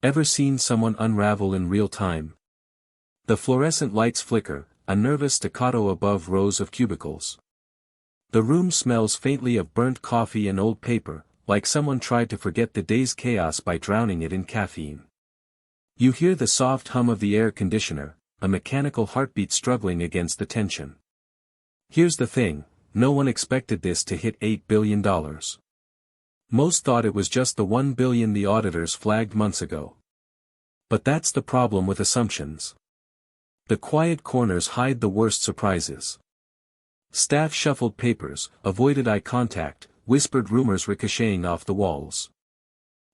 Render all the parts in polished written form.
Ever seen someone unravel in real time? The fluorescent lights flicker, a nervous staccato above rows of cubicles. The room smells faintly of burnt coffee and old paper, like someone tried to forget the day's chaos by drowning it in caffeine. You hear the soft hum of the air conditioner, a mechanical heartbeat struggling against the tension. Here's the thing, no one expected this to hit $8 billion. Most thought it was just the $1 billion the auditors flagged months ago. But that's the problem with assumptions. The quiet corners hide the worst surprises. Staff shuffled papers, avoided eye contact, whispered rumors ricocheting off the walls.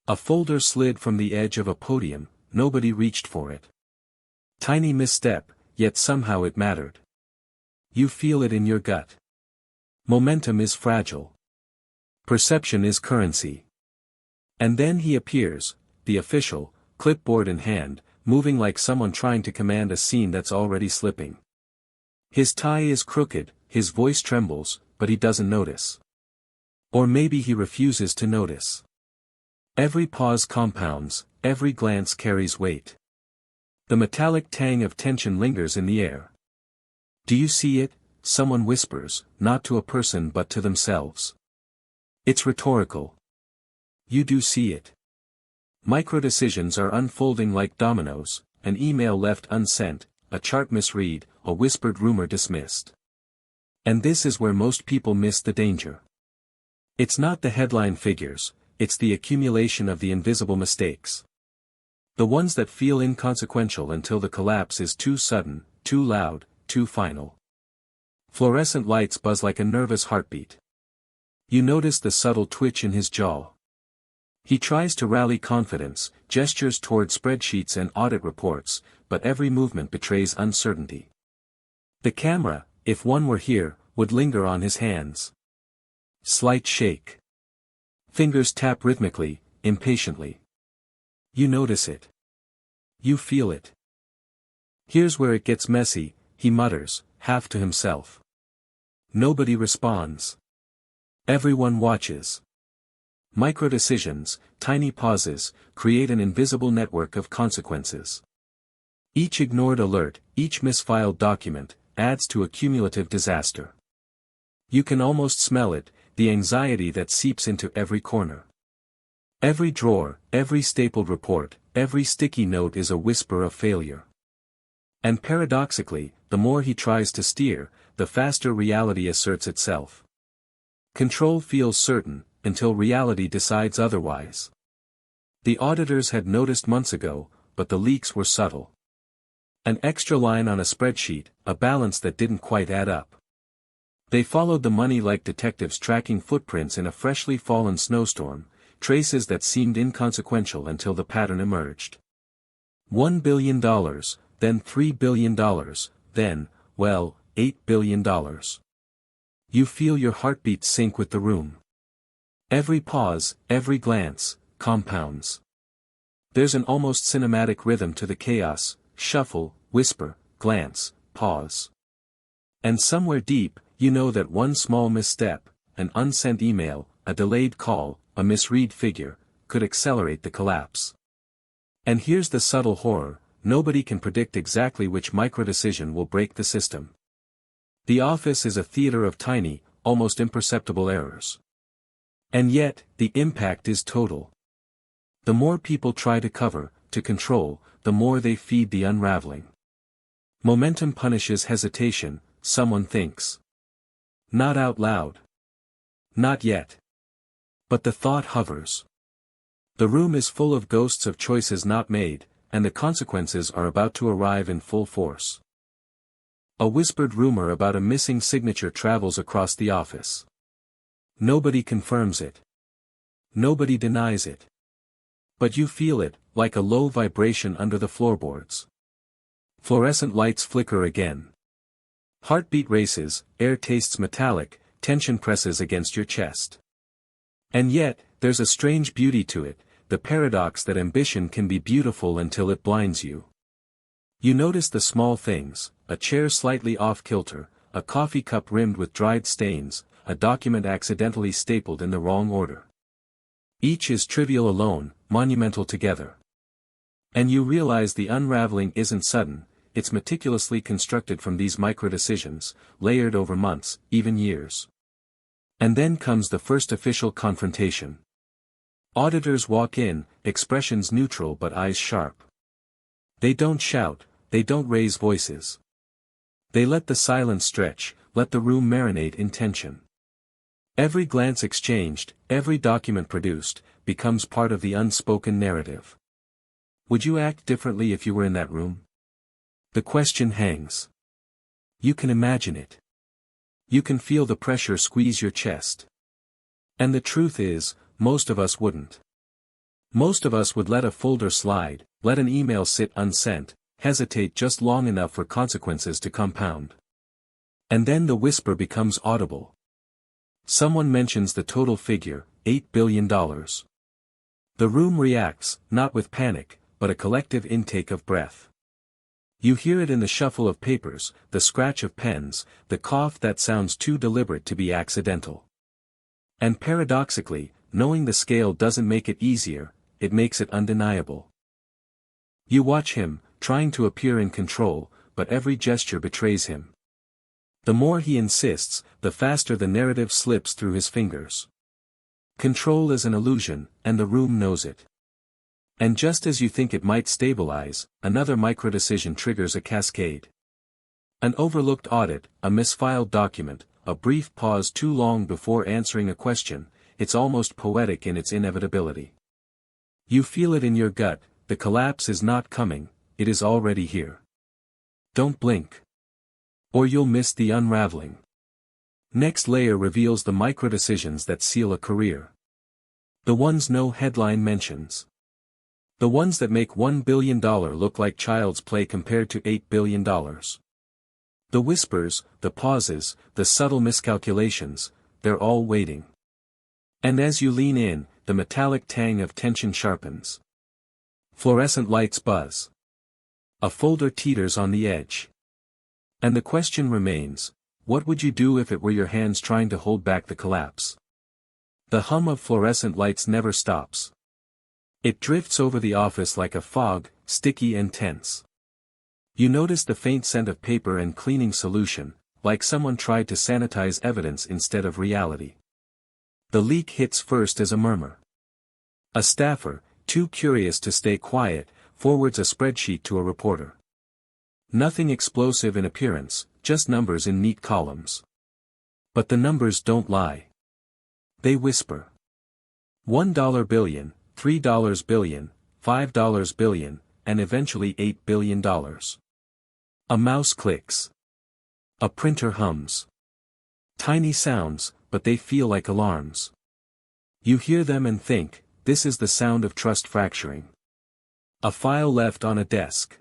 A folder slid from the edge of a podium, nobody reached for it. Tiny misstep, yet somehow it mattered. You feel it in your gut. Momentum is fragile. Perception is currency. And then he appears, the official, clipboard in hand, moving like someone trying to command a scene that's already slipping. His tie is crooked, his voice trembles, but he doesn't notice. Or maybe he refuses to notice. Every pause compounds, every glance carries weight. The metallic tang of tension lingers in the air. Do you see it? Someone whispers, not to a person but to themselves. It's rhetorical. You do see it. Microdecisions are unfolding like dominoes, an email left unsent, a chart misread, a whispered rumor dismissed. And this is where most people miss the danger. It's not the headline figures, it's the accumulation of the invisible mistakes. The ones that feel inconsequential until the collapse is too sudden, too loud, too final. Fluorescent lights buzz like a nervous heartbeat. You notice the subtle twitch in his jaw. He tries to rally confidence, gestures toward spreadsheets and audit reports, but every movement betrays uncertainty. The camera, if one were here, would linger on his hands. Slight shake. Fingers tap rhythmically, impatiently. You notice it. You feel it. Here's where it gets messy, he mutters, half to himself. Nobody responds. Everyone watches. Microdecisions, tiny pauses, create an invisible network of consequences. Each ignored alert, each misfiled document, adds to a cumulative disaster. You can almost smell it, the anxiety that seeps into every corner. Every drawer, every stapled report, every sticky note is a whisper of failure. And paradoxically, the more he tries to steer, the faster reality asserts itself. Control feels certain, until reality decides otherwise. The auditors had noticed months ago, but the leaks were subtle. An extra line on a spreadsheet, a balance that didn't quite add up. They followed the money like detectives tracking footprints in a freshly fallen snowstorm, traces that seemed inconsequential until the pattern emerged. $1 billion, then $3 billion, then, well, $8 billion. You feel your heartbeat sync with the room. Every pause, every glance, compounds. There's an almost cinematic rhythm to the chaos, shuffle, whisper, glance, pause. And somewhere deep, you know that one small misstep, an unsent email, a delayed call, a misread figure, could accelerate the collapse. And here's the subtle horror, nobody can predict exactly which microdecision will break the system. The office is a theater of tiny, almost imperceptible errors. And yet, the impact is total. The more people try to cover, to control, the more they feed the unraveling. Momentum punishes hesitation, someone thinks. Not out loud. Not yet. But the thought hovers. The room is full of ghosts of choices not made, and the consequences are about to arrive in full force. A whispered rumor about a missing signature travels across the office. Nobody confirms it. Nobody denies it. But you feel it, like a low vibration under the floorboards. Fluorescent lights flicker again. Heartbeat races, air tastes metallic, tension presses against your chest. And yet, there's a strange beauty to it, the paradox that ambition can be beautiful until it blinds you. You notice the small things, a chair slightly off-kilter, a coffee cup rimmed with dried stains, a document accidentally stapled in the wrong order. Each is trivial alone, monumental together. And you realize the unraveling isn't sudden, it's meticulously constructed from these micro-decisions, layered over months, even years. And then comes the first official confrontation. Auditors walk in, expressions neutral but eyes sharp. They don't shout, they don't raise voices. They let the silence stretch, let the room marinate in tension. Every glance exchanged, every document produced, becomes part of the unspoken narrative. Would you act differently if you were in that room? The question hangs. You can imagine it. You can feel the pressure squeeze your chest. And the truth is, most of us wouldn't. Most of us would let a folder slide, let an email sit unsent, hesitate just long enough for consequences to compound. And then the whisper becomes audible. Someone mentions the total figure, $8 billion. The room reacts, not with panic, but a collective intake of breath. You hear it in the shuffle of papers, the scratch of pens, the cough that sounds too deliberate to be accidental. And paradoxically, knowing the scale doesn't make it easier, it makes it undeniable. You watch him, trying to appear in control, but every gesture betrays him. The more he insists, the faster the narrative slips through his fingers. Control is an illusion, and the room knows it. And just as you think it might stabilize, another microdecision triggers a cascade. An overlooked audit, a misfiled document, a brief pause too long before answering a question, it's almost poetic in its inevitability. You feel it in your gut, the collapse is not coming, it is already here. Don't blink. Or you'll miss the unraveling. Next layer reveals the microdecisions that seal a career. The ones no headline mentions. The ones that make $1 billion look like child's play compared to $8 billion. The whispers, the pauses, the subtle miscalculations, they're all waiting. And as you lean in, the metallic tang of tension sharpens. Fluorescent lights buzz. A folder teeters on the edge. And the question remains, what would you do if it were your hands trying to hold back the collapse? The hum of fluorescent lights never stops. It drifts over the office like a fog, sticky and tense. You notice the faint scent of paper and cleaning solution, like someone tried to sanitize evidence instead of reality. The leak hits first as a murmur. A staffer, too curious to stay quiet, forwards a spreadsheet to a reporter. Nothing explosive in appearance, just numbers in neat columns. But the numbers don't lie. They whisper. $1 billion, $3 billion, $5 billion, and eventually $8 billion. A mouse clicks. A printer hums. Tiny sounds, but they feel like alarms. You hear them and think, this is the sound of trust fracturing. A file left on a desk.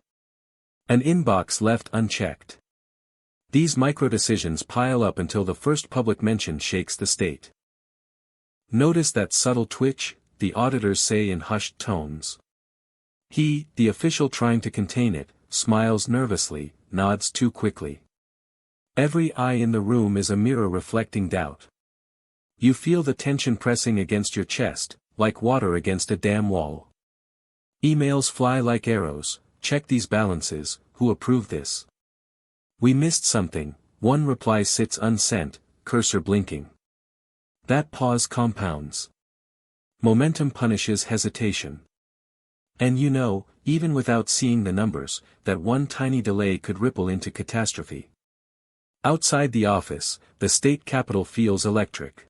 An inbox left unchecked. These microdecisions pile up until the first public mention shakes the state. Notice that subtle twitch, the auditors say in hushed tones. He, the official trying to contain it, smiles nervously, nods too quickly. Every eye in the room is a mirror reflecting doubt. You feel the tension pressing against your chest, like water against a dam wall. Emails fly like arrows, check these balances, who approved this? We missed something, one reply sits unsent, cursor blinking. That pause compounds. Momentum punishes hesitation. And you know, even without seeing the numbers, that one tiny delay could ripple into catastrophe. Outside the office, the state capitol feels electric.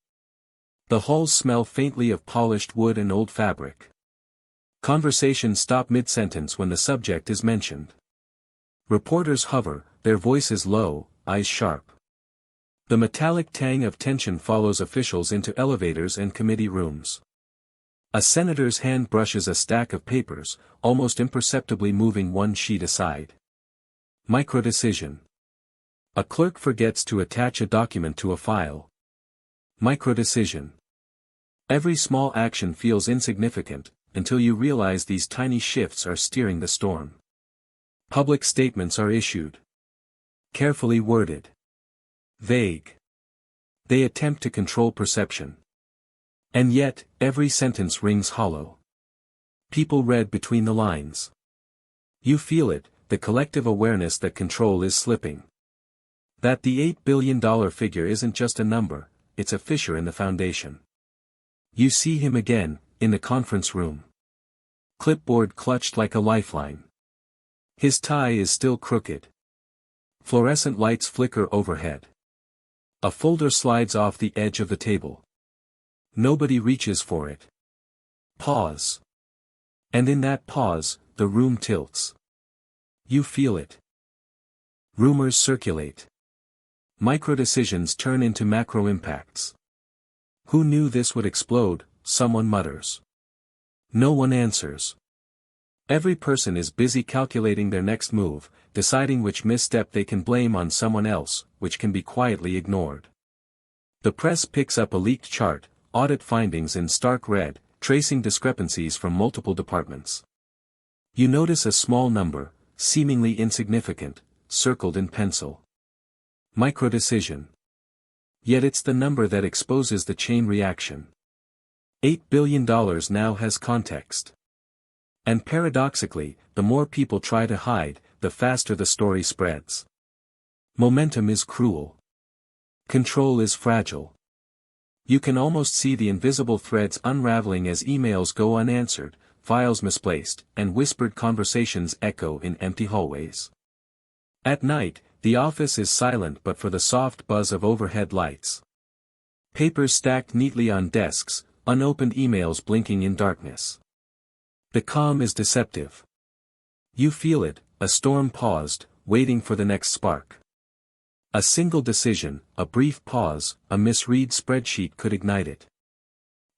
The halls smell faintly of polished wood and old fabric. Conversations stop mid-sentence when the subject is mentioned. Reporters hover, their voices low, eyes sharp. The metallic tang of tension follows officials into elevators and committee rooms. A senator's hand brushes a stack of papers, almost imperceptibly moving one sheet aside. Microdecision. A clerk forgets to attach a document to a file. Microdecision. Every small action feels insignificant, until you realize these tiny shifts are steering the storm. Public statements are issued. Carefully worded. Vague. They attempt to control perception. And yet, every sentence rings hollow. People read between the lines. You feel it, the collective awareness that control is slipping. That the $8 billion figure isn't just a number, it's a fissure in the foundation. You see him again, in the conference room. Clipboard clutched like a lifeline. His tie is still crooked. Fluorescent lights flicker overhead. A folder slides off the edge of the table. Nobody reaches for it. Pause. And in that pause, the room tilts. You feel it. Rumors circulate. Micro-decisions turn into macro-impacts. Who knew this would explode? Someone mutters. No one answers. Every person is busy calculating their next move, deciding which misstep they can blame on someone else, which can be quietly ignored. The press picks up a leaked chart, audit findings in stark red, tracing discrepancies from multiple departments. You notice a small number, seemingly insignificant, circled in pencil. Microdecision. Yet it's the number that exposes the chain reaction. $8 billion now has context. And paradoxically, the more people try to hide, the faster the story spreads. Momentum is cruel. Control is fragile. You can almost see the invisible threads unraveling as emails go unanswered, files misplaced, and whispered conversations echo in empty hallways. At night, the office is silent but for the soft buzz of overhead lights. Papers stacked neatly on desks, unopened emails blinking in darkness. The calm is deceptive. You feel it, a storm paused, waiting for the next spark. A single decision, a brief pause, a misread spreadsheet could ignite it.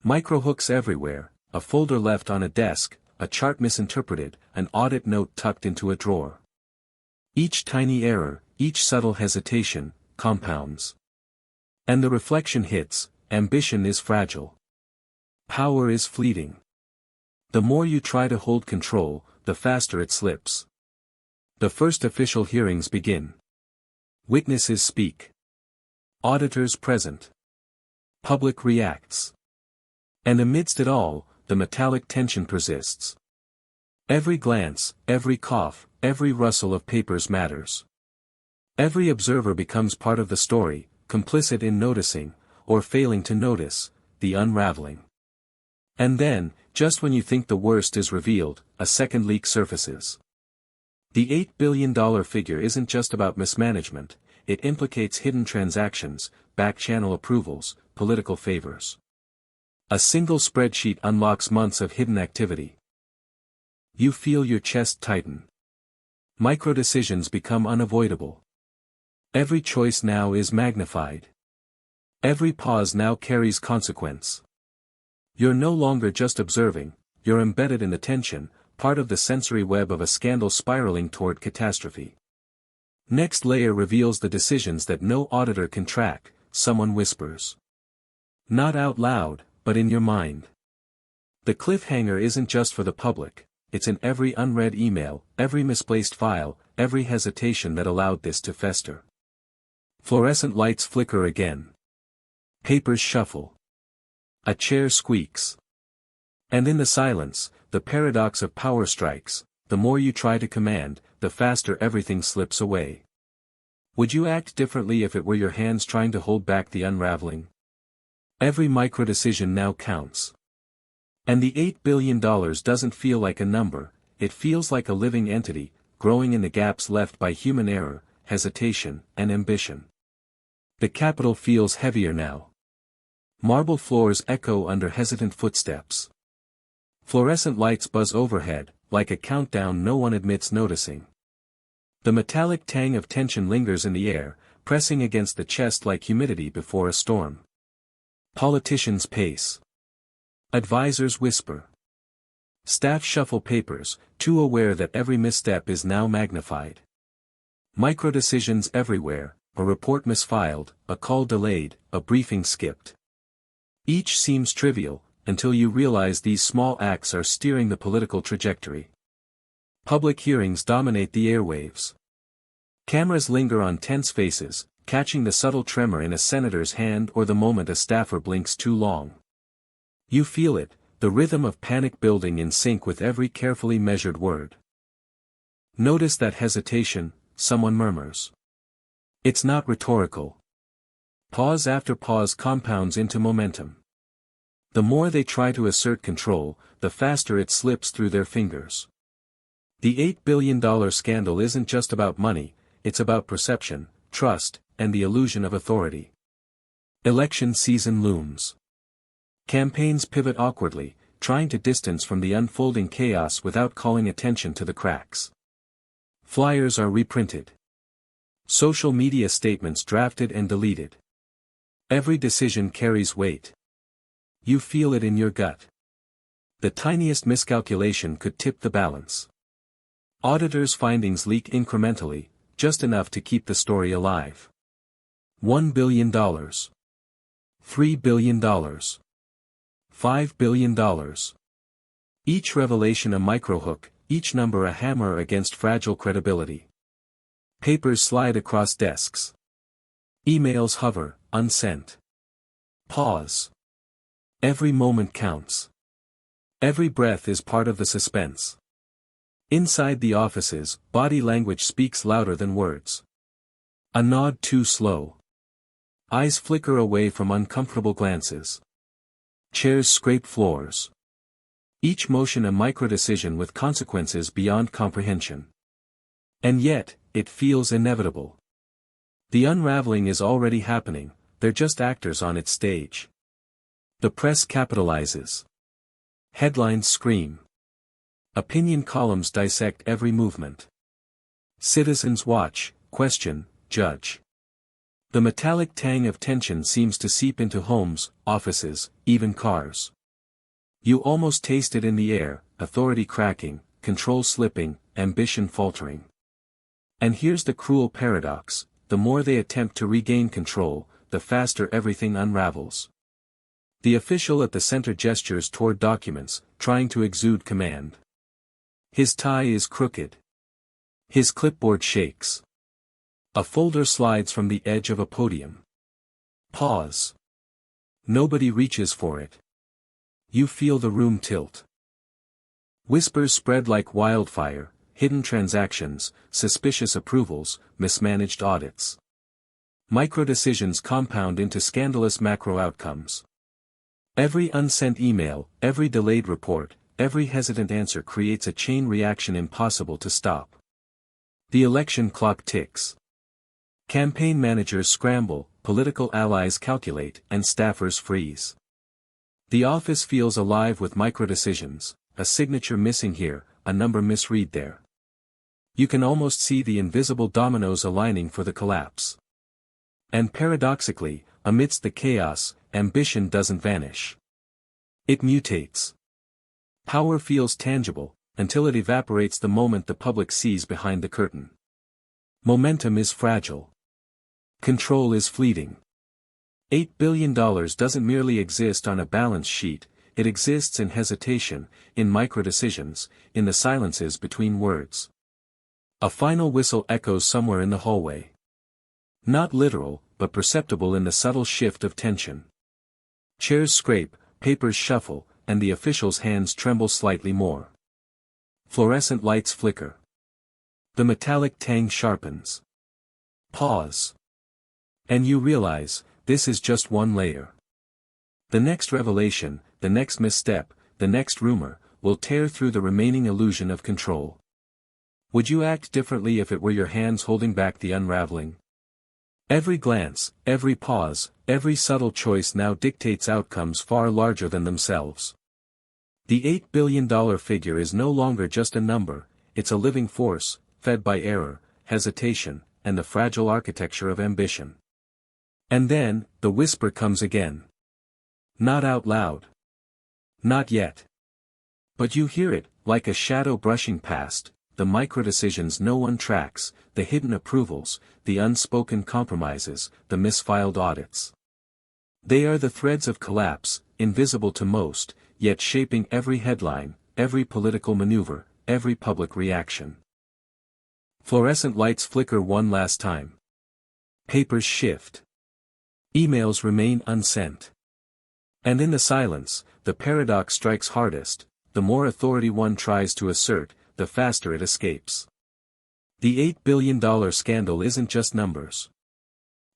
Microhooks everywhere, a folder left on a desk, a chart misinterpreted, an audit note tucked into a drawer. Each tiny error, each subtle hesitation, compounds. And the reflection hits, ambition is fragile. Power is fleeting. The more you try to hold control, the faster it slips. The first official hearings begin. Witnesses speak. Auditors present. Public reacts. And amidst it all, the metallic tension persists. Every glance, every cough, every rustle of papers matters. Every observer becomes part of the story, complicit in noticing, or failing to notice, the unraveling. And then, just when you think the worst is revealed, a second leak surfaces. The $8 billion figure isn't just about mismanagement, it implicates hidden transactions, back-channel approvals, political favors. A single spreadsheet unlocks months of hidden activity. You feel your chest tighten. Micro-decisions become unavoidable. Every choice now is magnified. Every pause now carries consequence. You're no longer just observing, you're embedded in the tension, part of the sensory web of a scandal spiraling toward catastrophe. Next layer reveals the decisions that no auditor can track, someone whispers. Not out loud, but in your mind. The cliffhanger isn't just for the public, it's in every unread email, every misplaced file, every hesitation that allowed this to fester. Fluorescent lights flicker again. Papers shuffle. A chair squeaks. And in the silence, the paradox of power strikes, the more you try to command, the faster everything slips away. Would you act differently if it were your hands trying to hold back the unraveling? Every microdecision now counts. And the $8 billion doesn't feel like a number, it feels like a living entity, growing in the gaps left by human error, hesitation, and ambition. The Capitol feels heavier now. Marble floors echo under hesitant footsteps. Fluorescent lights buzz overhead, like a countdown no one admits noticing. The metallic tang of tension lingers in the air, pressing against the chest like humidity before a storm. Politicians pace. Advisors whisper. Staff shuffle papers, too aware that every misstep is now magnified. Microdecisions everywhere, a report misfiled, a call delayed, a briefing skipped. Each seems trivial, until you realize these small acts are steering the political trajectory. Public hearings dominate the airwaves. Cameras linger on tense faces, catching the subtle tremor in a senator's hand or the moment a staffer blinks too long. You feel it, the rhythm of panic building in sync with every carefully measured word. Notice that hesitation, someone murmurs. It's not rhetorical. Pause after pause compounds into momentum. The more they try to assert control, the faster it slips through their fingers. The $8 billion scandal isn't just about money, it's about perception, trust, and the illusion of authority. Election season looms. Campaigns pivot awkwardly, trying to distance from the unfolding chaos without calling attention to the cracks. Flyers are reprinted. Social media statements drafted and deleted. Every decision carries weight. You feel it in your gut. The tiniest miscalculation could tip the balance. Auditors' findings leak incrementally, just enough to keep the story alive. $1 billion. $3 billion. $5 billion. Each revelation a microhook, each number a hammer against fragile credibility. Papers slide across desks. Emails hover, unsent. Pause. Every moment counts. Every breath is part of the suspense. Inside the offices, body language speaks louder than words. A nod too slow. Eyes flicker away from uncomfortable glances. Chairs scrape floors. Each motion a microdecision with consequences beyond comprehension. And yet, it feels inevitable. The unraveling is already happening, they're just actors on its stage. The press capitalizes. Headlines scream. Opinion columns dissect every movement. Citizens watch, question, judge. The metallic tang of tension seems to seep into homes, offices, even cars. You almost taste it in the air, authority cracking, control slipping, ambition faltering. And here's the cruel paradox, the more they attempt to regain control, the faster everything unravels. The official at the center gestures toward documents, trying to exude command. His tie is crooked. His clipboard shakes. A folder slides from the edge of a podium. Pause. Nobody reaches for it. You feel the room tilt. Whispers spread like wildfire, hidden transactions, suspicious approvals, mismanaged audits. Microdecisions compound into scandalous macro outcomes. Every unsent email, every delayed report, every hesitant answer creates a chain reaction impossible to stop. The election clock ticks. Campaign managers scramble, political allies calculate, and staffers freeze. The office feels alive with microdecisions, a signature missing here, a number misread there. You can almost see the invisible dominoes aligning for the collapse. And paradoxically, amidst the chaos, ambition doesn't vanish. It mutates. Power feels tangible, until it evaporates the moment the public sees behind the curtain. Momentum is fragile. Control is fleeting. $8 billion doesn't merely exist on a balance sheet, it exists in hesitation, in microdecisions, in the silences between words. A final whistle echoes somewhere in the hallway. Not literal, but perceptible in the subtle shift of tension. Chairs scrape, papers shuffle, and the official's hands tremble slightly more. Fluorescent lights flicker. The metallic tang sharpens. Pause. And you realize, this is just one layer. The next revelation, the next misstep, the next rumor, will tear through the remaining illusion of control. Would you act differently if it were your hands holding back the unraveling? Every glance, every pause, every subtle choice now dictates outcomes far larger than themselves. The $8 billion figure is no longer just a number, it's a living force, fed by error, hesitation, and the fragile architecture of ambition. And then, the whisper comes again. Not out loud. Not yet. But you hear it, like a shadow brushing past, the microdecisions no one tracks, the hidden approvals, the unspoken compromises, the misfiled audits. They are the threads of collapse, invisible to most, yet shaping every headline, every political maneuver, every public reaction. Fluorescent lights flicker one last time. Papers shift. Emails remain unsent. And in the silence, the paradox strikes hardest, the more authority one tries to assert, the faster it escapes. The $8 billion scandal isn't just numbers.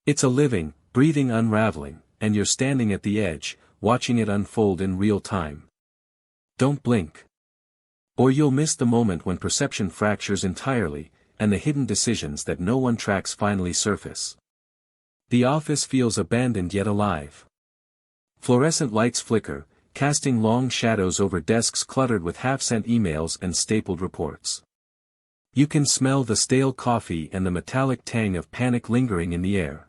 It's a living, breathing unraveling, and you're standing at the edge, watching it unfold in real time. Don't blink. Or you'll miss the moment when perception fractures entirely, and the hidden decisions that no one tracks finally surface. The office feels abandoned yet alive. Fluorescent lights flicker, casting long shadows over desks cluttered with half-sent emails and stapled reports. You can smell the stale coffee and the metallic tang of panic lingering in the air.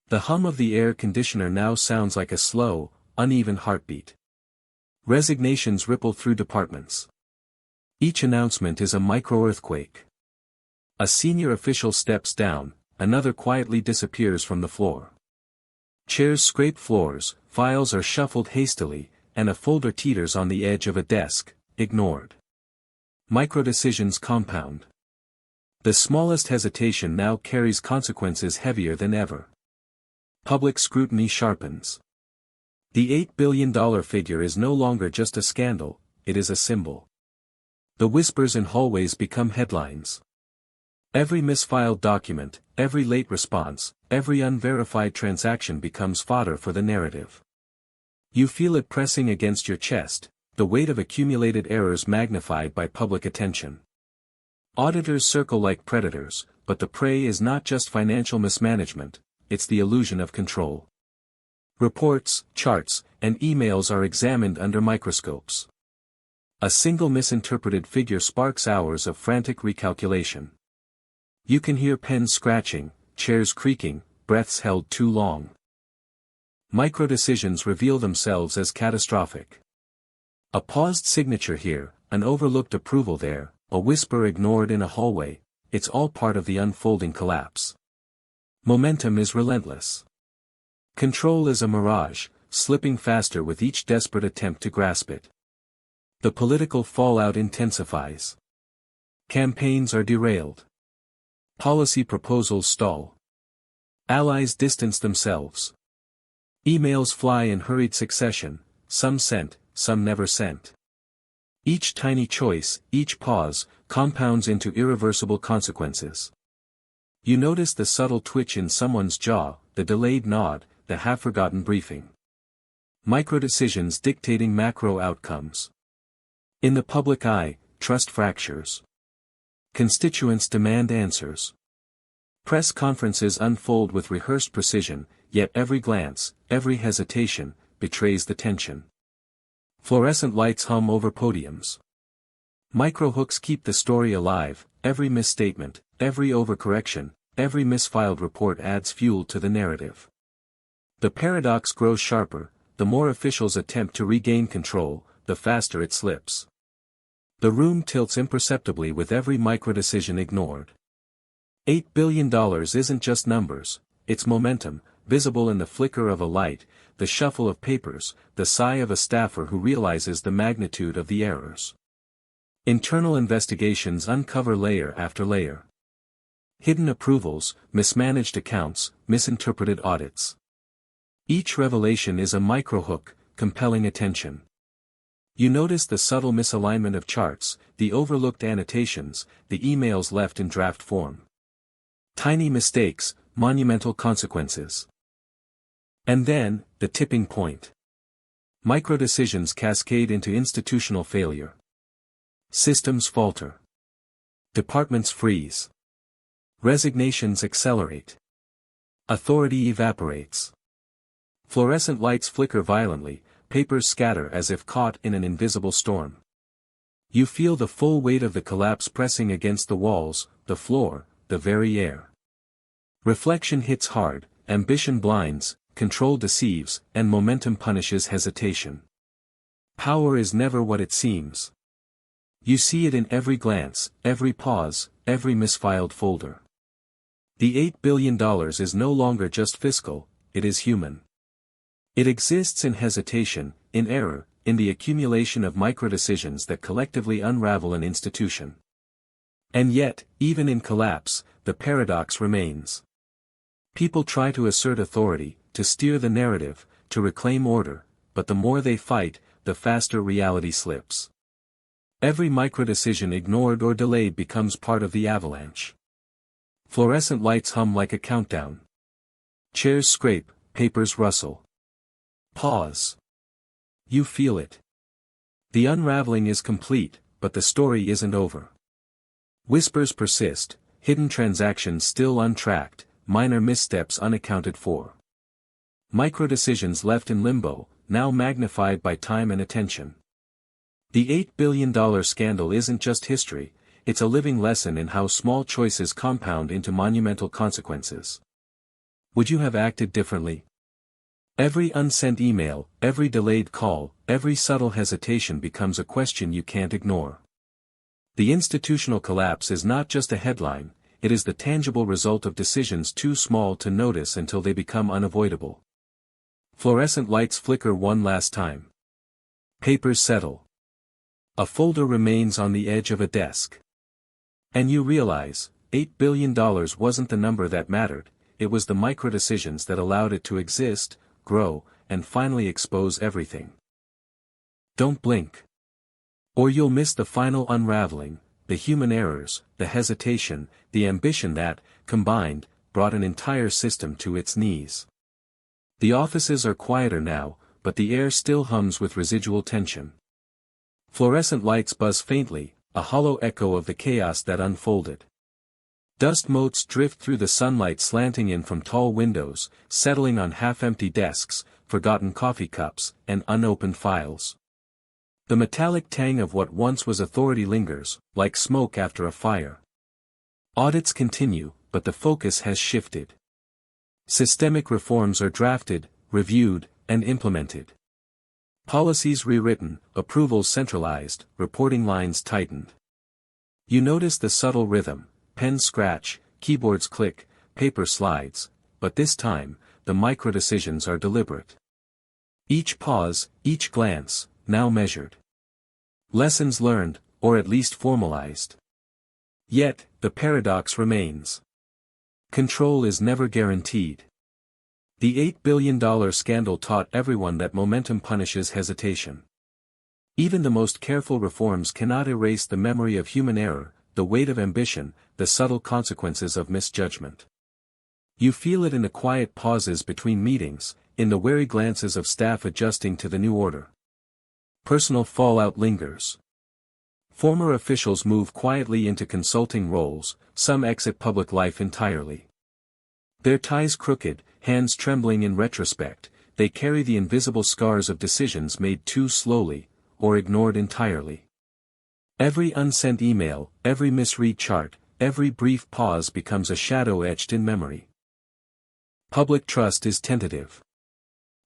The hum of the air conditioner now sounds like a slow, uneven heartbeat. Resignations ripple through departments. Each announcement is a micro-earthquake. A senior official steps down, another quietly disappears from the floor. Chairs scrape floors, files are shuffled hastily, and a folder teeters on the edge of a desk, ignored. Micro-decisions compound. The smallest hesitation now carries consequences heavier than ever. Public scrutiny sharpens. The $8 billion figure is no longer just a scandal, it is a symbol. The whispers in hallways become headlines. Every misfiled document, every late response, every unverified transaction becomes fodder for the narrative. You feel it pressing against your chest, the weight of accumulated errors magnified by public attention. Auditors circle like predators, but the prey is not just financial mismanagement, it's the illusion of control. Reports, charts, and emails are examined under microscopes. A single misinterpreted figure sparks hours of frantic recalculation. You can hear pens scratching, chairs creaking, breaths held too long. Micro-decisions reveal themselves as catastrophic. A paused signature here, an overlooked approval there, a whisper ignored in a hallway, it's all part of the unfolding collapse. Momentum is relentless. Control is a mirage, slipping faster with each desperate attempt to grasp it. The political fallout intensifies. Campaigns are derailed. Policy proposals stall. Allies distance themselves. Emails fly in hurried succession, some sent, some never sent. Each tiny choice, each pause, compounds into irreversible consequences. You notice the subtle twitch in someone's jaw, the delayed nod, the half-forgotten briefing. Micro-decisions dictating macro outcomes. In the public eye, trust fractures. Constituents demand answers. Press conferences unfold with rehearsed precision, yet every glance, every hesitation, betrays the tension. Fluorescent lights hum over podiums. Microhooks keep the story alive, every misstatement, every overcorrection, every misfiled report adds fuel to the narrative. The paradox grows sharper, the more officials attempt to regain control, the faster it slips. The room tilts imperceptibly with every microdecision ignored. $8 billion isn't just numbers, it's momentum, visible in the flicker of a light, the shuffle of papers, the sigh of a staffer who realizes the magnitude of the errors. Internal investigations uncover layer after layer. Hidden approvals, mismanaged accounts, misinterpreted audits. Each revelation is a microhook, compelling attention. You notice the subtle misalignment of charts, the overlooked annotations, the emails left in draft form. Tiny mistakes, monumental consequences. And then, the tipping point. Microdecisions cascade into institutional failure. Systems falter. Departments freeze. Resignations accelerate. Authority evaporates. Fluorescent lights flicker violently, papers scatter as if caught in an invisible storm. You feel the full weight of the collapse pressing against the walls, the floor, the very air. Reflection hits hard, ambition blinds, control deceives, and momentum punishes hesitation. Power is never what it seems. You see it in every glance, every pause, every misfiled folder. The $8 billion is no longer just fiscal, it is human. It exists in hesitation, in error, in the accumulation of microdecisions that collectively unravel an institution. And yet, even in collapse, the paradox remains. People try to assert authority, to steer the narrative, to reclaim order, but the more they fight, the faster reality slips. Every microdecision ignored or delayed becomes part of the avalanche. Fluorescent lights hum like a countdown. Chairs scrape, papers rustle. Pause. You feel it. The unraveling is complete, but the story isn't over. Whispers persist, hidden transactions still untracked, minor missteps unaccounted for. Microdecisions left in limbo, now magnified by time and attention. The $8 billion scandal isn't just history, it's a living lesson in how small choices compound into monumental consequences. Would you have acted differently? Every unsent email, every delayed call, every subtle hesitation becomes a question you can't ignore. The institutional collapse is not just a headline, it is the tangible result of decisions too small to notice until they become unavoidable. Fluorescent lights flicker one last time. Papers settle. A folder remains on the edge of a desk. And you realize, $8 billion wasn't the number that mattered, it was the microdecisions that allowed it to exist, grow, and finally expose everything. Don't blink. Or you'll miss the final unraveling, the human errors, the hesitation, the ambition that, combined, brought an entire system to its knees. The offices are quieter now, but the air still hums with residual tension. Fluorescent lights buzz faintly, a hollow echo of the chaos that unfolded. Dust motes drift through the sunlight slanting in from tall windows, settling on half-empty desks, forgotten coffee cups, and unopened files. The metallic tang of what once was authority lingers, like smoke after a fire. Audits continue, but the focus has shifted. Systemic reforms are drafted, reviewed, and implemented. Policies rewritten, approvals centralized, reporting lines tightened. You notice the subtle rhythm. Pens scratch, keyboards click, paper slides, but this time, the microdecisions are deliberate. Each pause, each glance, now measured. Lessons learned, or at least formalized. Yet, the paradox remains. Control is never guaranteed. The $8 billion scandal taught everyone that momentum punishes hesitation. Even the most careful reforms cannot erase the memory of human error, the weight of ambition, the subtle consequences of misjudgment. You feel it in the quiet pauses between meetings, in the wary glances of staff adjusting to the new order. Personal fallout lingers. Former officials move quietly into consulting roles, some exit public life entirely. Their ties crooked, hands trembling in retrospect, they carry the invisible scars of decisions made too slowly, or ignored entirely. Every unsent email, every misread chart, every brief pause becomes a shadow etched in memory. Public trust is tentative.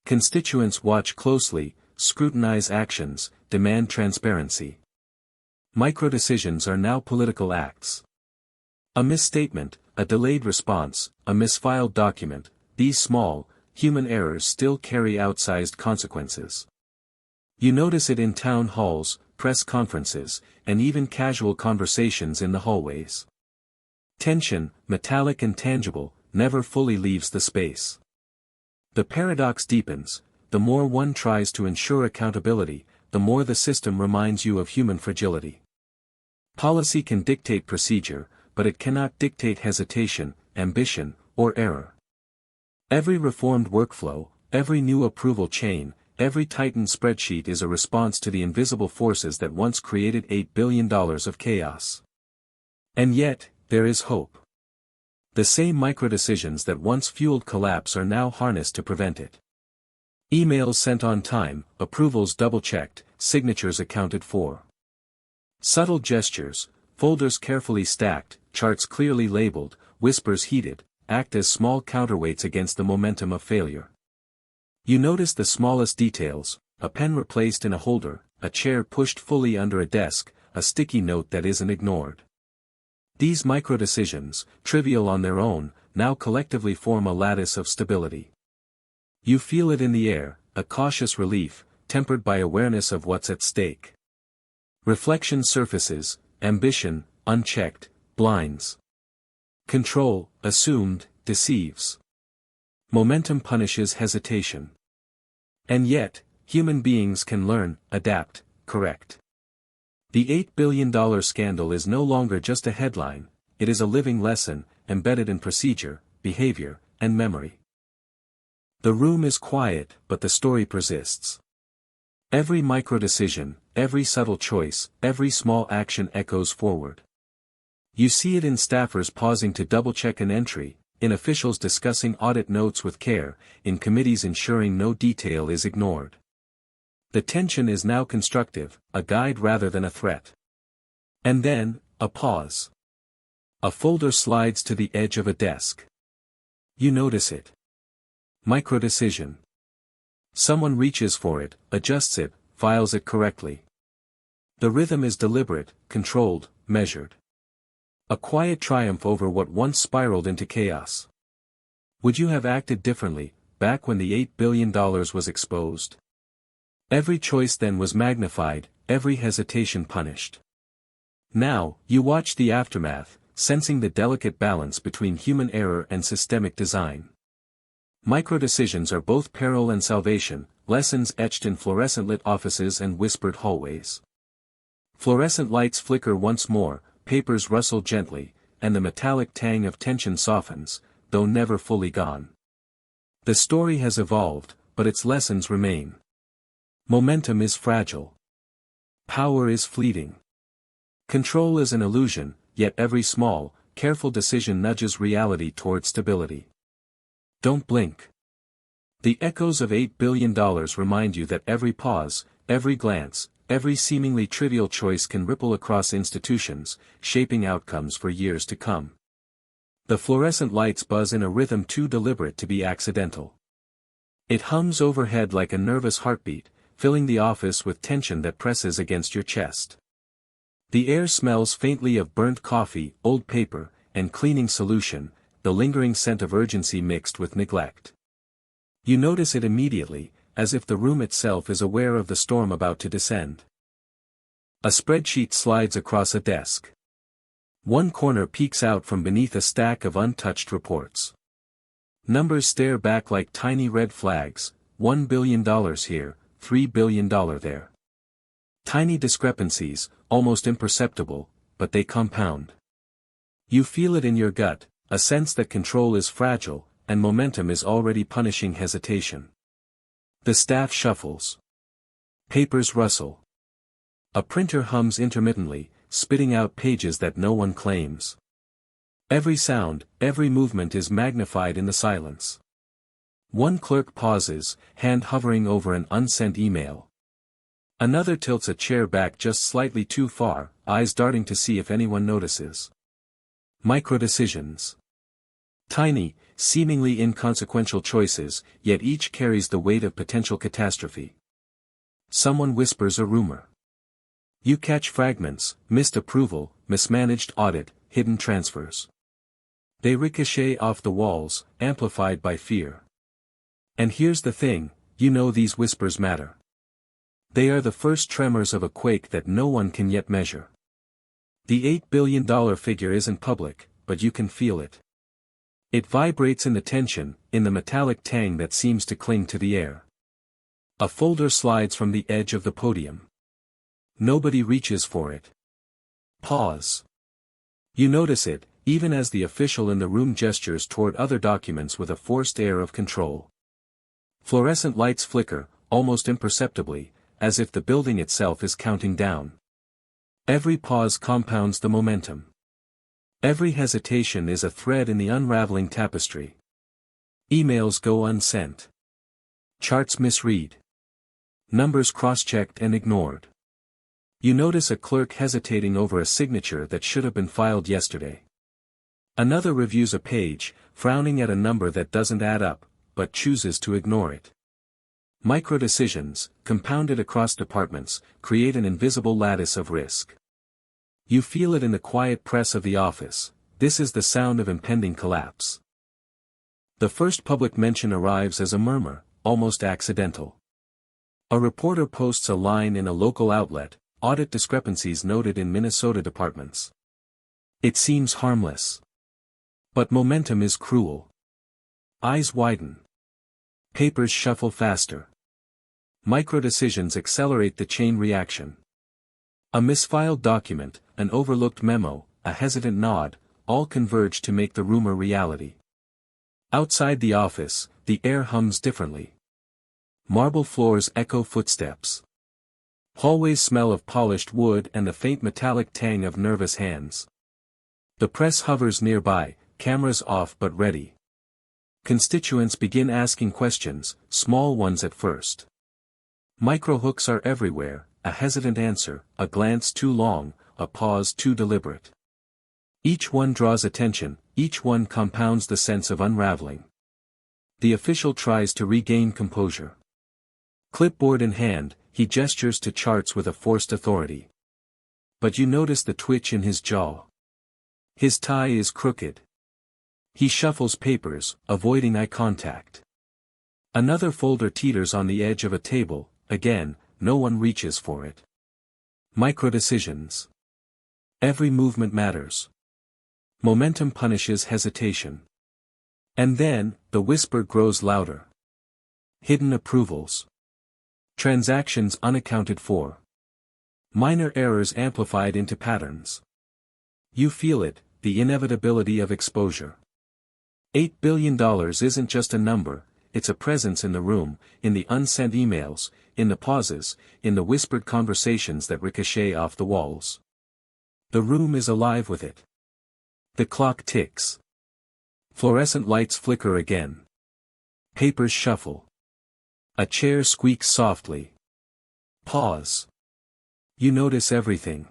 Constituents watch closely, scrutinize actions, demand transparency. Microdecisions are now political acts. A misstatement, a delayed response, a misfiled document, these small, human errors still carry outsized consequences. You notice it in town halls, press conferences, and even casual conversations in the hallways. Tension, metallic and tangible, never fully leaves the space. The paradox deepens, the more one tries to ensure accountability, the more the system reminds you of human fragility. Policy can dictate procedure, but it cannot dictate hesitation, ambition, or error. Every reformed workflow, every new approval chain, every tightened spreadsheet is a response to the invisible forces that once created $8 billion of chaos. And yet, there is hope. The same microdecisions that once fueled collapse are now harnessed to prevent it. Emails sent on time, approvals double-checked, signatures accounted for. Subtle gestures, folders carefully stacked, charts clearly labeled, whispers heeded, act as small counterweights against the momentum of failure. You notice the smallest details, a pen replaced in a holder, a chair pushed fully under a desk, a sticky note that isn't ignored. These microdecisions, trivial on their own, now collectively form a lattice of stability. You feel it in the air, a cautious relief, tempered by awareness of what's at stake. Reflection surfaces, ambition, unchecked, blinds. Control, assumed, deceives. Momentum punishes hesitation. And yet, human beings can learn, adapt, correct. The $8 billion scandal is no longer just a headline, it is a living lesson, embedded in procedure, behavior, and memory. The room is quiet, but the story persists. Every micro-decision, every subtle choice, every small action echoes forward. You see it in staffers pausing to double-check an entry, in officials discussing audit notes with care, in committees ensuring no detail is ignored. The tension is now constructive, a guide rather than a threat. And then, a pause. A folder slides to the edge of a desk. You notice it. Micro-decision. Someone reaches for it, adjusts it, files it correctly. The rhythm is deliberate, controlled, measured. A quiet triumph over what once spiraled into chaos. Would you have acted differently, back when the $8 billion was exposed? Every choice then was magnified, every hesitation punished. Now, you watch the aftermath, sensing the delicate balance between human error and systemic design. Micro-decisions are both peril and salvation, lessons etched in fluorescent-lit offices and whispered hallways. Fluorescent lights flicker once more, papers rustle gently, and the metallic tang of tension softens, though never fully gone. The story has evolved, but its lessons remain. Momentum is fragile. Power is fleeting. Control is an illusion, yet every small, careful decision nudges reality toward stability. Don't blink. The echoes of $8 billion remind you that every pause, every glance, every seemingly trivial choice can ripple across institutions, shaping outcomes for years to come. The fluorescent lights buzz in a rhythm too deliberate to be accidental. It hums overhead like a nervous heartbeat, filling the office with tension that presses against your chest. The air smells faintly of burnt coffee, old paper, and cleaning solution, the lingering scent of urgency mixed with neglect. You notice it immediately, as if the room itself is aware of the storm about to descend. A spreadsheet slides across a desk. One corner peeks out from beneath a stack of untouched reports. Numbers stare back like tiny red flags, $1 billion here, $3 billion there. Tiny discrepancies, almost imperceptible, but they compound. You feel it in your gut, a sense that control is fragile, and momentum is already punishing hesitation. The staff shuffles. Papers rustle. A printer hums intermittently, spitting out pages that no one claims. Every sound, every movement is magnified in the silence. One clerk pauses, hand hovering over an unsent email. Another tilts a chair back just slightly too far, eyes darting to see if anyone notices. Micro-decisions. Tiny, seemingly inconsequential choices, yet each carries the weight of potential catastrophe. Someone whispers a rumor. You catch fragments, missed approval, mismanaged audit, hidden transfers. They ricochet off the walls, amplified by fear. And here's the thing, you know these whispers matter. They are the first tremors of a quake that no one can yet measure. The $8 billion figure isn't public, but you can feel it. It vibrates in the tension, in the metallic tang that seems to cling to the air. A folder slides from the edge of the podium. Nobody reaches for it. Pause. You notice it, even as the official in the room gestures toward other documents with a forced air of control. Fluorescent lights flicker, almost imperceptibly, as if the building itself is counting down. Every pause compounds the momentum. Every hesitation is a thread in the unraveling tapestry. Emails go unsent. Charts misread. Numbers cross-checked and ignored. You notice a clerk hesitating over a signature that should have been filed yesterday. Another reviews a page, frowning at a number that doesn't add up, but chooses to ignore it. Micro-decisions, compounded across departments, create an invisible lattice of risk. You feel it in the quiet press of the office, this is the sound of impending collapse. The first public mention arrives as a murmur, almost accidental. A reporter posts a line in a local outlet, audit discrepancies noted in Minnesota departments. It seems harmless. But momentum is cruel. Eyes widen. Papers shuffle faster. Micro-decisions accelerate the chain reaction. A misfiled document, an overlooked memo, a hesitant nod, all converge to make the rumor reality. Outside the office, the air hums differently. Marble floors echo footsteps. Hallways smell of polished wood and the faint metallic tang of nervous hands. The press hovers nearby, cameras off but ready. Constituents begin asking questions, small ones at first. Microhooks are everywhere, a hesitant answer, a glance too long, a pause too deliberate. Each one draws attention, each one compounds the sense of unraveling. The official tries to regain composure. Clipboard in hand, he gestures to charts with a forced authority. But you notice the twitch in his jaw. His tie is crooked. He shuffles papers, avoiding eye contact. Another folder teeters on the edge of a table, again, no one reaches for it. Microdecisions. Every movement matters. Momentum punishes hesitation. And then, the whisper grows louder. Hidden approvals. Transactions unaccounted for. Minor errors amplified into patterns. You feel it, the inevitability of exposure. $8 billion isn't just a number, it's a presence in the room, in the unsent emails, in the pauses, in the whispered conversations that ricochet off the walls. The room is alive with it. The clock ticks. Fluorescent lights flicker again. Papers shuffle. A chair squeaks softly. Pause. You notice everything.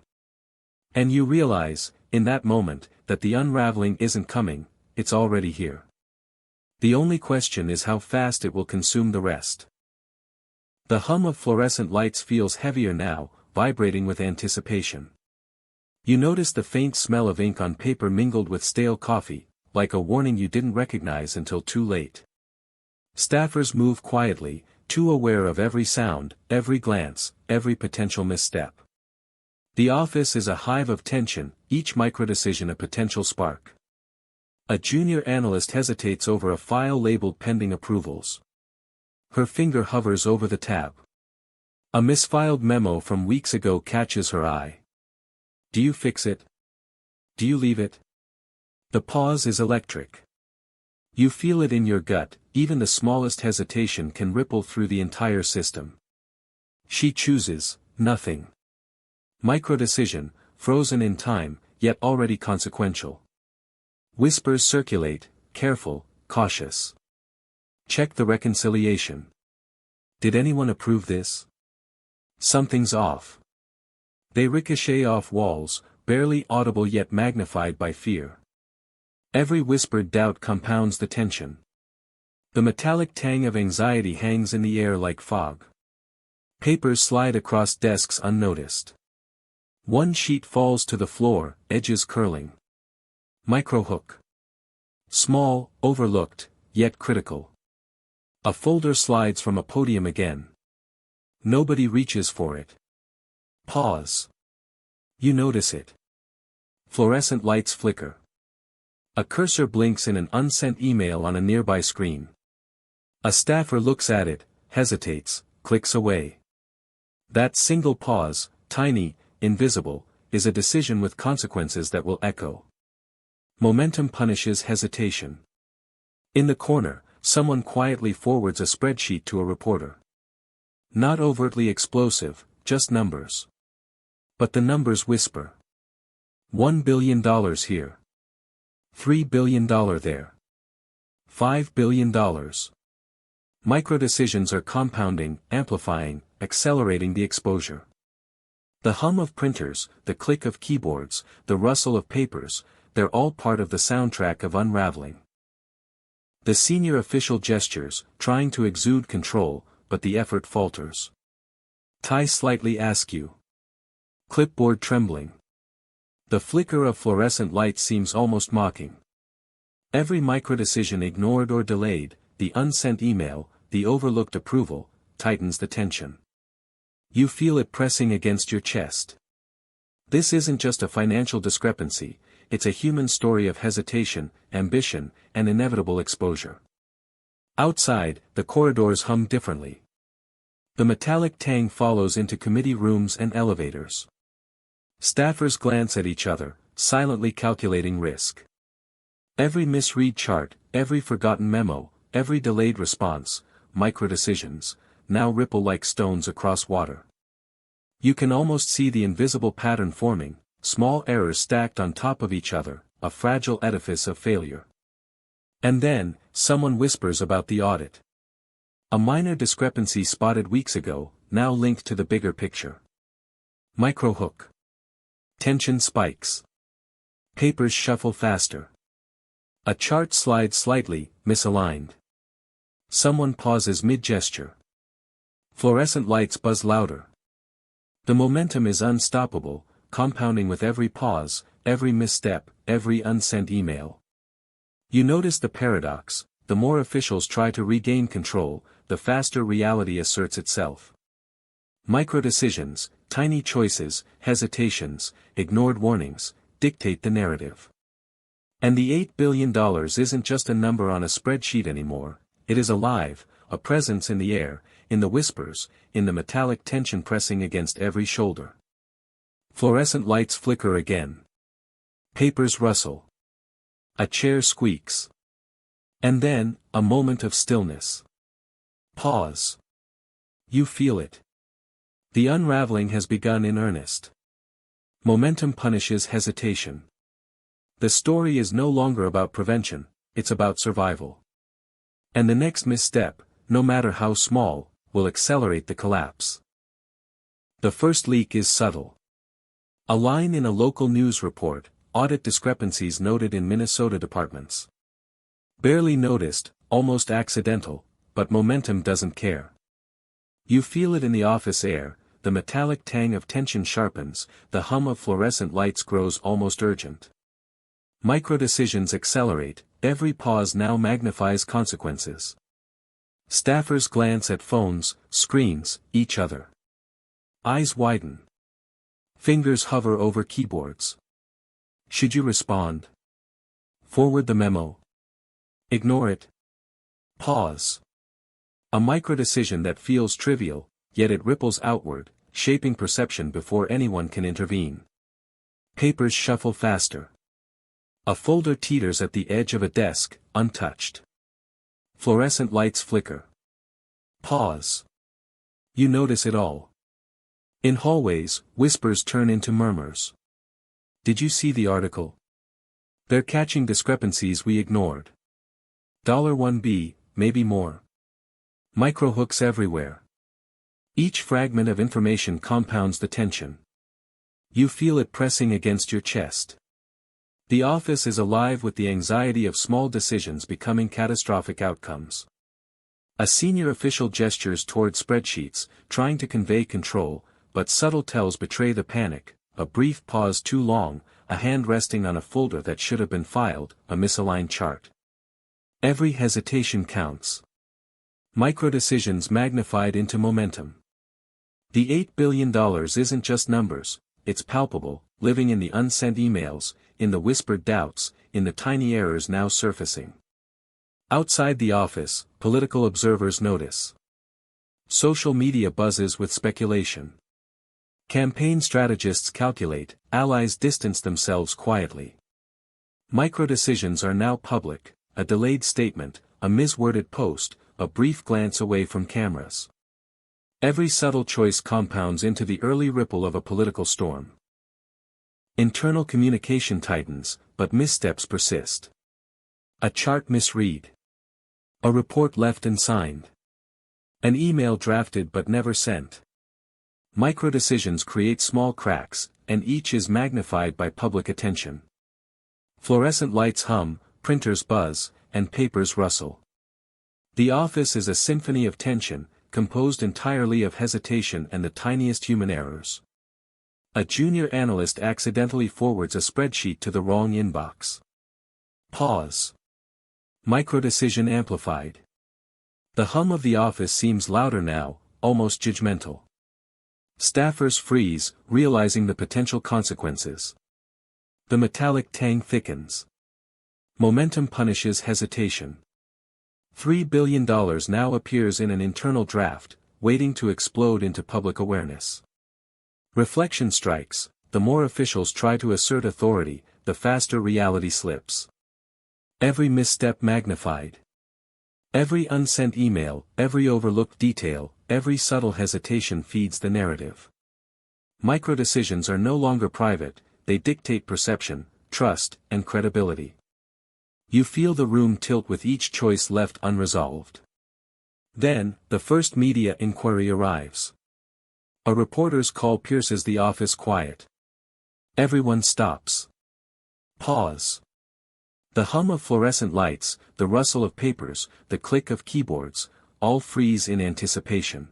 And you realize, in that moment, that the unraveling isn't coming, it's already here. The only question is how fast it will consume the rest. The hum of fluorescent lights feels heavier now, vibrating with anticipation. You notice the faint smell of ink on paper mingled with stale coffee, like a warning you didn't recognize until too late. Staffers move quietly, too aware of every sound, every glance, every potential misstep. The office is a hive of tension, each microdecision a potential spark. A junior analyst hesitates over a file labeled pending approvals. Her finger hovers over the tab. A misfiled memo from weeks ago catches her eye. Do you fix it? Do you leave it? The pause is electric. You feel it in your gut, even the smallest hesitation can ripple through the entire system. She chooses, nothing. Microdecision, frozen in time, yet already consequential. Whispers circulate, careful, cautious. Check the reconciliation. Did anyone approve this? Something's off. They ricochet off walls, barely audible yet magnified by fear. Every whispered doubt compounds the tension. The metallic tang of anxiety hangs in the air like fog. Papers slide across desks unnoticed. One sheet falls to the floor, edges curling. Microhook. Small, overlooked, yet critical. A folder slides from a podium again. Nobody reaches for it. Pause. You notice it. Fluorescent lights flicker. A cursor blinks in an unsent email on a nearby screen. A staffer looks at it, hesitates, clicks away. That single pause, tiny, invisible, is a decision with consequences that will echo. Momentum punishes hesitation. In the corner, someone quietly forwards a spreadsheet to a reporter. Not overtly explosive, just numbers. But the numbers whisper. $1 billion here. $3 billion there. $5 billion. Microdecisions are compounding, amplifying, accelerating the exposure. The hum of printers, the click of keyboards, the rustle of papers, they're all part of the soundtrack of unraveling. The senior official gestures, trying to exude control, but the effort falters. Tie slightly askew. Clipboard trembling. The flicker of fluorescent light seems almost mocking. Every microdecision ignored or delayed, the unsent email, the overlooked approval, tightens the tension. You feel it pressing against your chest. This isn't just a financial discrepancy, it's a human story of hesitation, ambition, and inevitable exposure. Outside, the corridors hum differently. The metallic tang follows into committee rooms and elevators. Staffers glance at each other, silently calculating risk. Every misread chart, every forgotten memo, every delayed response, micro-decisions, now ripple like stones across water. You can almost see the invisible pattern forming, small errors stacked on top of each other, a fragile edifice of failure. And then, someone whispers about the audit. A minor discrepancy spotted weeks ago, now linked to the bigger picture. Micro-hook. Tension spikes. Papers shuffle faster. A chart slides slightly, misaligned. Someone pauses mid-gesture. Fluorescent lights buzz louder. The momentum is unstoppable, compounding with every pause, every misstep, every unsent email. You notice the paradox: the more officials try to regain control, the faster reality asserts itself. Micro-decisions, tiny choices, hesitations, ignored warnings, dictate the narrative. And the $8 billion isn't just a number on a spreadsheet anymore, it is alive, a presence in the air, in the whispers, in the metallic tension pressing against every shoulder. Fluorescent lights flicker again. Papers rustle. A chair squeaks. And then, a moment of stillness. Pause. You feel it. The unraveling has begun in earnest. Momentum punishes hesitation. The story is no longer about prevention, it's about survival. And the next misstep, no matter how small, will accelerate the collapse. The first leak is subtle. A line in a local news report: audit discrepancies noted in Minnesota departments. Barely noticed, almost accidental, but momentum doesn't care. You feel it in the office air, the metallic tang of tension sharpens, the hum of fluorescent lights grows almost urgent. Micro-decisions accelerate, every pause now magnifies consequences. Staffers glance at phones, screens, each other. Eyes widen. Fingers hover over keyboards. Should you respond? Forward the memo. Ignore it. Pause. A micro-decision that feels trivial, yet it ripples outward, shaping perception before anyone can intervene. Papers shuffle faster. A folder teeters at the edge of a desk, untouched. Fluorescent lights flicker. Pause. You notice it all. In hallways, whispers turn into murmurs. Did you see the article? They're catching discrepancies we ignored. $1B, maybe more. Microhooks everywhere. Each fragment of information compounds the tension. You feel it pressing against your chest. The office is alive with the anxiety of small decisions becoming catastrophic outcomes. A senior official gestures toward spreadsheets, trying to convey control, but subtle tells betray the panic: a brief pause too long, a hand resting on a folder that should have been filed, a misaligned chart. Every hesitation counts. Micro-decisions magnified into momentum. The $8 billion isn't just numbers, it's palpable, living in the unsent emails, in the whispered doubts, in the tiny errors now surfacing. Outside the office, political observers notice. Social media buzzes with speculation. Campaign strategists calculate, allies distance themselves quietly. Micro-decisions are now public: a delayed statement, a misworded post, a brief glance away from cameras. Every subtle choice compounds into the early ripple of a political storm. Internal communication tightens, but missteps persist. A chart misread. A report left unsigned. An email drafted but never sent. Micro-decisions create small cracks, and each is magnified by public attention. Fluorescent lights hum, printers buzz, and papers rustle. The office is a symphony of tension, composed entirely of hesitation and the tiniest human errors. A junior analyst accidentally forwards a spreadsheet to the wrong inbox. Pause. Micro-decision amplified. The hum of the office seems louder now, almost judgmental. Staffers freeze, realizing the potential consequences. The metallic tang thickens. Momentum punishes hesitation. $3 billion now appears in an internal draft, waiting to explode into public awareness. Reflection strikes: the more officials try to assert authority, the faster reality slips. Every misstep magnified. Every unsent email, every overlooked detail, every subtle hesitation feeds the narrative. Microdecisions are no longer private, they dictate perception, trust, and credibility. You feel the room tilt with each choice left unresolved. Then, the first media inquiry arrives. A reporter's call pierces the office quiet. Everyone stops. Pause. The hum of fluorescent lights, the rustle of papers, the click of keyboards, all freeze in anticipation.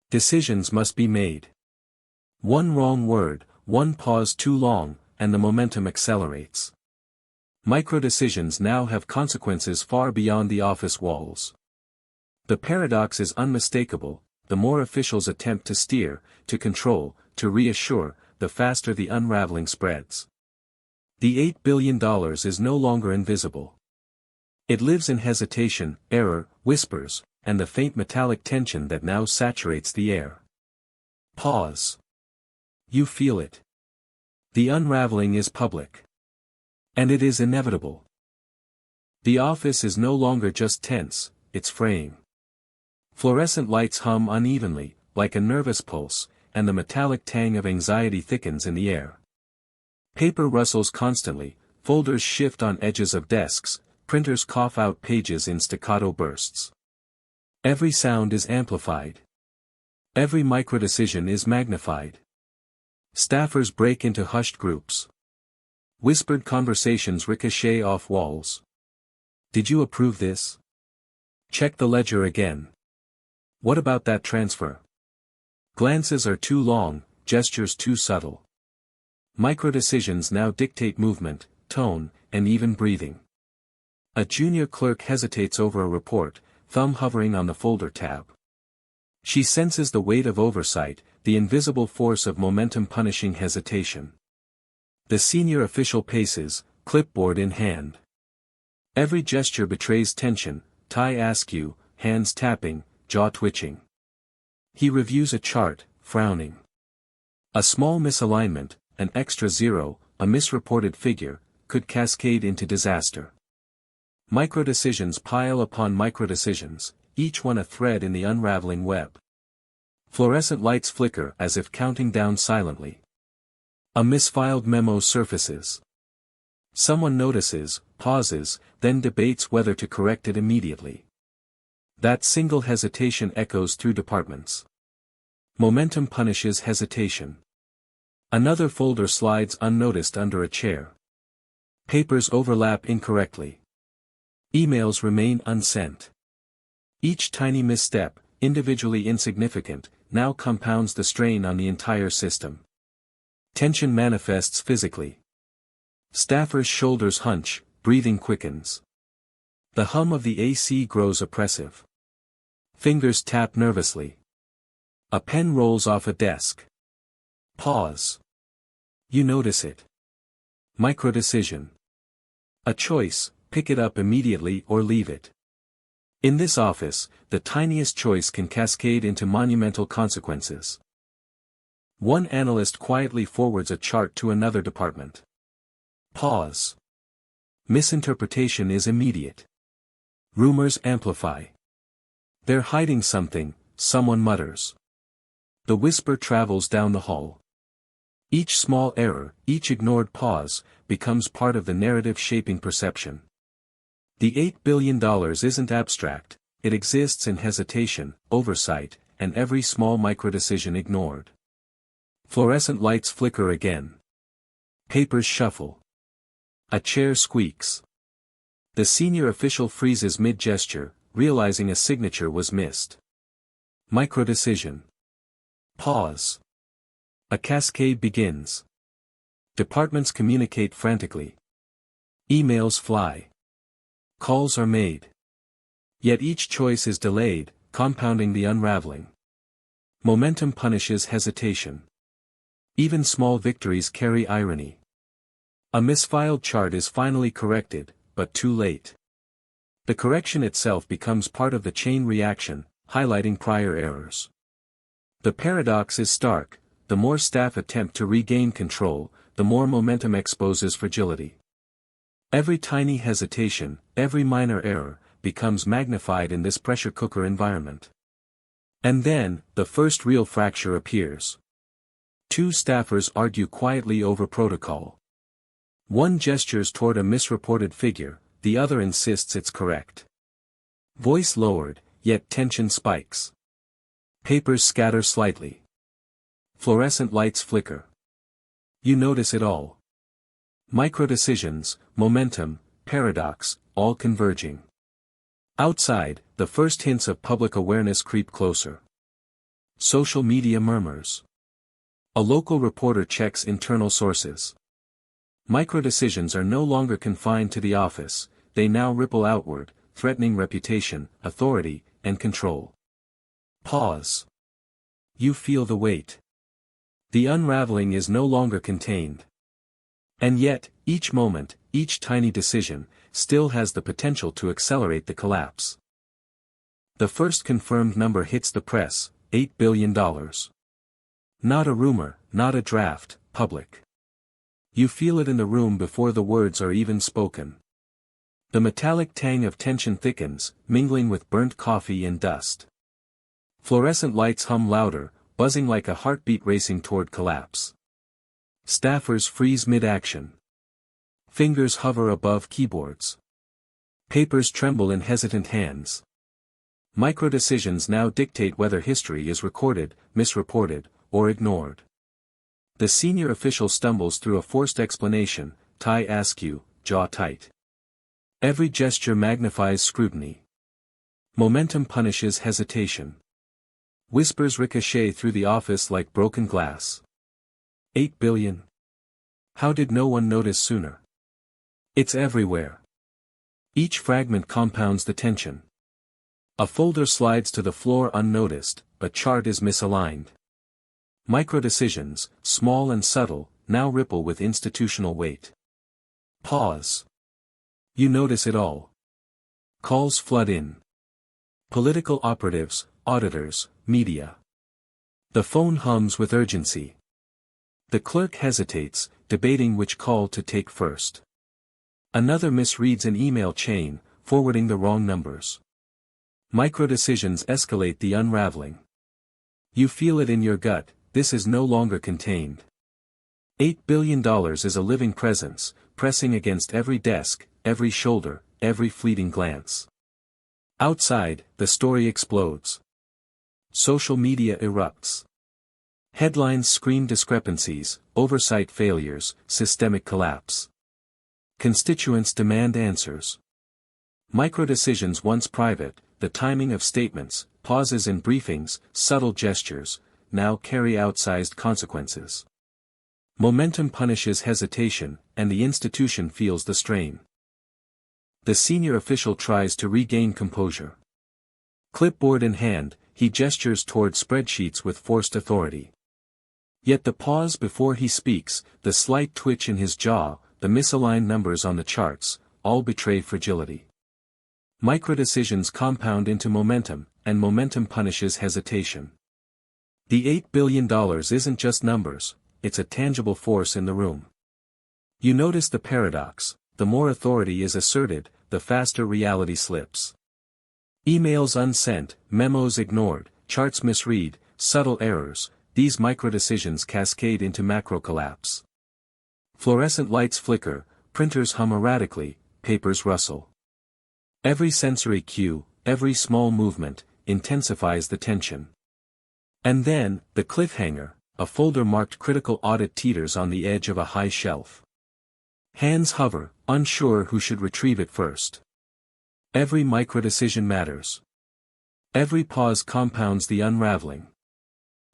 Decisions must be made. One wrong word, one pause too long, and the momentum accelerates. Microdecisions now have consequences far beyond the office walls. The paradox is unmistakable: the more officials attempt to steer, to control, to reassure, the faster the unraveling spreads. The $8 billion is no longer invisible. It lives in hesitation, error, whispers, and the faint metallic tension that now saturates the air. Pause. You feel it. The unraveling is public. And it is inevitable. The office is no longer just tense, it's fraying. Fluorescent lights hum unevenly, like a nervous pulse, and the metallic tang of anxiety thickens in the air. Paper rustles constantly, folders shift on edges of desks, printers cough out pages in staccato bursts. Every sound is amplified. Every microdecision is magnified. Staffers break into hushed groups. Whispered conversations ricochet off walls. Did you approve this? Check the ledger again. What about that transfer? Glances are too long, gestures too subtle. Microdecisions now dictate movement, tone, and even breathing. A junior clerk hesitates over a report, thumb hovering on the folder tab. She senses the weight of oversight, the invisible force of momentum punishing hesitation. The senior official paces, clipboard in hand. Every gesture betrays tension, tie askew, hands tapping, jaw twitching. He reviews a chart, frowning. A small misalignment, an extra zero, a misreported figure, could cascade into disaster. Microdecisions pile upon microdecisions, each one a thread in the unraveling web. Fluorescent lights flicker as if counting down silently. A misfiled memo surfaces. Someone notices, pauses, then debates whether to correct it immediately. That single hesitation echoes through departments. Momentum punishes hesitation. Another folder slides unnoticed under a chair. Papers overlap incorrectly. Emails remain unsent. Each tiny misstep, individually insignificant, now compounds the strain on the entire system. Tension manifests physically. Staffers' shoulders hunch, breathing quickens. The hum of the AC grows oppressive. Fingers tap nervously. A pen rolls off a desk. Pause. You notice it. Microdecision. A choice: pick it up immediately or leave it. In this office, the tiniest choice can cascade into monumental consequences. One analyst quietly forwards a chart to another department. Pause. Misinterpretation is immediate. Rumors amplify. They're hiding something, someone mutters. The whisper travels down the hall. Each small error, each ignored pause, becomes part of the narrative shaping perception. The $8 billion isn't abstract, it exists in hesitation, oversight, and every small microdecision ignored. Fluorescent lights flicker again. Papers shuffle. A chair squeaks. The senior official freezes mid-gesture, realizing a signature was missed. Microdecision. Pause. A cascade begins. Departments communicate frantically. Emails fly. Calls are made. Yet each choice is delayed, compounding the unraveling. Momentum punishes hesitation. Even small victories carry irony. A misfiled chart is finally corrected, but too late. The correction itself becomes part of the chain reaction, highlighting prior errors. The paradox is stark: the more staff attempt to regain control, the more momentum exposes fragility. Every tiny hesitation, every minor error, becomes magnified in this pressure cooker environment. And then, the first real fracture appears. Two staffers argue quietly over protocol. One gestures toward a misreported figure, the other insists it's correct. Voice lowered, yet tension spikes. Papers scatter slightly. Fluorescent lights flicker. You notice it all. Micro-decisions, momentum, paradox, all converging. Outside, the first hints of public awareness creep closer. Social media murmurs. A local reporter checks internal sources. Micro-decisions are no longer confined to the office, they now ripple outward, threatening reputation, authority, and control. Pause. You feel the weight. The unraveling is no longer contained. And yet, each moment, each tiny decision, still has the potential to accelerate the collapse. The first confirmed number hits the press, $8 billion. Not a rumor, not a draft, public. You feel it in the room before the words are even spoken. The metallic tang of tension thickens, mingling with burnt coffee and dust. Fluorescent lights hum louder, buzzing like a heartbeat racing toward collapse. Staffers freeze mid-action. Fingers hover above keyboards. Papers tremble in hesitant hands. Micro-decisions now dictate whether history is recorded, misreported, or ignored. The senior official stumbles through a forced explanation, tie askew, jaw tight. Every gesture magnifies scrutiny. Momentum punishes hesitation. Whispers ricochet through the office like broken glass. 8 billion. How did no one notice sooner? It's everywhere. Each fragment compounds the tension. A folder slides to the floor unnoticed, a chart is misaligned. Micro-decisions, small and subtle, now ripple with institutional weight. Pause. You notice it all. Calls flood in. Political operatives, auditors, media. The phone hums with urgency. The clerk hesitates, debating which call to take first. Another misreads an email chain, forwarding the wrong numbers. Micro-decisions escalate the unraveling. You feel it in your gut, this is no longer contained. $8 billion is a living presence, pressing against every desk, every shoulder, every fleeting glance. Outside, the story explodes. Social media erupts. Headlines scream discrepancies, oversight failures, systemic collapse. Constituents demand answers. Micro-decisions once private, the timing of statements, pauses in briefings, subtle gestures, now carry outsized consequences. Momentum punishes hesitation, and the institution feels the strain. The senior official tries to regain composure. Clipboard in hand, he gestures toward spreadsheets with forced authority. Yet the pause before he speaks, the slight twitch in his jaw, the misaligned numbers on the charts, all betray fragility. Micro-decisions compound into momentum, and momentum punishes hesitation. The $8 billion isn't just numbers, it's a tangible force in the room. You notice the paradox, the more authority is asserted, the faster reality slips. Emails unsent, memos ignored, charts misread, subtle errors, these micro-decisions cascade into macro-collapse. Fluorescent lights flicker, printers hum erratically, papers rustle. Every sensory cue, every small movement, intensifies the tension. And then, the cliffhanger, a folder marked critical audit teeters on the edge of a high shelf. Hands hover, unsure who should retrieve it first. Every micro-decision matters. Every pause compounds the unraveling.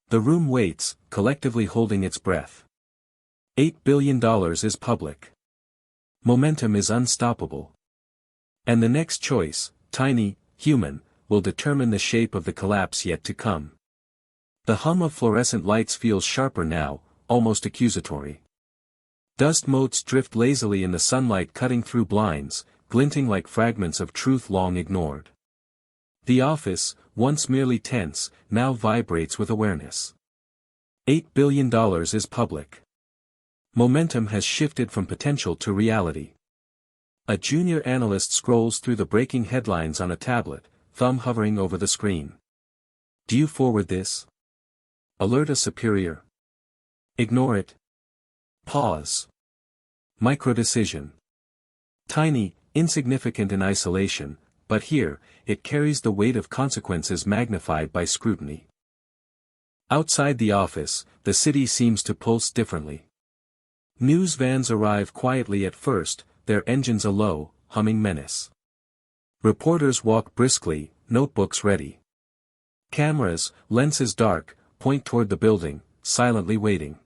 The room waits, collectively holding its breath. $8 billion is public. Momentum is unstoppable. And the next choice, tiny, human, will determine the shape of the collapse yet to come. The hum of fluorescent lights feels sharper now, almost accusatory. Dust motes drift lazily in the sunlight cutting through blinds, glinting like fragments of truth long ignored. The office, once merely tense, now vibrates with awareness. $8 billion is public. Momentum has shifted from potential to reality. A junior analyst scrolls through the breaking headlines on a tablet, thumb hovering over the screen. Do you forward this? Alert a superior. Ignore it. Pause. Microdecision. Tiny, insignificant in isolation, but here, it carries the weight of consequences magnified by scrutiny. Outside the office, the city seems to pulse differently. News vans arrive quietly at first, their engines a-low, humming menace. Reporters walk briskly, notebooks ready. Cameras, lenses dark, point toward the building, silently waiting.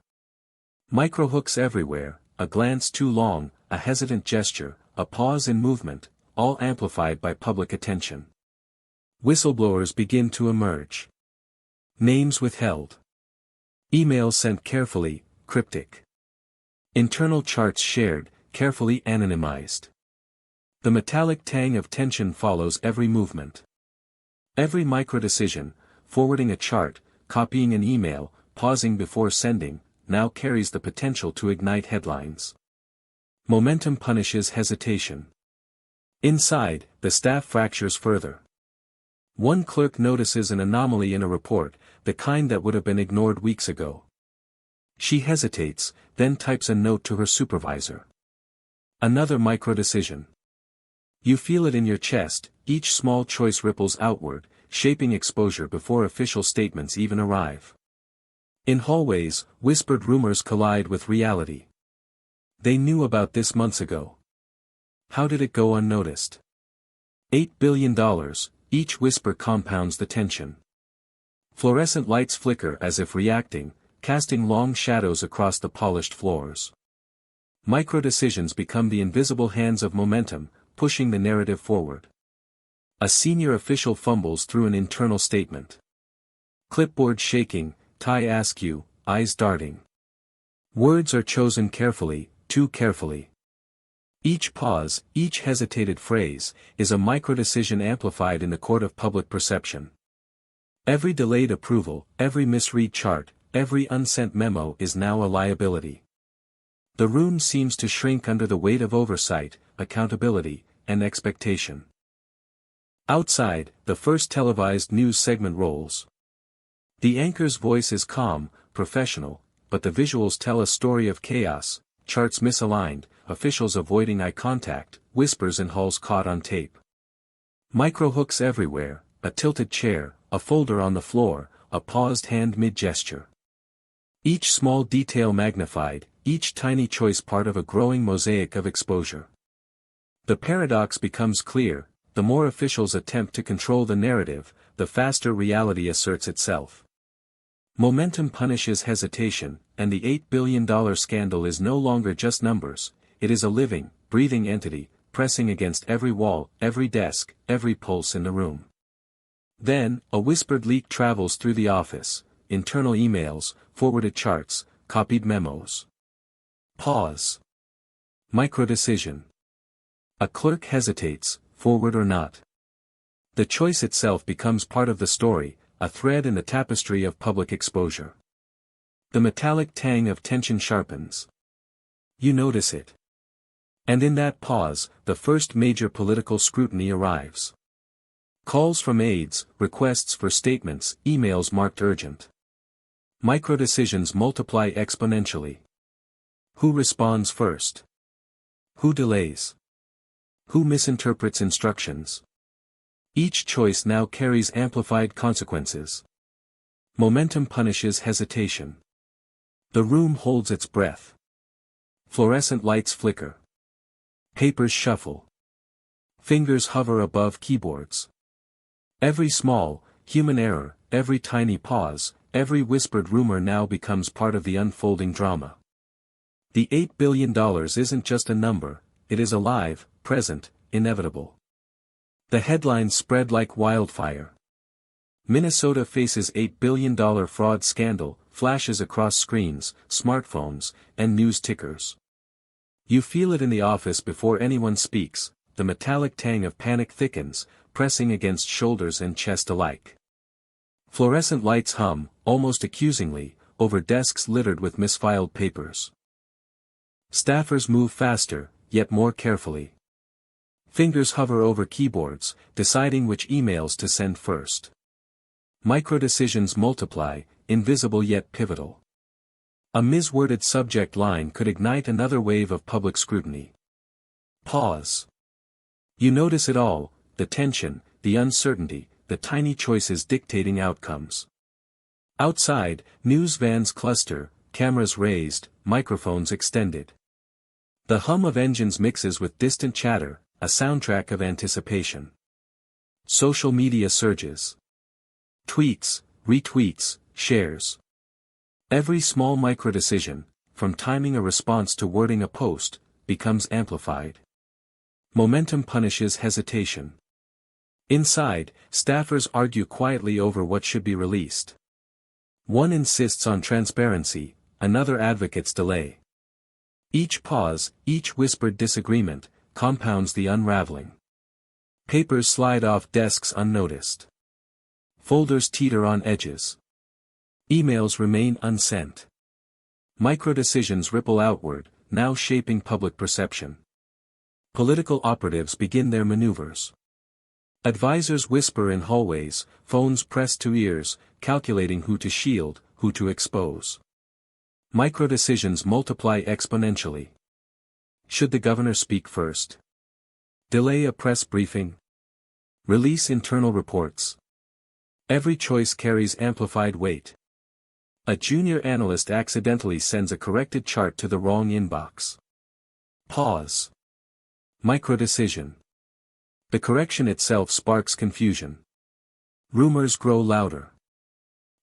Microhooks everywhere, a glance too long, a hesitant gesture, a pause in movement, all amplified by public attention. Whistleblowers begin to emerge. Names withheld. Emails sent carefully, cryptic. Internal charts shared, carefully anonymized. The metallic tang of tension follows every movement. Every microdecision, forwarding a chart, copying an email, pausing before sending, now carries the potential to ignite headlines. Momentum punishes hesitation. Inside, the staff fractures further. One clerk notices an anomaly in a report, the kind that would have been ignored weeks ago. She hesitates, then types a note to her supervisor. Another microdecision. You feel it in your chest, each small choice ripples outward, shaping exposure before official statements even arrive. In hallways, whispered rumors collide with reality. They knew about this months ago. How did it go unnoticed? $8 billion, each whisper compounds the tension. Fluorescent lights flicker as if reacting, casting long shadows across the polished floors. Microdecisions become the invisible hands of momentum, pushing the narrative forward. A senior official fumbles through an internal statement. Clipboard shaking, tie askew, eyes darting. Words are chosen carefully, too carefully. Each pause, each hesitated phrase, is a microdecision amplified in the court of public perception. Every delayed approval, every misread chart, every unsent memo is now a liability. The room seems to shrink under the weight of oversight, accountability, and expectation. Outside, the first televised news segment rolls. The anchor's voice is calm, professional, but the visuals tell a story of chaos, charts misaligned, officials avoiding eye contact, whispers in halls caught on tape. Microhooks everywhere, a tilted chair, a folder on the floor, a paused hand mid-gesture. Each small detail magnified, each tiny choice part of a growing mosaic of exposure. The paradox becomes clear, the more officials attempt to control the narrative, the faster reality asserts itself. Momentum punishes hesitation, and the $8 billion scandal is no longer just numbers, it is a living, breathing entity, pressing against every wall, every desk, every pulse in the room. Then, a whispered leak travels through the office, internal emails, forwarded charts, copied memos. Pause. Microdecision. A clerk hesitates, forward or not. The choice itself becomes part of the story, a thread in the tapestry of public exposure. The metallic tang of tension sharpens. You notice it. And in that pause, the first major political scrutiny arrives. Calls from aides, requests for statements, emails marked urgent. Microdecisions multiply exponentially. Who responds first? Who delays? Who misinterprets instructions? Each choice now carries amplified consequences. Momentum punishes hesitation. The room holds its breath. Fluorescent lights flicker. Papers shuffle. Fingers hover above keyboards. Every small, human error, every tiny pause, every whispered rumor now becomes part of the unfolding drama. The $8 billion isn't just a number, it is alive, present, inevitable. The headlines spread like wildfire. Minnesota faces $8 billion fraud scandal, flashes across screens, smartphones, and news tickers. You feel it in the office before anyone speaks, the metallic tang of panic thickens, pressing against shoulders and chest alike. Fluorescent lights hum, almost accusingly, over desks littered with misfiled papers. Staffers move faster, yet more carefully. Fingers hover over keyboards, deciding which emails to send first. Micro-decisions multiply, invisible yet pivotal. A misworded subject line could ignite another wave of public scrutiny. Pause. You notice it all, the tension, the uncertainty, the tiny choices dictating outcomes. Outside, news vans cluster, cameras raised, microphones extended. The hum of engines mixes with distant chatter, a soundtrack of anticipation. Social media surges. Tweets, retweets, shares. Every small micro-decision, from timing a response to wording a post, becomes amplified. Momentum punishes hesitation. Inside, staffers argue quietly over what should be released. One insists on transparency, another advocates delay. Each pause, each whispered disagreement, compounds the unraveling. Papers slide off desks unnoticed. Folders teeter on edges. Emails remain unsent. Micro-decisions ripple outward, now shaping public perception. Political operatives begin their maneuvers. Advisors whisper in hallways, phones pressed to ears, calculating who to shield, who to expose. Micro-decisions multiply exponentially. Should the governor speak first? Delay a press briefing? Release internal reports? Every choice carries amplified weight. A junior analyst accidentally sends a corrected chart to the wrong inbox. Pause. Micro-decision. The correction itself sparks confusion. Rumors grow louder.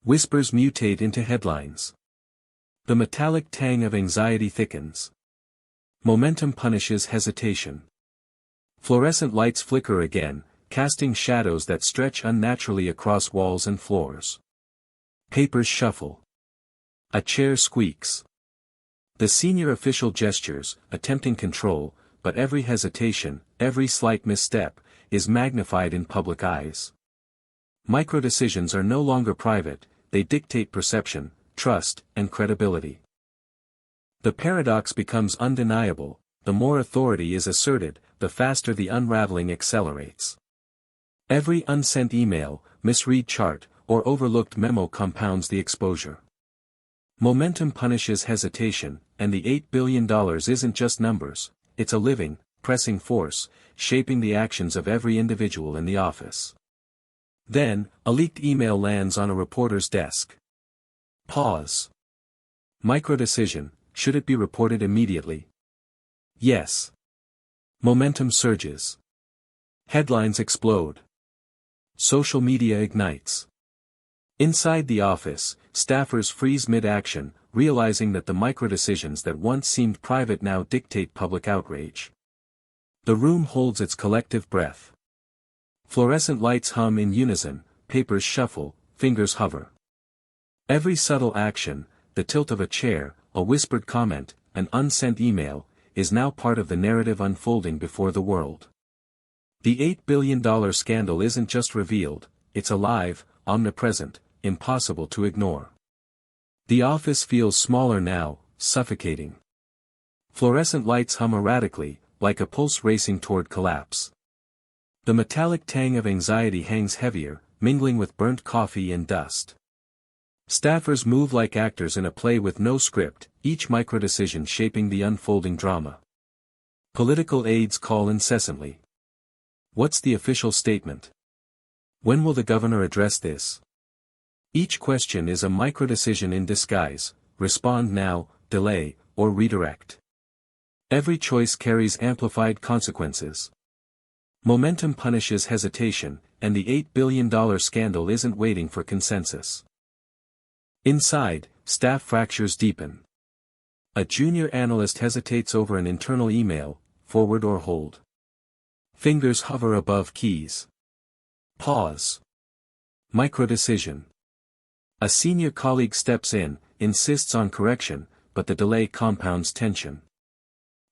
Whispers mutate into headlines. The metallic tang of anxiety thickens. Momentum punishes hesitation. Fluorescent lights flicker again, casting shadows that stretch unnaturally across walls and floors. Papers shuffle. A chair squeaks. The senior official gestures, attempting control, but every hesitation, every slight misstep, is magnified in public eyes. Micro-decisions are no longer private, they dictate perception, trust, and credibility. The paradox becomes undeniable: the more authority is asserted, the faster the unraveling accelerates. Every unsent email, misread chart, or overlooked memo compounds the exposure. Momentum punishes hesitation, and the $8 billion isn't just numbers, it's a living, pressing force, shaping the actions of every individual in the office. Then, a leaked email lands on a reporter's desk. Pause. Micro-decision: should it be reported immediately? Yes. Momentum surges. Headlines explode. Social media ignites. Inside the office, staffers freeze mid-action, realizing that the micro-decisions that once seemed private now dictate public outrage. The room holds its collective breath. Fluorescent lights hum in unison, papers shuffle, fingers hover. Every subtle action, the tilt of a chair, a whispered comment, an unsent email, is now part of the narrative unfolding before the world. The $8 billion scandal isn't just revealed, it's alive, omnipresent, impossible to ignore. The office feels smaller now, suffocating. Fluorescent lights hum erratically, like a pulse racing toward collapse. The metallic tang of anxiety hangs heavier, mingling with burnt coffee and dust. Staffers move like actors in a play with no script, each micro-decision shaping the unfolding drama. Political aides call incessantly. What's the official statement? When will the governor address this? Each question is a micro-decision in disguise: respond now, delay, or redirect. Every choice carries amplified consequences. Momentum punishes hesitation, and the $8 billion scandal isn't waiting for consensus. Inside, staff fractures deepen. A junior analyst hesitates over an internal email, forward or hold. Fingers hover above keys. Pause. Micro-decision. A senior colleague steps in, insists on correction, but the delay compounds tension.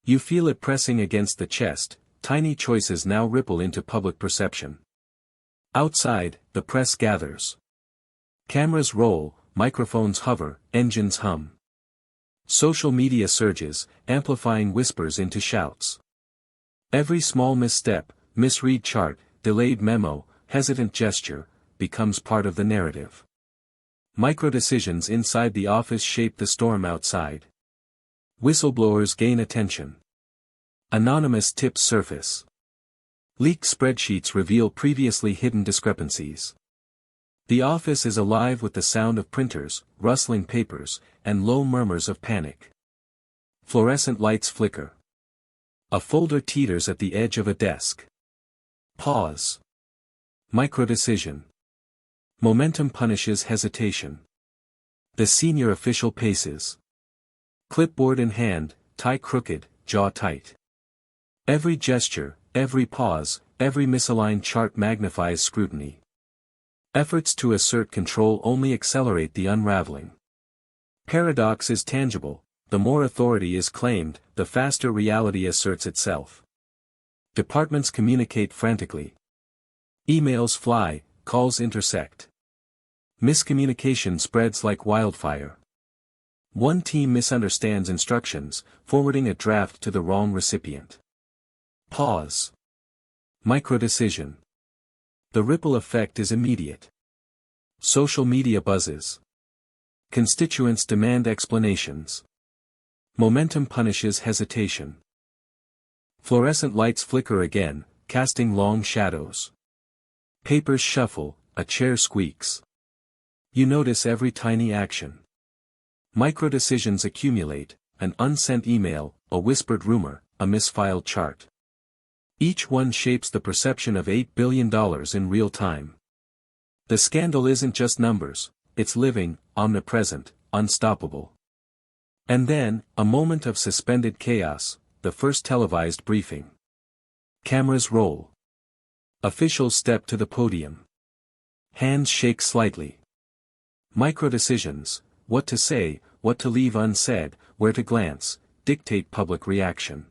You feel it pressing against the chest, tiny choices now ripple into public perception. Outside, the press gathers. Cameras roll, microphones hover, engines hum. Social media surges, amplifying whispers into shouts. Every small misstep, misread chart, delayed memo, hesitant gesture, becomes part of the narrative. Micro-decisions inside the office shape the storm outside. Whistleblowers gain attention. Anonymous tips surface. Leaked spreadsheets reveal previously hidden discrepancies. The office is alive with the sound of printers, rustling papers, and low murmurs of panic. Fluorescent lights flicker. A folder teeters at the edge of a desk. Pause. Micro-decision. Momentum punishes hesitation. The senior official paces. Clipboard in hand, tie crooked, jaw tight. Every gesture, every pause, every misaligned chart magnifies scrutiny. Efforts to assert control only accelerate the unraveling. Paradox is tangible: the more authority is claimed, the faster reality asserts itself. Departments communicate frantically. Emails fly, calls intersect. Miscommunication spreads like wildfire. One team misunderstands instructions, forwarding a draft to the wrong recipient. Pause. Micro-decision. The ripple effect is immediate. Social media buzzes. Constituents demand explanations. Momentum punishes hesitation. Fluorescent lights flicker again, casting long shadows. Papers shuffle, a chair squeaks. You notice every tiny action. Micro-decisions accumulate: an unsent email, a whispered rumor, a misfiled chart. Each one shapes the perception of $8 billion in real time. The scandal isn't just numbers, it's living, omnipresent, unstoppable. And then, a moment of suspended chaos, the first televised briefing. Cameras roll. Officials step to the podium. Hands shake slightly. Micro-decisions: what to say, what to leave unsaid, where to glance, dictate public reaction.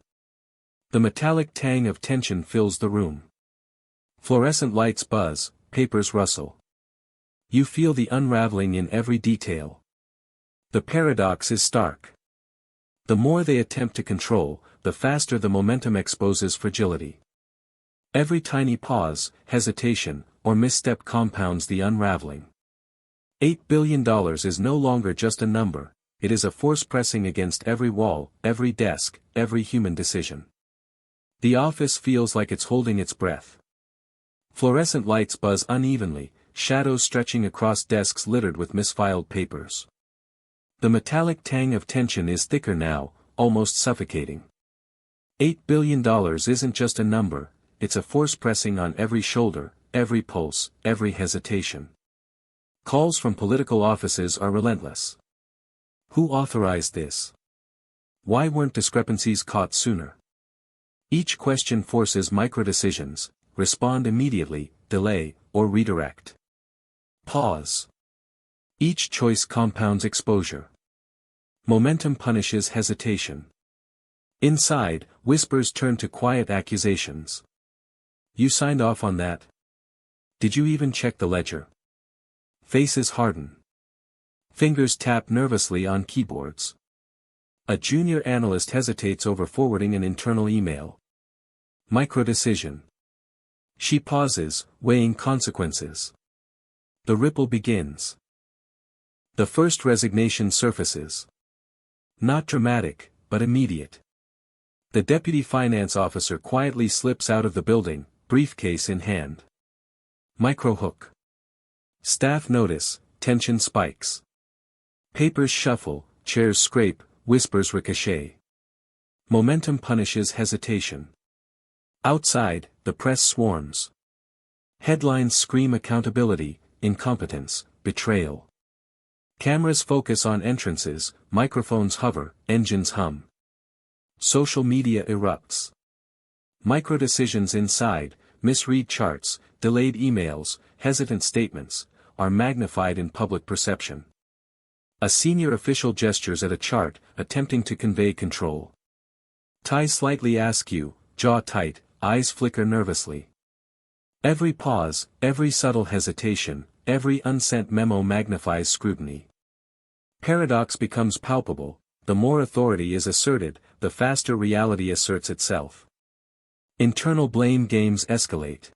The metallic tang of tension fills the room. Fluorescent lights buzz, papers rustle. You feel the unraveling in every detail. The paradox is stark. The more they attempt to control, the faster the momentum exposes fragility. Every tiny pause, hesitation, or misstep compounds the unraveling. $8 billion is no longer just a number, it is a force pressing against every wall, every desk, every human decision. The office feels like it's holding its breath. Fluorescent lights buzz unevenly, shadows stretching across desks littered with misfiled papers. The metallic tang of tension is thicker now, almost suffocating. $8 billion isn't just a number, it's a force pressing on every shoulder, every pulse, every hesitation. Calls from political offices are relentless. Who authorized this? Why weren't discrepancies caught sooner? Each question forces micro-decisions: respond immediately, delay, or redirect. Pause. Each choice compounds exposure. Momentum punishes hesitation. Inside, whispers turn to quiet accusations. You signed off on that? Did you even check the ledger? Faces harden. Fingers tap nervously on keyboards. A junior analyst hesitates over forwarding an internal email. Micro-decision. She pauses, weighing consequences. The ripple begins. The first resignation surfaces. Not dramatic, but immediate. The deputy finance officer quietly slips out of the building, briefcase in hand. Micro-hook. Staff notice, tension spikes. Papers shuffle, chairs scrape, whispers ricochet. Momentum punishes hesitation. Outside, the press swarms. Headlines scream accountability, incompetence, betrayal. Cameras focus on entrances, microphones hover, engines hum. Social media erupts. Micro-decisions inside, misread charts, delayed emails, hesitant statements, are magnified in public perception. A senior official gestures at a chart, attempting to convey control. Tie slightly askew, jaw tight, eyes flicker nervously. Every pause, every subtle hesitation, every unsent memo magnifies scrutiny. Paradox becomes palpable, the more authority is asserted, the faster reality asserts itself. Internal blame games escalate.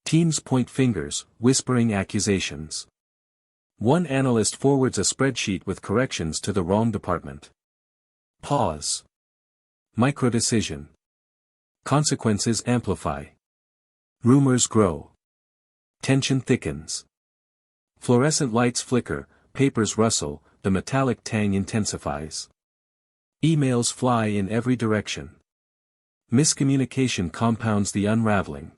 Teams point fingers, whispering accusations. One analyst forwards a spreadsheet with corrections to the wrong department. Pause. Microdecision. Consequences amplify. Rumors grow. Tension thickens. Fluorescent lights flicker, papers rustle, the metallic tang intensifies. Emails fly in every direction. Miscommunication compounds the unraveling.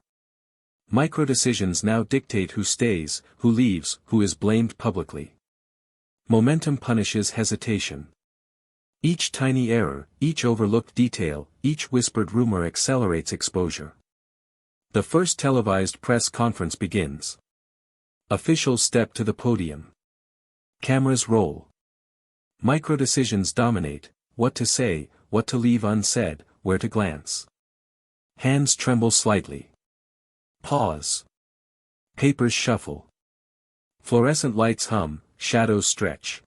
Microdecisions now dictate who stays, who leaves, who is blamed publicly. Momentum punishes hesitation. Each tiny error, each overlooked detail, each whispered rumor accelerates exposure. The first televised press conference begins. Officials step to the podium. Cameras roll. Microdecisions dominate, what to say, what to leave unsaid, where to glance. Hands tremble slightly. Pause. Papers shuffle. Fluorescent lights hum, shadows stretch.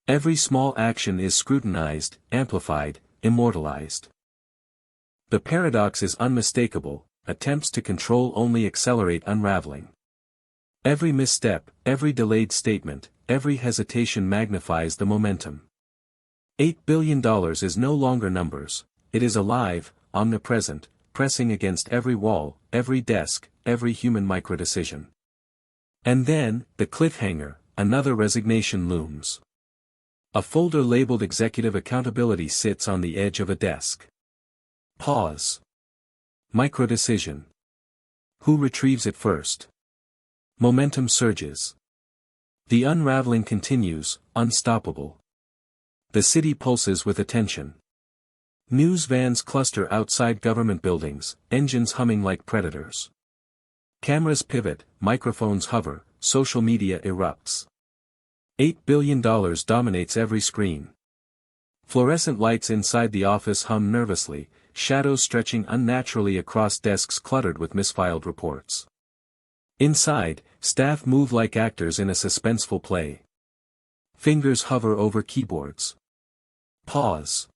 Every small action is scrutinized, amplified, immortalized. The paradox is unmistakable, attempts to control only accelerate unraveling. Every misstep, every delayed statement, every hesitation magnifies the momentum. $8 billion is no longer numbers, it is alive, omnipresent, pressing against every wall, every desk, every human microdecision. And then, the cliffhanger, another resignation looms. A folder labeled Executive Accountability sits on the edge of a desk. Pause. Microdecision. Who retrieves it first? Momentum surges. The unraveling continues, unstoppable. The city pulses with attention. News vans cluster outside government buildings, engines humming like predators. Cameras pivot, microphones hover, social media erupts. $8 billion dominates every screen. Fluorescent lights inside the office hum nervously, shadows stretching unnaturally across desks cluttered with misfiled reports. Inside, staff move like actors in a suspenseful play. Fingers hover over keyboards. Pause.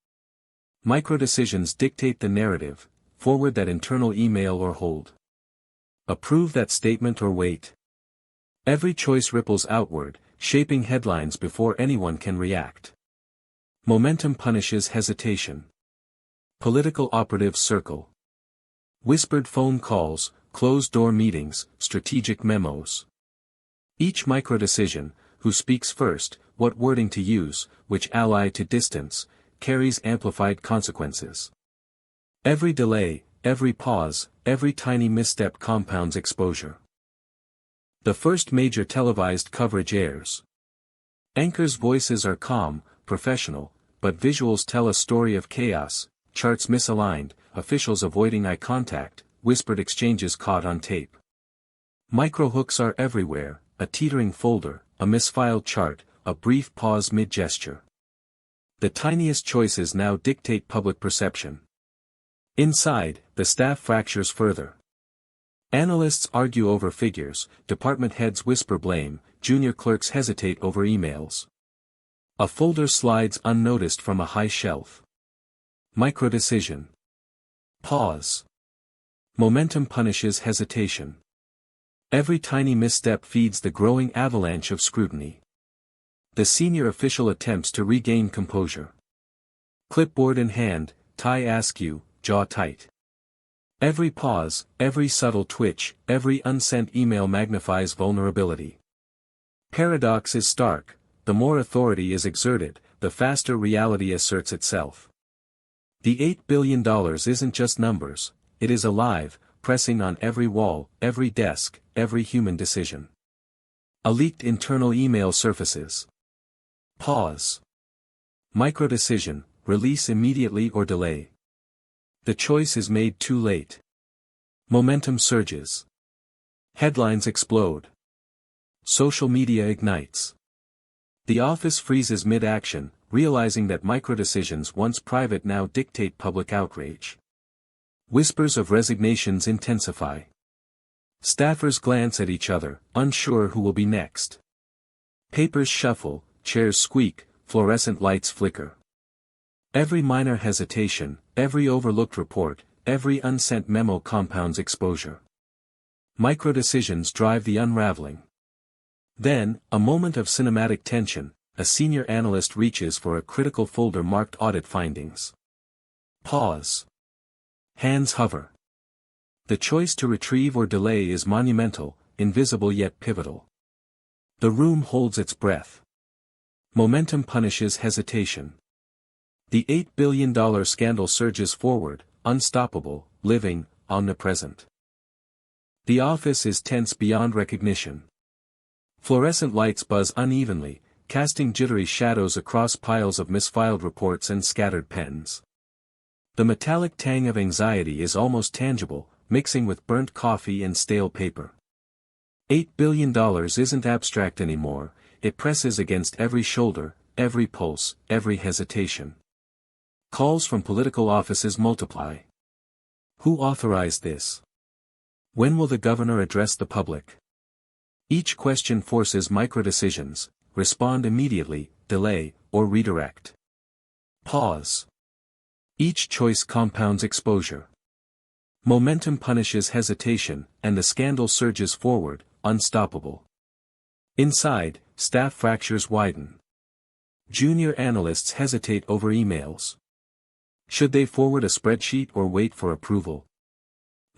Microdecisions dictate the narrative, forward that internal email or hold. Approve that statement or wait. Every choice ripples outward, shaping headlines before anyone can react. Momentum punishes hesitation. Political operatives circle. Whispered phone calls, closed-door meetings, strategic memos. Each microdecision, who speaks first, what wording to use, which ally to distance, carries amplified consequences. Every delay, every pause, every tiny misstep compounds exposure. The first major televised coverage airs. Anchors' voices are calm, professional, but visuals tell a story of chaos, charts misaligned, officials avoiding eye contact, whispered exchanges caught on tape. Microhooks are everywhere, a teetering folder, a misfiled chart, a brief pause mid-gesture. The tiniest choices now dictate public perception. Inside, the staff fractures further. Analysts argue over figures, department heads whisper blame, junior clerks hesitate over emails. A folder slides unnoticed from a high shelf. Microdecision. Pause. Momentum punishes hesitation. Every tiny misstep feeds the growing avalanche of scrutiny. The senior official attempts to regain composure. Clipboard in hand, tie askew, jaw tight. Every pause, every subtle twitch, every unsent email magnifies vulnerability. Paradox is stark, the more authority is exerted, the faster reality asserts itself. The $8 billion isn't just numbers, it is alive, pressing on every wall, every desk, every human decision. A leaked internal email surfaces. Pause. Microdecision, release immediately or delay. The choice is made too late. Momentum surges. Headlines explode. Social media ignites. The office freezes mid-action, realizing that microdecisions once private now dictate public outrage. Whispers of resignations intensify. Staffers glance at each other, unsure who will be next. Papers shuffle, chairs squeak, fluorescent lights flicker. Every minor hesitation, every overlooked report, every unsent memo compounds exposure. Micro-decisions drive the unraveling. Then, a moment of cinematic tension, a senior analyst reaches for a critical folder marked Audit Findings. Pause. Hands hover. The choice to retrieve or delay is monumental, invisible yet pivotal. The room holds its breath. Momentum punishes hesitation. The $8 billion scandal surges forward, unstoppable, living, omnipresent. The office is tense beyond recognition. Fluorescent lights buzz unevenly, casting jittery shadows across piles of misfiled reports and scattered pens. The metallic tang of anxiety is almost tangible, mixing with burnt coffee and stale paper. $8 billion isn't abstract anymore, it presses against every shoulder, every pulse, every hesitation. Calls from political offices multiply. Who authorized this? When will the governor address the public? Each question forces microdecisions: respond immediately, delay, or redirect. Pause. Each choice compounds exposure. Momentum punishes hesitation, and the scandal surges forward, unstoppable. Inside, staff fractures widen. Junior analysts hesitate over emails. Should they forward a spreadsheet or wait for approval?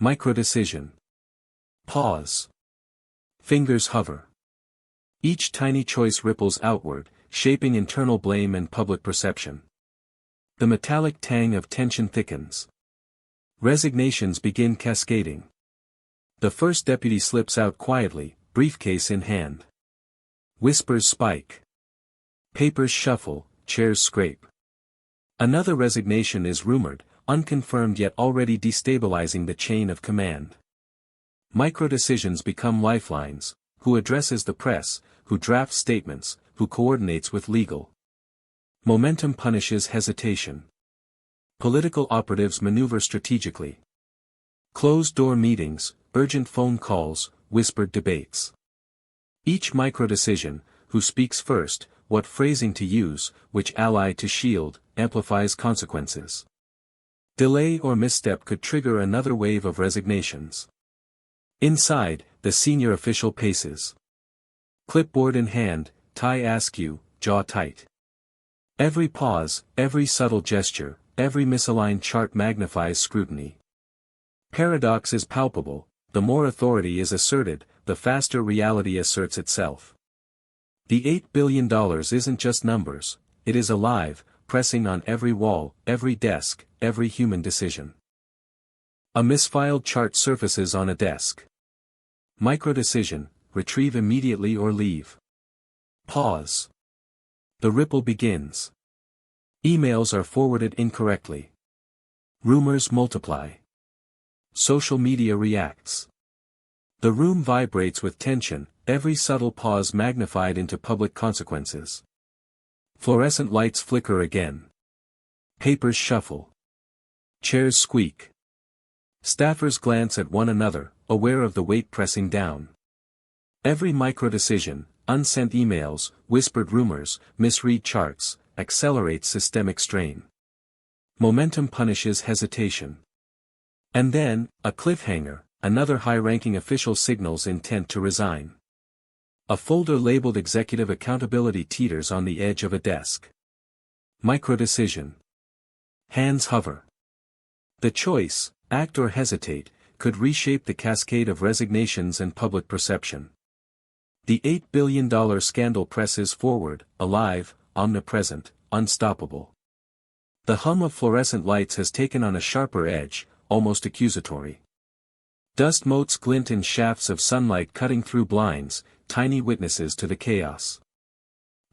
Microdecision. Pause. Fingers hover. Each tiny choice ripples outward, shaping internal blame and public perception. The metallic tang of tension thickens. Resignations begin cascading. The first deputy slips out quietly, briefcase in hand. Whispers spike. Papers shuffle, chairs scrape. Another resignation is rumored, unconfirmed yet already destabilizing the chain of command. Microdecisions become lifelines: who addresses the press, who drafts statements, who coordinates with legal. Momentum punishes hesitation. Political operatives maneuver strategically. Closed-door meetings, urgent phone calls, whispered debates. Each microdecision: who speaks first, what phrasing to use, which ally to shield, amplifies consequences. Delay or misstep could trigger another wave of resignations. Inside, the senior official paces. Clipboard in hand, tie askew, jaw tight. Every pause, every subtle gesture, every misaligned chart magnifies scrutiny. Paradox is palpable: the more authority is asserted, the faster reality asserts itself. The $8 billion isn't just numbers, it is alive, pressing on every wall, every desk, every human decision. A misfiled chart surfaces on a desk. Microdecision: retrieve immediately or leave. Pause. The ripple begins. Emails are forwarded incorrectly. Rumors multiply. Social media reacts. The room vibrates with tension, every subtle pause magnified into public consequences. Fluorescent lights flicker again. Papers shuffle. Chairs squeak. Staffers glance at one another, aware of the weight pressing down. Every microdecision, unsent emails, whispered rumors, misread charts, accelerates systemic strain. Momentum punishes hesitation. And then, a cliffhanger: another high-ranking official signals intent to resign. A folder labeled Executive Accountability teeters on the edge of a desk. Microdecision. Hands hover. The choice, act or hesitate, could reshape the cascade of resignations and public perception. The $8 billion scandal presses forward, alive, omnipresent, unstoppable. The hum of fluorescent lights has taken on a sharper edge, almost accusatory. Dust motes glint in shafts of sunlight cutting through blinds, tiny witnesses to the chaos.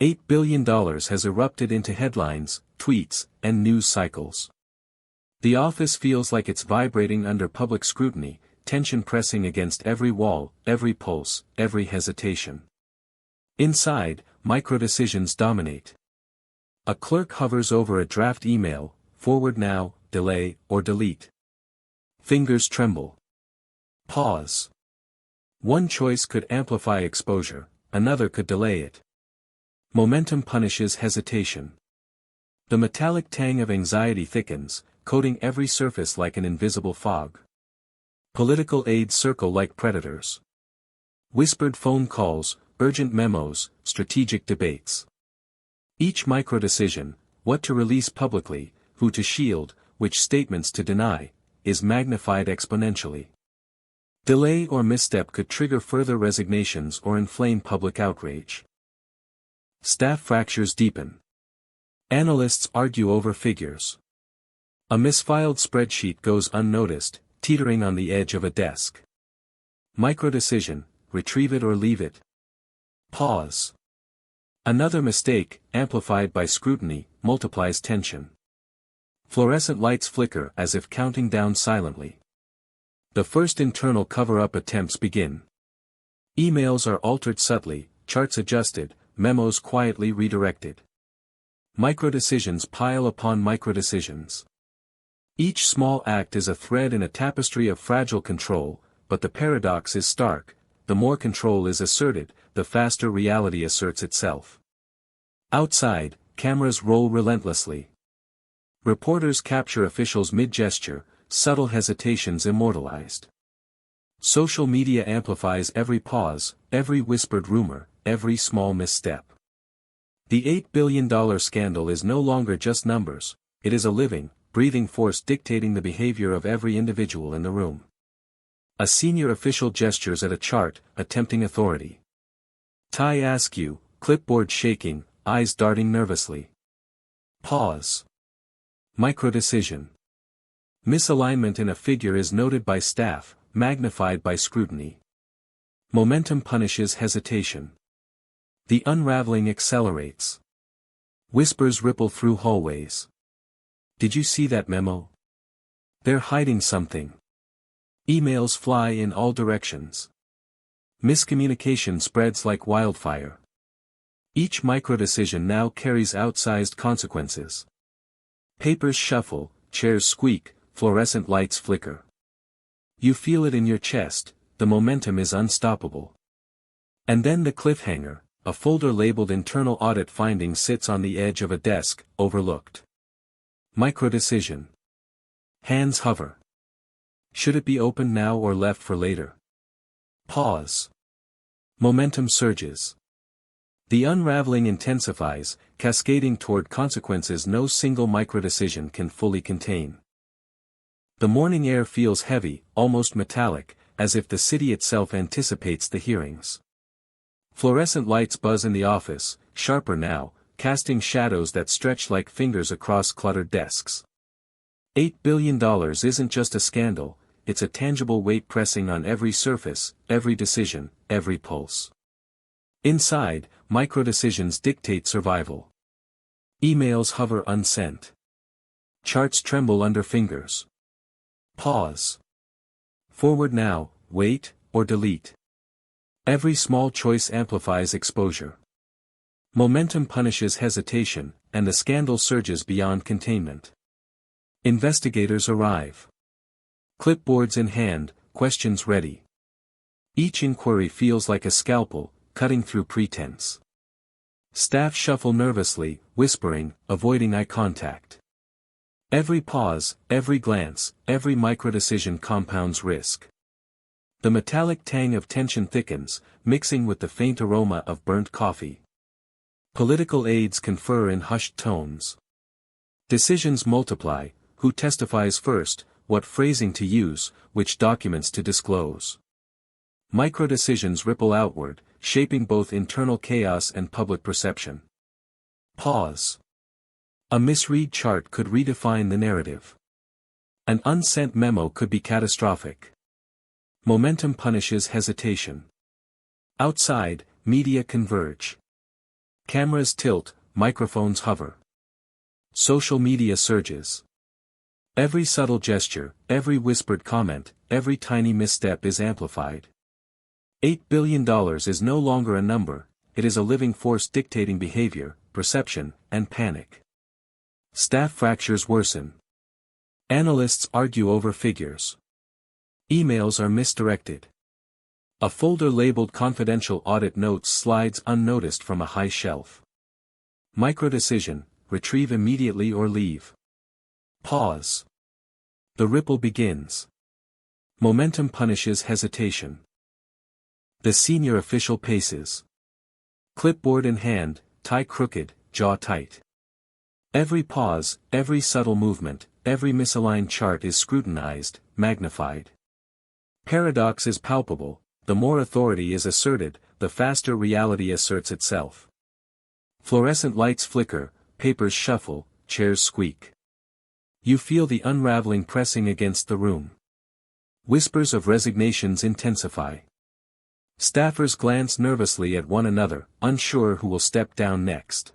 $8 billion has erupted into headlines, tweets, and news cycles. The office feels like it's vibrating under public scrutiny, tension pressing against every wall, every pulse, every hesitation. Inside, microdecisions dominate. A clerk hovers over a draft email: forward now, delay, or delete. Fingers tremble. Pause. One choice could amplify exposure, another could delay it. Momentum punishes hesitation. The metallic tang of anxiety thickens, coating every surface like an invisible fog. Political aides circle like predators. Whispered phone calls, urgent memos, strategic debates. Each micro-decision, what to release publicly, who to shield, which statements to deny, is magnified exponentially. Delay or misstep could trigger further resignations or inflame public outrage. Staff fractures deepen. Analysts argue over figures. A misfiled spreadsheet goes unnoticed, teetering on the edge of a desk. Micro-decision, retrieve it or leave it. Pause. Another mistake, amplified by scrutiny, multiplies tension. Fluorescent lights flicker as if counting down silently. The first internal cover-up attempts begin. Emails are altered subtly, charts adjusted, memos quietly redirected. Micro-decisions pile upon micro-decisions. Each small act is a thread in a tapestry of fragile control, but the paradox is stark: the more control is asserted, the faster reality asserts itself. Outside, cameras roll relentlessly. Reporters capture officials mid-gesture, subtle hesitations immortalized. Social media amplifies every pause, every whispered rumor, every small misstep. The $8 billion scandal is no longer just numbers, it is a living, breathing force dictating the behavior of every individual in the room. A senior official gestures at a chart, attempting authority. Tie askew, clipboard shaking, eyes darting nervously. Pause. Micro-decision. Misalignment in a figure is noted by staff, magnified by scrutiny. Momentum punishes hesitation. The unraveling accelerates. Whispers ripple through hallways. Did you see that memo? They're hiding something. Emails fly in all directions. Miscommunication spreads like wildfire. Each micro-decision now carries outsized consequences. Papers shuffle, chairs squeak, fluorescent lights flicker. You feel it in your chest, the momentum is unstoppable. And then the cliffhanger, a folder labeled internal audit findings sits on the edge of a desk, overlooked. Micro-decision. Hands hover. Should it be opened now or left for later? Pause. Momentum surges. The unraveling intensifies, cascading toward consequences no single micro-decision can fully contain. The morning air feels heavy, almost metallic, as if the city itself anticipates the hearings. Fluorescent lights buzz in the office, sharper now, casting shadows that stretch like fingers across cluttered desks. $8 billion isn't just a scandal, it's a tangible weight pressing on every surface, every decision, every pulse. Inside, micro-decisions dictate survival. Emails hover unsent. Charts tremble under fingers. Pause. Forward now, wait, or delete. Every small choice amplifies exposure. Momentum punishes hesitation, and the scandal surges beyond containment. Investigators arrive. Clipboards in hand, questions ready. Each inquiry feels like a scalpel, cutting through pretense. Staff shuffle nervously, whispering, avoiding eye contact. Every pause, every glance, every micro-decision compounds risk. The metallic tang of tension thickens, mixing with the faint aroma of burnt coffee. Political aides confer in hushed tones. Decisions multiply: who testifies first, what phrasing to use, which documents to disclose. Micro-decisions ripple outward, shaping both internal chaos and public perception. Pause. A misread chart could redefine the narrative. An unsent memo could be catastrophic. Momentum punishes hesitation. Outside, media converge. Cameras tilt, microphones hover. Social media surges. Every subtle gesture, every whispered comment, every tiny misstep is amplified. $8 billion is no longer a number, it is a living force dictating behavior, perception, and panic. Staff fractures worsen. Analysts argue over figures. Emails are misdirected. A folder labeled confidential audit notes slides unnoticed from a high shelf. Microdecision, retrieve immediately or leave. Pause. The ripple begins. Momentum punishes hesitation. The senior official paces. Clipboard in hand, tie crooked, jaw tight. Every pause, every subtle movement, every misaligned chart is scrutinized, magnified. Paradox is palpable: the more authority is asserted, the faster reality asserts itself. Fluorescent lights flicker, papers shuffle, chairs squeak. You feel the unraveling pressing against the room. Whispers of resignations intensify. Staffers glance nervously at one another, unsure who will step down next.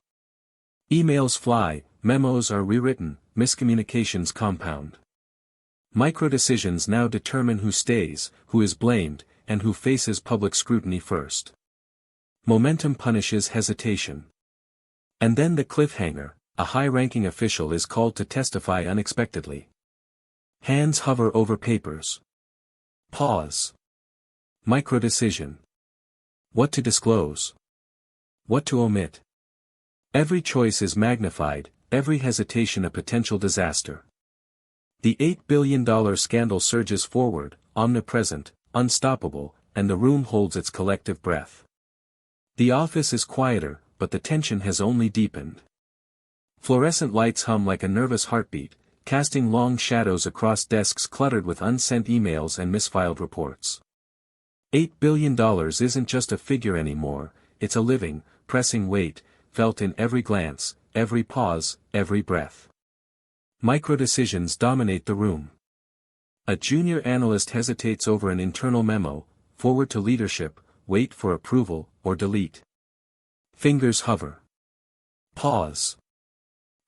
Emails fly, memos are rewritten, miscommunications compound. Microdecisions now determine who stays, who is blamed, and who faces public scrutiny first. Momentum punishes hesitation. And then the cliffhanger: a high-ranking official is called to testify unexpectedly. Hands hover over papers. Pause. Microdecision. What to disclose? What to omit? Every choice is magnified, every hesitation a potential disaster. The $8 billion scandal surges forward, omnipresent, unstoppable, and the room holds its collective breath. The office is quieter, but the tension has only deepened. Fluorescent lights hum like a nervous heartbeat, casting long shadows across desks cluttered with unsent emails and misfiled reports. $8 billion isn't just a figure anymore, it's a living, pressing weight, felt in every glance, every pause, every breath. Microdecisions dominate the room. A junior analyst hesitates over an internal memo: forward to leadership, wait for approval, or delete. Fingers hover. Pause.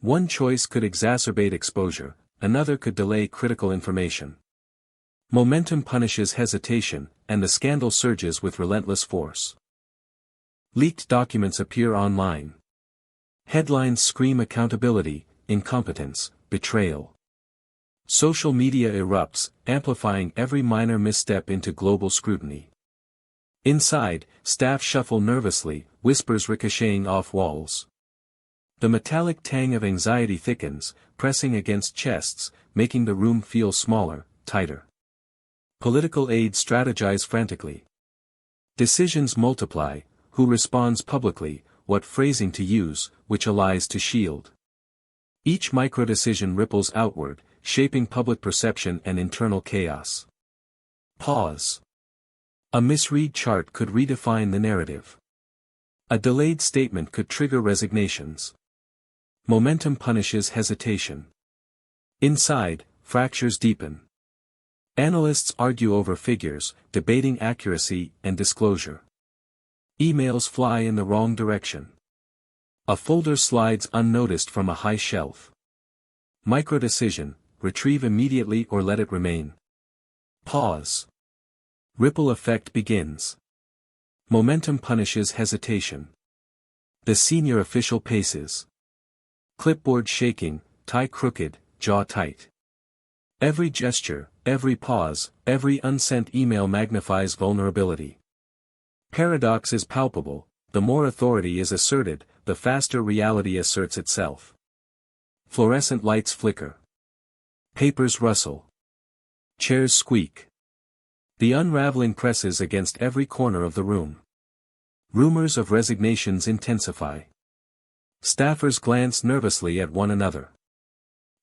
One choice could exacerbate exposure, another could delay critical information. Momentum punishes hesitation, and the scandal surges with relentless force. Leaked documents appear online. Headlines scream accountability, incompetence, betrayal. Social media erupts, amplifying every minor misstep into global scrutiny. Inside, staff shuffle nervously, whispers ricocheting off walls. The metallic tang of anxiety thickens, pressing against chests, making the room feel smaller, tighter. Political aides strategize frantically. Decisions multiply: who responds publicly, what phrasing to use, which allies to shield. Each microdecision ripples outward, shaping public perception and internal chaos. Pause. A misread chart could redefine the narrative. A delayed statement could trigger resignations. Momentum punishes hesitation. Inside, fractures deepen. Analysts argue over figures, debating accuracy and disclosure. Emails fly in the wrong direction. A folder slides unnoticed from a high shelf. Microdecision: retrieve immediately or let it remain. Pause. Ripple effect begins. Momentum punishes hesitation. The senior official paces. Clipboard shaking, tie crooked, jaw tight. Every gesture, every pause, every unsent email magnifies vulnerability. Paradox is palpable: the more authority is asserted, the faster reality asserts itself. Fluorescent lights flicker. Papers rustle. Chairs squeak. The unraveling presses against every corner of the room. Rumors of resignations intensify. Staffers glance nervously at one another.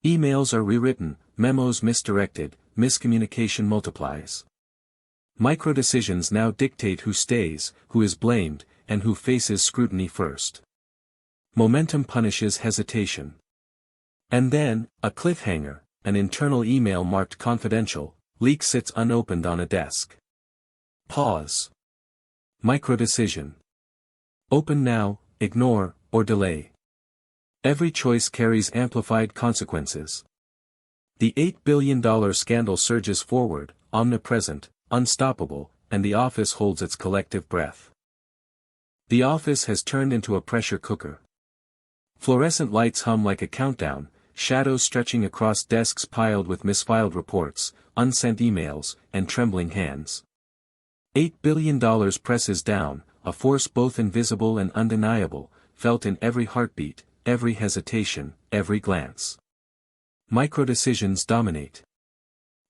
Emails are rewritten, memos misdirected, miscommunication multiplies. Microdecisions now dictate who stays, who is blamed, and who faces scrutiny first. Momentum punishes hesitation. And then, a cliffhanger: an internal email marked confidential, leak sits unopened on a desk. Pause. Microdecision. Open now, ignore, or delay. Every choice carries amplified consequences. The $8 billion scandal surges forward, omnipresent, unstoppable, and the office holds its collective breath. The office has turned into a pressure cooker. Fluorescent lights hum like a countdown, shadows stretching across desks piled with misfiled reports, unsent emails, and trembling hands. $8 billion presses down, a force both invisible and undeniable, felt in every heartbeat, every hesitation, every glance. Micro-decisions dominate.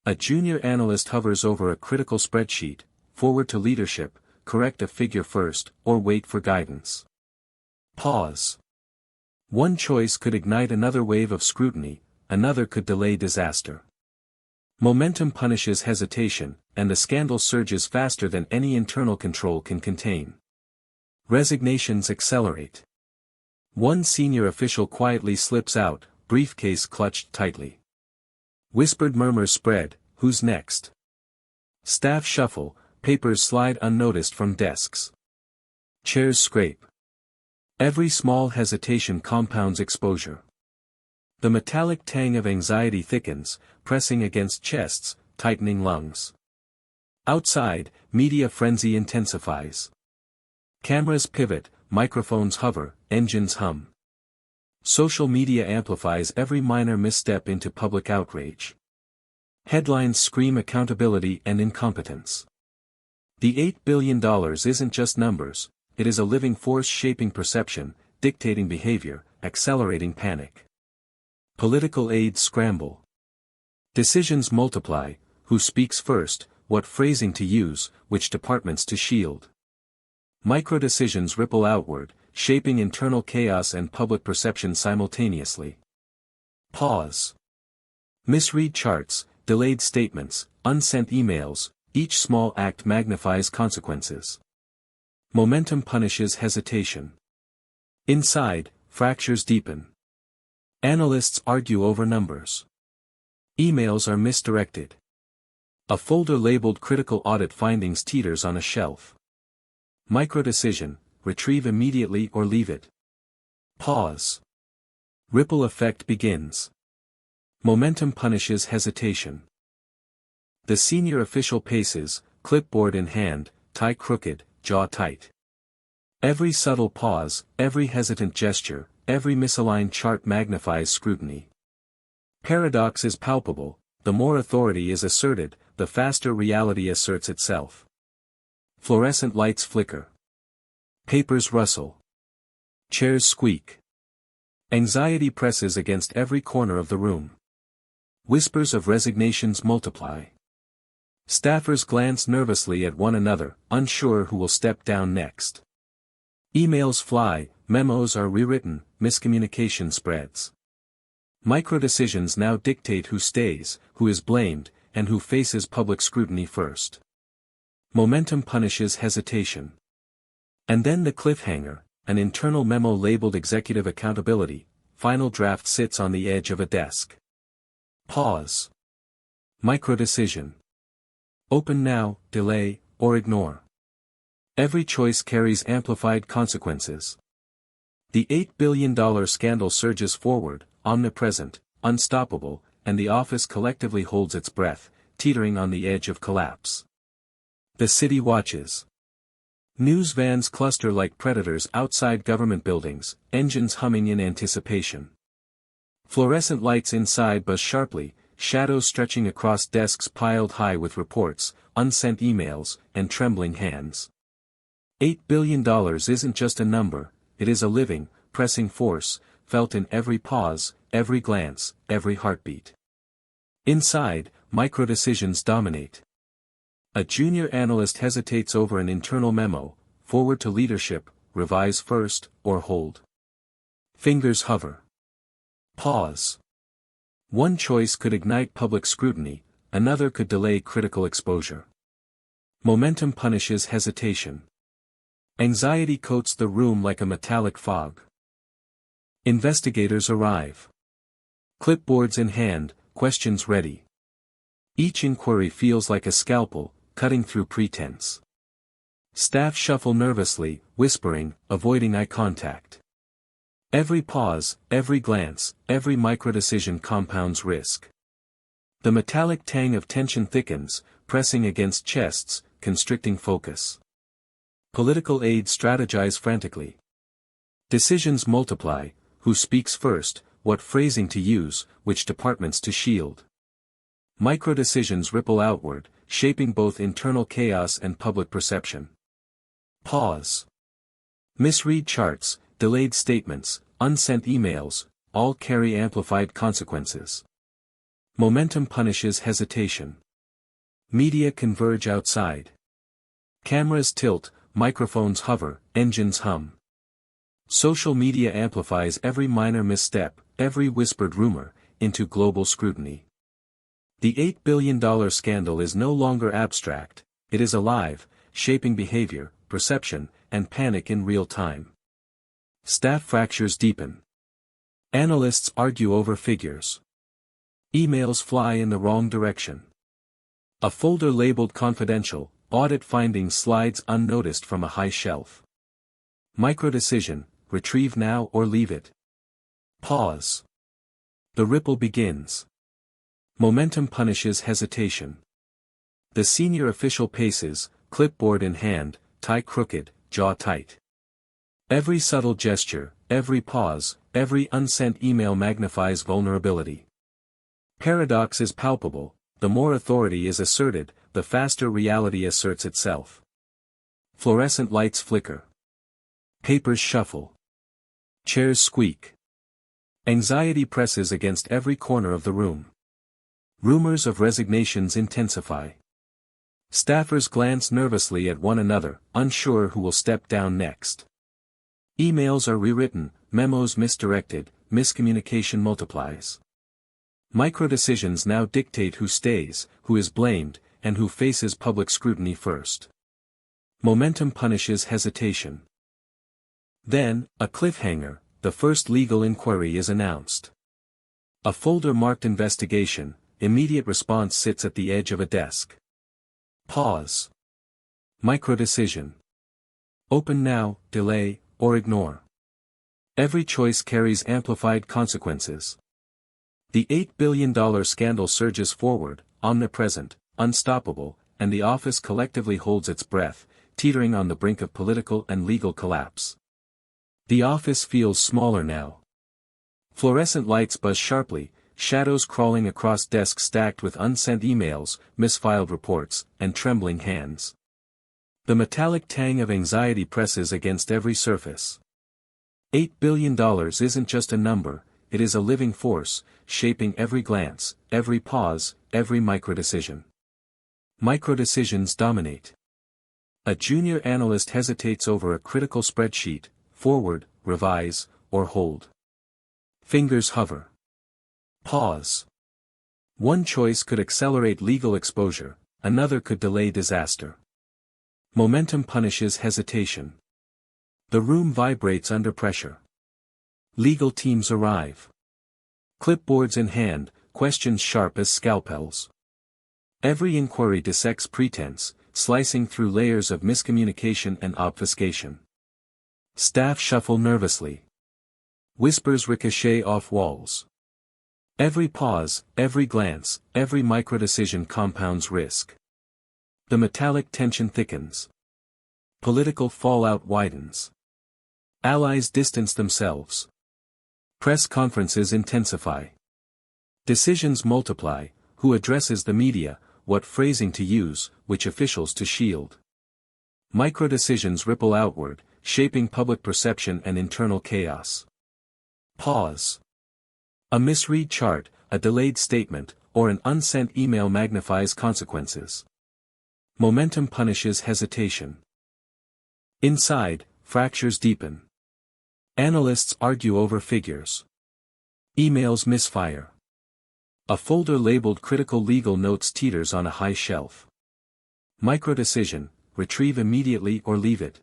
A junior analyst hovers over a critical spreadsheet, forward to leadership, correct a figure first, or wait for guidance. Pause. One choice could ignite another wave of scrutiny, another could delay disaster. Momentum punishes hesitation, and the scandal surges faster than any internal control can contain. Resignations accelerate. One senior official quietly slips out, briefcase clutched tightly. Whispered murmurs spread, "Who's next?" Staff shuffle, papers slide unnoticed from desks. Chairs scrape. Every small hesitation compounds exposure. The metallic tang of anxiety thickens, pressing against chests, tightening lungs. Outside, media frenzy intensifies. Cameras pivot, microphones hover, engines hum. Social media amplifies every minor misstep into public outrage. Headlines scream accountability and incompetence. The $8 billion isn't just numbers, it is a living force shaping perception, dictating behavior, accelerating panic. Political aides scramble. Decisions multiply: who speaks first, what phrasing to use, which departments to shield. Micro-decisions ripple outward, shaping internal chaos and public perception simultaneously. Pause. Misread charts, delayed statements, unsent emails, each small act magnifies consequences. Momentum punishes hesitation. Inside, fractures deepen. Analysts argue over numbers. Emails are misdirected. A folder labeled critical audit findings teeters on a shelf. Micro-decision, retrieve immediately or leave it. Pause. Ripple effect begins. Momentum punishes hesitation. The senior official paces, clipboard in hand, tie crooked, jaw tight. Every subtle pause, every hesitant gesture, every misaligned chart magnifies scrutiny. Paradox is palpable: the more authority is asserted, the faster reality asserts itself. Fluorescent lights flicker. Papers rustle. Chairs squeak. Anxiety presses against every corner of the room. Whispers of resignations multiply. Staffers glance nervously at one another, unsure who will step down next. Emails fly, memos are rewritten, miscommunication spreads. Micro-decisions now dictate who stays, who is blamed, and who faces public scrutiny first. Momentum punishes hesitation. And then the cliffhanger, an internal memo labeled executive accountability, final draft sits on the edge of a desk. Pause. Micro-decision. Open now, delay, or ignore. Every choice carries amplified consequences. The $8 billion scandal surges forward, omnipresent, unstoppable, and the office collectively holds its breath, teetering on the edge of collapse. The city watches. News vans cluster like predators outside government buildings, engines humming in anticipation. Fluorescent lights inside buzz sharply, shadows stretching across desks piled high with reports, unsent emails, and trembling hands. $8 billion isn't just a number, it is a living, pressing force, felt in every pause, every glance, every heartbeat. Inside, micro-decisions dominate. A junior analyst hesitates over an internal memo: forward to leadership, revise first, or hold. Fingers hover. Pause. One choice could ignite public scrutiny, another could delay critical exposure. Momentum punishes hesitation. Anxiety coats the room like a metallic fog. Investigators arrive. Clipboards in hand, questions ready. Each inquiry feels like a scalpel, cutting through pretense. Staff shuffle nervously, whispering, avoiding eye contact. Every pause, every glance, every microdecision compounds risk. The metallic tang of tension thickens, pressing against chests, constricting focus. Political aides strategize frantically. Decisions multiply: who speaks first, what phrasing to use, which departments to shield. Micro-decisions ripple outward, shaping both internal chaos and public perception. Pause. Misread charts, delayed statements, unsent emails, all carry amplified consequences. Momentum punishes hesitation. Media converge outside. Cameras tilt, microphones hover, engines hum. Social media amplifies every minor misstep, every whispered rumor, into global scrutiny. The $8 billion scandal is no longer abstract, it is alive, shaping behavior, perception, and panic in real time. Staff fractures deepen. Analysts argue over figures. Emails fly in the wrong direction. A folder labeled confidential, audit findings slides unnoticed from a high shelf. Microdecision, retrieve now or leave it. Pause. The ripple begins. Momentum punishes hesitation. The senior official paces, clipboard in hand, tie crooked, jaw tight. Every subtle gesture, every pause, every unsent email magnifies vulnerability. Paradox is palpable, the more authority is asserted, the faster reality asserts itself. Fluorescent lights flicker. Papers shuffle. Chairs squeak. Anxiety presses against every corner of the room. Rumors of resignations intensify. Staffers glance nervously at one another, unsure who will step down next. Emails are rewritten, memos misdirected, miscommunication multiplies. Microdecisions now dictate who stays, who is blamed, and who faces public scrutiny first. Momentum punishes hesitation. Then, a cliffhanger, the first legal inquiry is announced. A folder marked investigation, immediate response sits at the edge of a desk. Pause. Microdecision. Open now, delay, or ignore. Every choice carries amplified consequences. The $8 billion scandal surges forward, omnipresent, unstoppable, and the office collectively holds its breath, teetering on the brink of political and legal collapse. The office feels smaller now. Fluorescent lights buzz sharply, shadows crawling across desks stacked with unsent emails, misfiled reports, and trembling hands. The metallic tang of anxiety presses against every surface. $8 billion isn't just a number, it is a living force, shaping every glance, every pause, every microdecision. Microdecisions dominate. A junior analyst hesitates over a critical spreadsheet, forward, revise, or hold. Fingers hover. Pause. One choice could accelerate legal exposure, another could delay disaster. Momentum punishes hesitation. The room vibrates under pressure. Legal teams arrive. Clipboards in hand, questions sharp as scalpels. Every inquiry dissects pretense, slicing through layers of miscommunication and obfuscation. Staff shuffle nervously. Whispers ricochet off walls. Every pause, every glance, every microdecision compounds risk. The metallic tension thickens. Political fallout widens. Allies distance themselves. Press conferences intensify. Decisions multiply, who addresses the media, what phrasing to use, which officials to shield. Microdecisions ripple outward, shaping public perception and internal chaos. Pause. A misread chart, a delayed statement, or an unsent email magnifies consequences. Momentum punishes hesitation. Inside, fractures deepen. Analysts argue over figures. Emails misfire. A folder labeled critical legal notes teeters on a high shelf. Microdecision, retrieve immediately or leave it.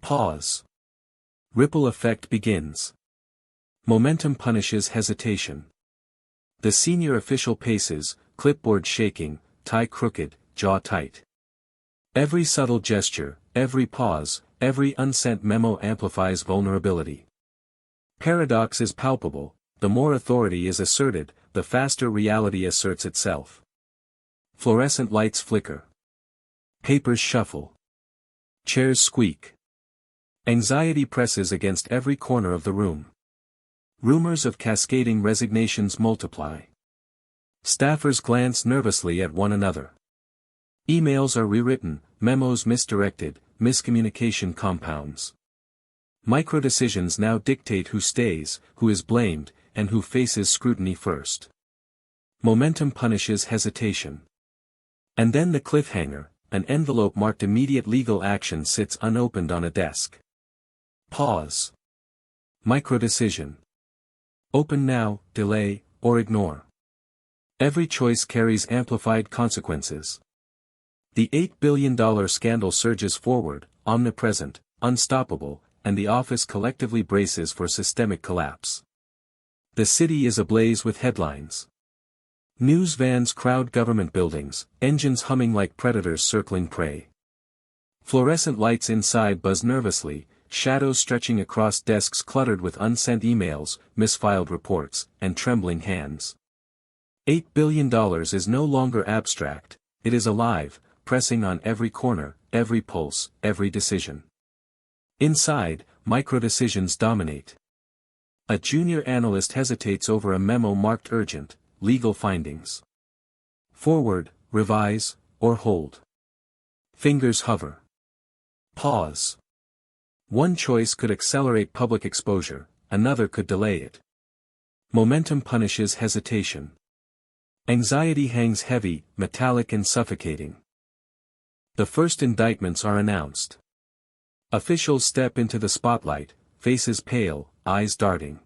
Pause. Ripple effect begins. Momentum punishes hesitation. The senior official paces, clipboard shaking, tie crooked, jaw tight. Every subtle gesture, every pause, every unsent memo amplifies vulnerability. Paradox is palpable, the more authority is asserted, the faster reality asserts itself. Fluorescent lights flicker. Papers shuffle. Chairs squeak. Anxiety presses against every corner of the room. Rumors of cascading resignations multiply. Staffers glance nervously at one another. Emails are rewritten, memos misdirected, miscommunication compounds. Micro-decisions now dictate who stays, who is blamed, and who faces scrutiny first. Momentum punishes hesitation. And then the cliffhanger, an envelope marked immediate legal action sits unopened on a desk. Pause. Micro-decision. Open now, delay, or ignore. Every choice carries amplified consequences. The $8 billion scandal surges forward, omnipresent, unstoppable, and the office collectively braces for systemic collapse. The city is ablaze with headlines. News vans crowd government buildings, engines humming like predators circling prey. Fluorescent lights inside buzz nervously, shadows stretching across desks cluttered with unsent emails, misfiled reports, and trembling hands. $8 billion is no longer abstract, it is alive, pressing on every corner, every pulse, every decision. Inside, micro-decisions dominate. A junior analyst hesitates over a memo marked urgent, legal findings. Forward, revise, or hold. Fingers hover. Pause. One choice could accelerate public exposure, another could delay it. Momentum punishes hesitation. Anxiety hangs heavy, metallic and suffocating. The first indictments are announced. Officials step into the spotlight, faces pale, eyes darting.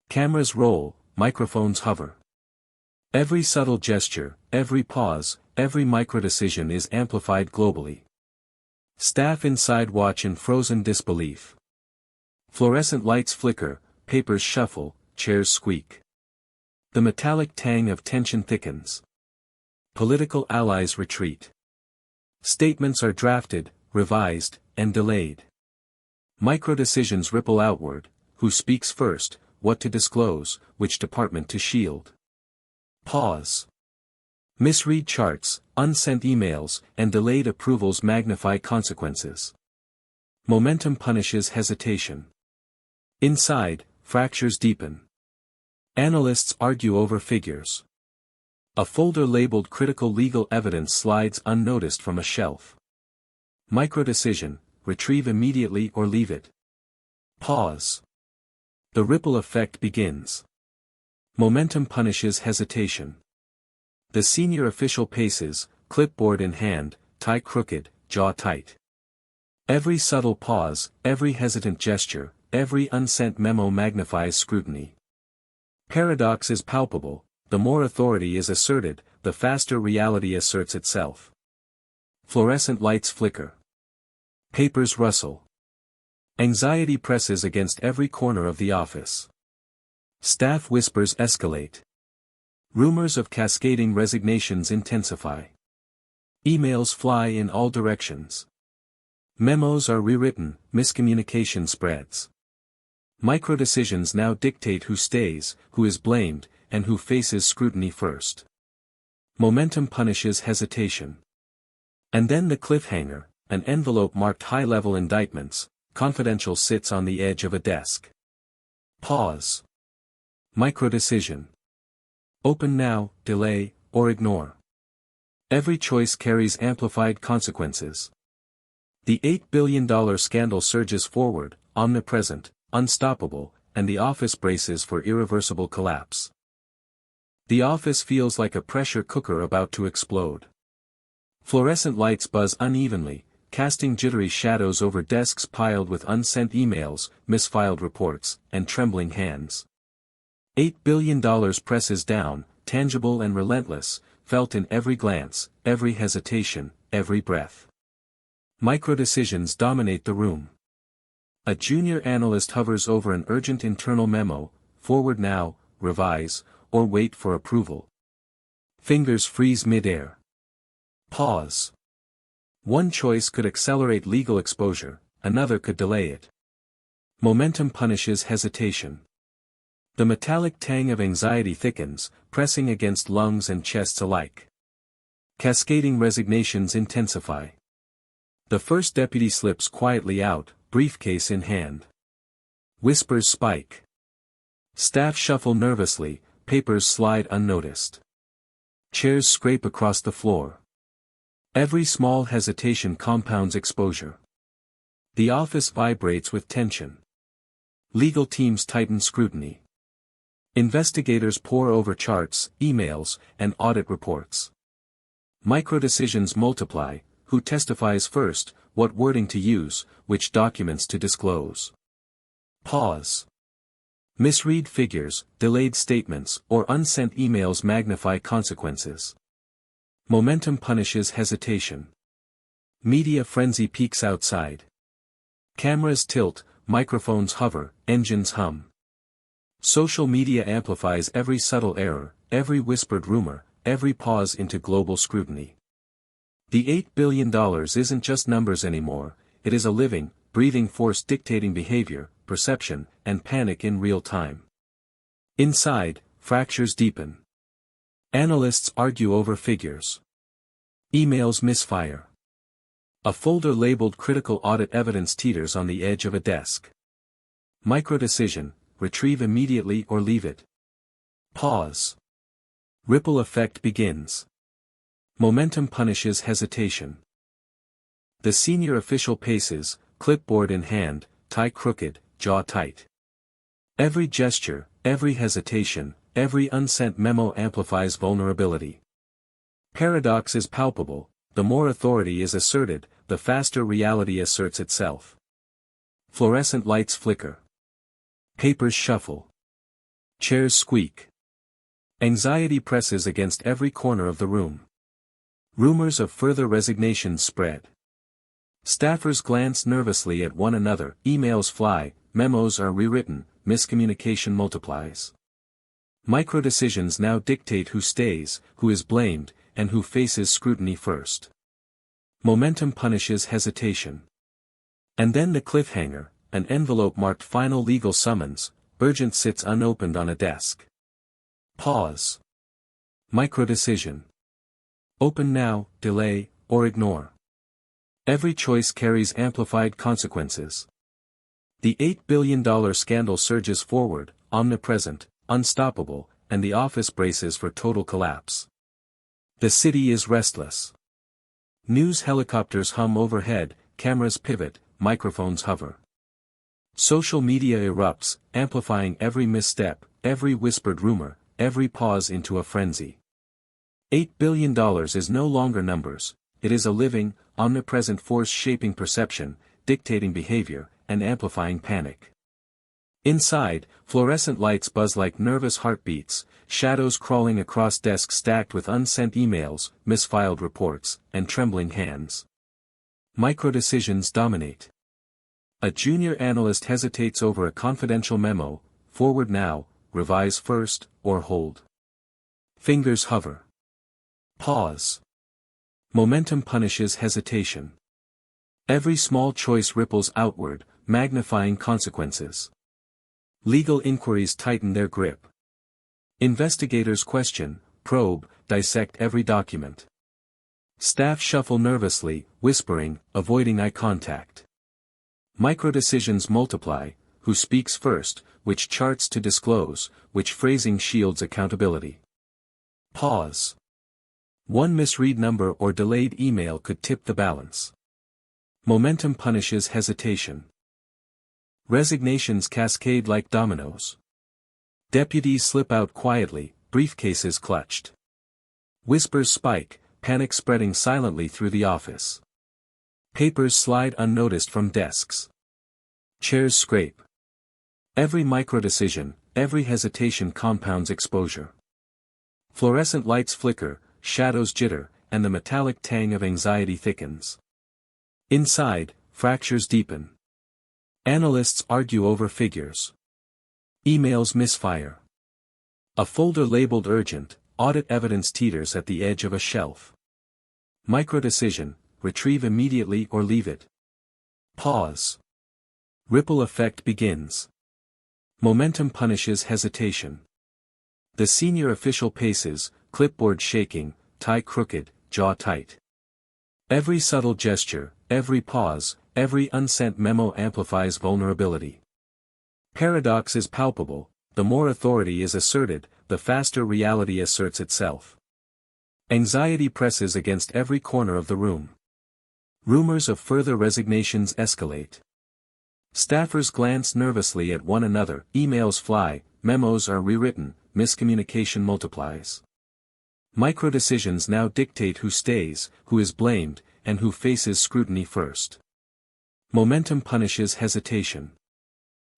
Cameras roll, microphones hover. Every subtle gesture, every pause, every microdecision is amplified globally. Staff inside watch in frozen disbelief. Fluorescent lights flicker, papers shuffle, chairs squeak. The metallic tang of tension thickens. Political allies retreat. Statements are drafted, revised, and delayed. Micro-decisions ripple outward, who speaks first, what to disclose, which department to shield. Pause. Misread charts, unsent emails, and delayed approvals magnify consequences. Momentum punishes hesitation. Inside, fractures deepen. Analysts argue over figures. A folder labeled critical legal evidence slides unnoticed from a shelf. Micro-decision, retrieve immediately or leave it. Pause. The ripple effect begins. Momentum punishes hesitation. The senior official paces, clipboard in hand, tie crooked, jaw tight. Every subtle pause, every hesitant gesture, every unsent memo magnifies scrutiny. Paradox is palpable, the more authority is asserted, the faster reality asserts itself. Fluorescent lights flicker. Papers rustle. Anxiety presses against every corner of the office. Staff whispers escalate. Rumors of cascading resignations intensify. Emails fly in all directions. Memos are rewritten, miscommunication spreads. Micro-decisions now dictate who stays, who is blamed, and who faces scrutiny first. Momentum punishes hesitation. And then the cliffhanger, an envelope marked high-level indictments, confidential sits on the edge of a desk. Pause. Micro-decision. Open now, delay, or ignore. Every choice carries amplified consequences. The $8 billion scandal surges forward, omnipresent, unstoppable, and the office braces for irreversible collapse. The office feels like a pressure cooker about to explode. Fluorescent lights buzz unevenly, casting jittery shadows over desks piled with unsent emails, misfiled reports, and trembling hands. $8 billion presses down, tangible and relentless, felt in every glance, every hesitation, every breath. Micro-decisions dominate the room. A junior analyst hovers over an urgent internal memo, forward now, revise, or wait for approval. Fingers freeze mid-air. Pause. One choice could accelerate legal exposure, another could delay it. Momentum punishes hesitation. The metallic tang of anxiety thickens, pressing against lungs and chests alike. Cascading resignations intensify. The first deputy slips quietly out, briefcase in hand. Whispers spike. Staff shuffle nervously, papers slide unnoticed. Chairs scrape across the floor. Every small hesitation compounds exposure. The office vibrates with tension. Legal teams tighten scrutiny. Investigators pore over charts, emails, and audit reports. Micro-decisions multiply: who testifies first, what wording to use, which documents to disclose. Pause. Misread figures, delayed statements, or unsent emails magnify consequences. Momentum punishes hesitation. Media frenzy peaks outside. Cameras tilt, microphones hover, engines hum. Social media amplifies every subtle error, every whispered rumor, every pause into global scrutiny. The $8 billion isn't just numbers anymore, it is a living, breathing force dictating behavior, perception, and panic in real time. Inside, fractures deepen. Analysts argue over figures. Emails misfire. A folder labeled critical audit evidence teeters on the edge of a desk. Micro-decision: retrieve immediately or leave it. Pause. Ripple effect begins. Momentum punishes hesitation. The senior official paces, clipboard in hand, tie crooked, jaw tight. Every gesture, every hesitation, every unsent memo amplifies vulnerability. Paradox is palpable: the more authority is asserted, the faster reality asserts itself. Fluorescent lights flicker. Papers shuffle. Chairs squeak. Anxiety presses against every corner of the room. Rumors of further resignations spread. Staffers glance nervously at one another, emails fly, memos are rewritten, miscommunication multiplies. Micro-decisions now dictate who stays, who is blamed, and who faces scrutiny first. Momentum punishes hesitation. And then the cliffhanger: an envelope marked final legal summons, urgent sits unopened on a desk. Pause. Micro-decision. Open now, delay, or ignore. Every choice carries amplified consequences. The $8 billion scandal surges forward, omnipresent, unstoppable, and the office braces for total collapse. The city is restless. News helicopters hum overhead, cameras pivot, microphones hover. Social media erupts, amplifying every misstep, every whispered rumor, every pause into a frenzy. $8 billion is no longer numbers, it is a living, omnipresent force shaping perception, dictating behavior, and amplifying panic. Inside, fluorescent lights buzz like nervous heartbeats, shadows crawling across desks stacked with unsent emails, misfiled reports, and trembling hands. Micro-decisions dominate. A junior analyst hesitates over a confidential memo: forward now, revise first, or hold. Fingers hover. Pause. Momentum punishes hesitation. Every small choice ripples outward, magnifying consequences. Legal inquiries tighten their grip. Investigators question, probe, dissect every document. Staff shuffle nervously, whispering, avoiding eye contact. Micro-decisions multiply: who speaks first, which charts to disclose, which phrasing shields accountability. Pause. One misread number or delayed email could tip the balance. Momentum punishes hesitation. Resignations cascade like dominoes. Deputies slip out quietly, briefcases clutched. Whispers spike, panic spreading silently through the office. Papers slide unnoticed from desks. Chairs scrape. Every micro-decision, every hesitation compounds exposure. Fluorescent lights flicker, shadows jitter, and the metallic tang of anxiety thickens. Inside, fractures deepen. Analysts argue over figures. Emails misfire. A folder labeled urgent, audit evidence teeters at the edge of a shelf. Micro-decision: retrieve immediately or leave it. Pause. Ripple effect begins. Momentum punishes hesitation. The senior official paces, clipboard shaking, tie crooked, jaw tight. Every subtle gesture, every pause, every unsent memo amplifies vulnerability. Paradox is palpable: the more authority is asserted, the faster reality asserts itself. Anxiety presses against every corner of the room. Rumors of further resignations escalate. Staffers glance nervously at one another, emails fly, memos are rewritten, miscommunication multiplies. Micro-decisions now dictate who stays, who is blamed, and who faces scrutiny first. Momentum punishes hesitation.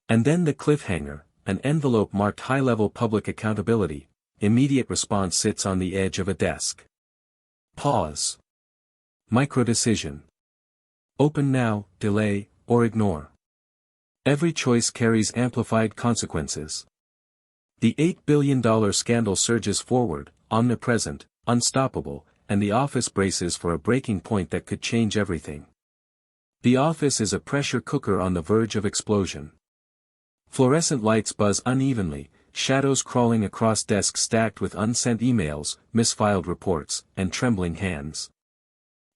And then the cliffhanger, an envelope marked high-level public accountability. Immediate response sits on the edge of a desk. Pause. Micro-decision. Open now, delay, or ignore. Every choice carries amplified consequences. The $8 billion scandal surges forward, omnipresent, unstoppable, and the office braces for a breaking point that could change everything. The office is a pressure cooker on the verge of explosion. Fluorescent lights buzz unevenly, shadows crawling across desks stacked with unsent emails, misfiled reports, and trembling hands.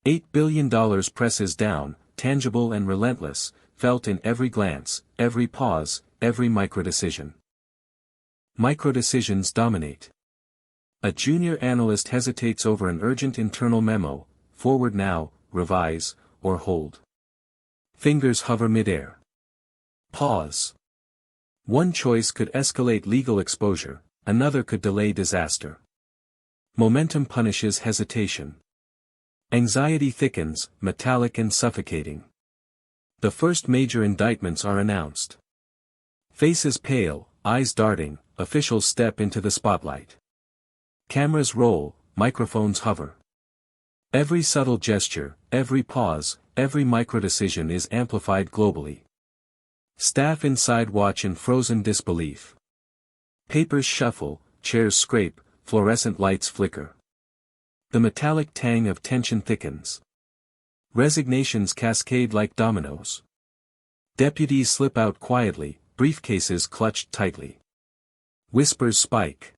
$8 billion presses down, tangible and relentless, felt in every glance, every pause, every microdecision. Microdecisions dominate. A junior analyst hesitates over an urgent internal memo, forward now, revise, or hold. Fingers hover midair. Pause. One choice could escalate legal exposure, another could delay disaster. Momentum punishes hesitation. Anxiety thickens, metallic and suffocating. The first major indictments are announced. Faces pale, eyes darting, officials step into the spotlight. Cameras roll, microphones hover. Every subtle gesture, every pause, every microdecision is amplified globally. Staff inside watch in frozen disbelief. Papers shuffle, chairs scrape, fluorescent lights flicker. The metallic tang of tension thickens. Resignations cascade like dominoes. Deputies slip out quietly, briefcases clutched tightly. Whispers spike.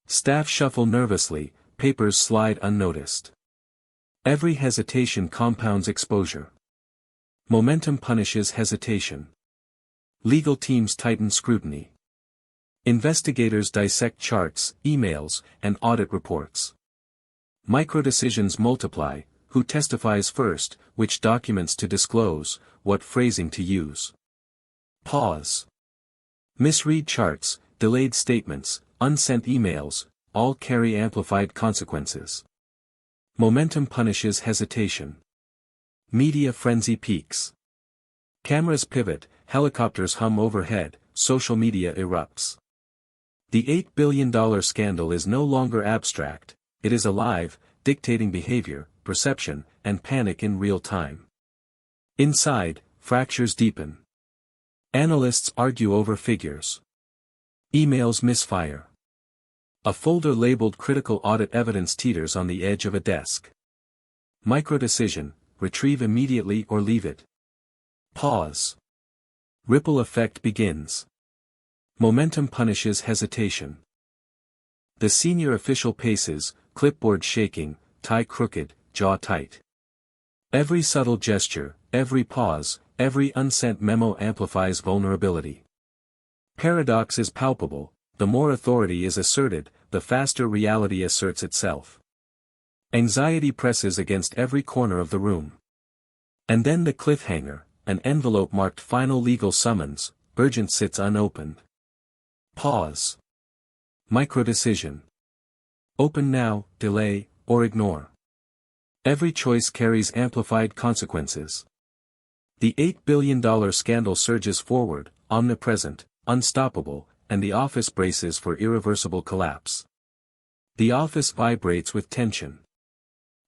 Staff shuffle nervously, papers slide unnoticed. Every hesitation compounds exposure. Momentum punishes hesitation. Legal teams tighten scrutiny. Investigators dissect charts, emails, and audit reports. Microdecisions multiply, who testifies first, which documents to disclose, what phrasing to use. Pause. Misread charts, delayed statements, unsent emails, all carry amplified consequences. Momentum punishes hesitation. Media frenzy peaks. Cameras pivot, helicopters hum overhead, social media erupts. The $8 billion scandal is no longer abstract, it is alive, dictating behavior, perception, and panic in real time. Inside, fractures deepen. Analysts argue over figures. Emails misfire. A folder labeled critical audit evidence teeters on the edge of a desk. Microdecision, retrieve immediately or leave it. Pause. Ripple effect begins. Momentum punishes hesitation. The senior official paces, clipboard shaking, tie crooked, jaw tight. Every subtle gesture, every pause, every unsent memo amplifies vulnerability. Paradox is palpable, the more authority is asserted, the faster reality asserts itself. Anxiety presses against every corner of the room. And then the cliffhanger, an envelope marked final legal summons, urgent sits unopened. Pause. Microdecision. Open now, delay, or ignore. Every choice carries amplified consequences. The $8 billion scandal surges forward, omnipresent, unstoppable, and the office braces for irreversible collapse. The office vibrates with tension.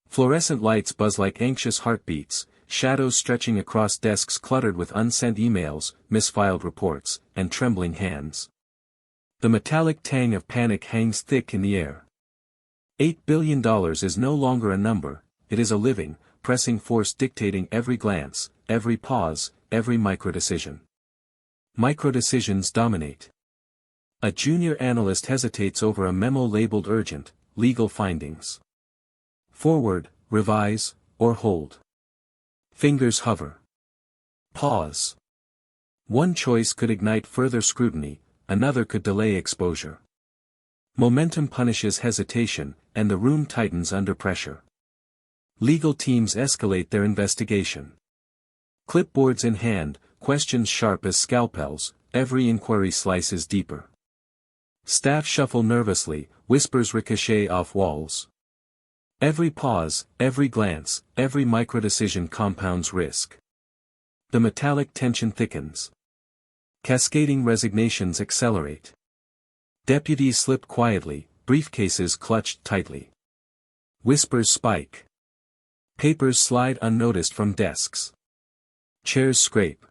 Fluorescent lights buzz like anxious heartbeats, shadows stretching across desks cluttered with unsent emails, misfiled reports, and trembling hands. The metallic tang of panic hangs thick in the air. $8 billion is no longer a number, it is a living, pressing force dictating every glance, every pause, every microdecision. Microdecisions dominate. A junior analyst hesitates over a memo labeled urgent, legal findings. Forward, revise, or hold. Fingers hover. Pause. One choice could ignite further scrutiny, another could delay exposure. Momentum punishes hesitation, and the room tightens under pressure. Legal teams escalate their investigation. Clipboards in hand, questions sharp as scalpels, every inquiry slices deeper. Staff shuffle nervously, whispers ricochet off walls. Every pause, every glance, every microdecision compounds risk. The metallic tension thickens. Cascading resignations accelerate. Deputies slip quietly, briefcases clutched tightly. Whispers spike. Papers slide unnoticed from desks. Chairs scrape.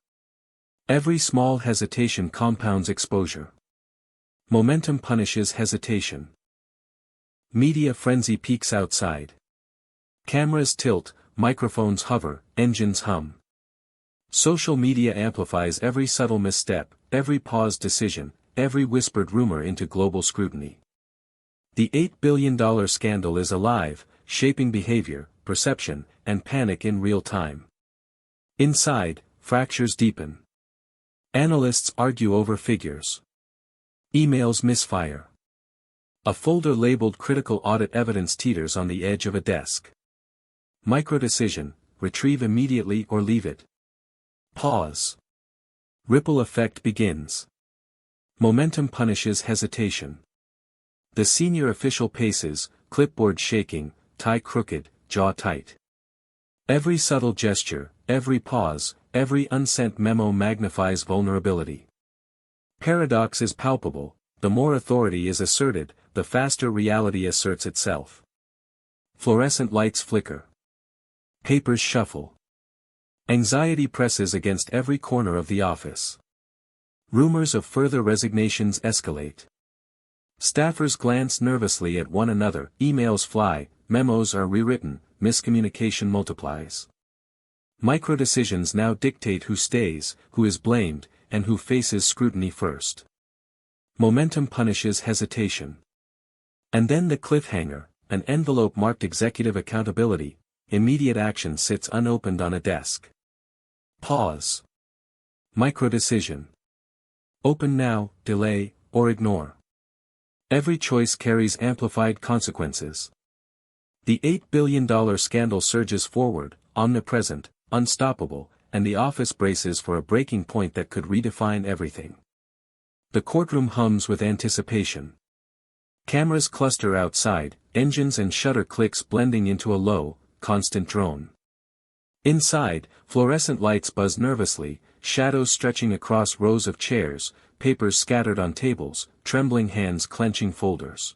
Every small hesitation compounds exposure. Momentum punishes hesitation. Media frenzy peaks outside. Cameras tilt, microphones hover, engines hum. Social media amplifies every subtle misstep, every paused decision, every whispered rumor into global scrutiny. The $8 billion scandal is alive, shaping behavior, perception, and panic in real time. Inside, fractures deepen. Analysts argue over figures. Emails misfire. A folder labeled critical audit evidence teeters on the edge of a desk. Microdecision, retrieve immediately or leave it. Pause. Ripple effect begins. Momentum punishes hesitation. The senior official paces, clipboard shaking, tie crooked, jaw tight. Every subtle gesture, every pause, every unsent memo magnifies vulnerability. Paradox is palpable: the more authority is asserted, the faster reality asserts itself. Fluorescent lights flicker. Papers shuffle. Anxiety presses against every corner of the office. Rumors of further resignations escalate. Staffers glance nervously at one another, emails fly, memos are rewritten, miscommunication multiplies. Microdecisions now dictate who stays, who is blamed, and who faces scrutiny first. Momentum punishes hesitation. And then the cliffhanger, an envelope marked executive accountability, immediate action sits unopened on a desk. Pause. Microdecision. Open now, delay, or ignore. Every choice carries amplified consequences. The $8 billion scandal surges forward, omnipresent, unstoppable, and the office braces for a breaking point that could redefine everything. The courtroom hums with anticipation. Cameras cluster outside, engines and shutter clicks blending into a low, constant drone. Inside, fluorescent lights buzz nervously, shadows stretching across rows of chairs, papers scattered on tables, trembling hands clenching folders.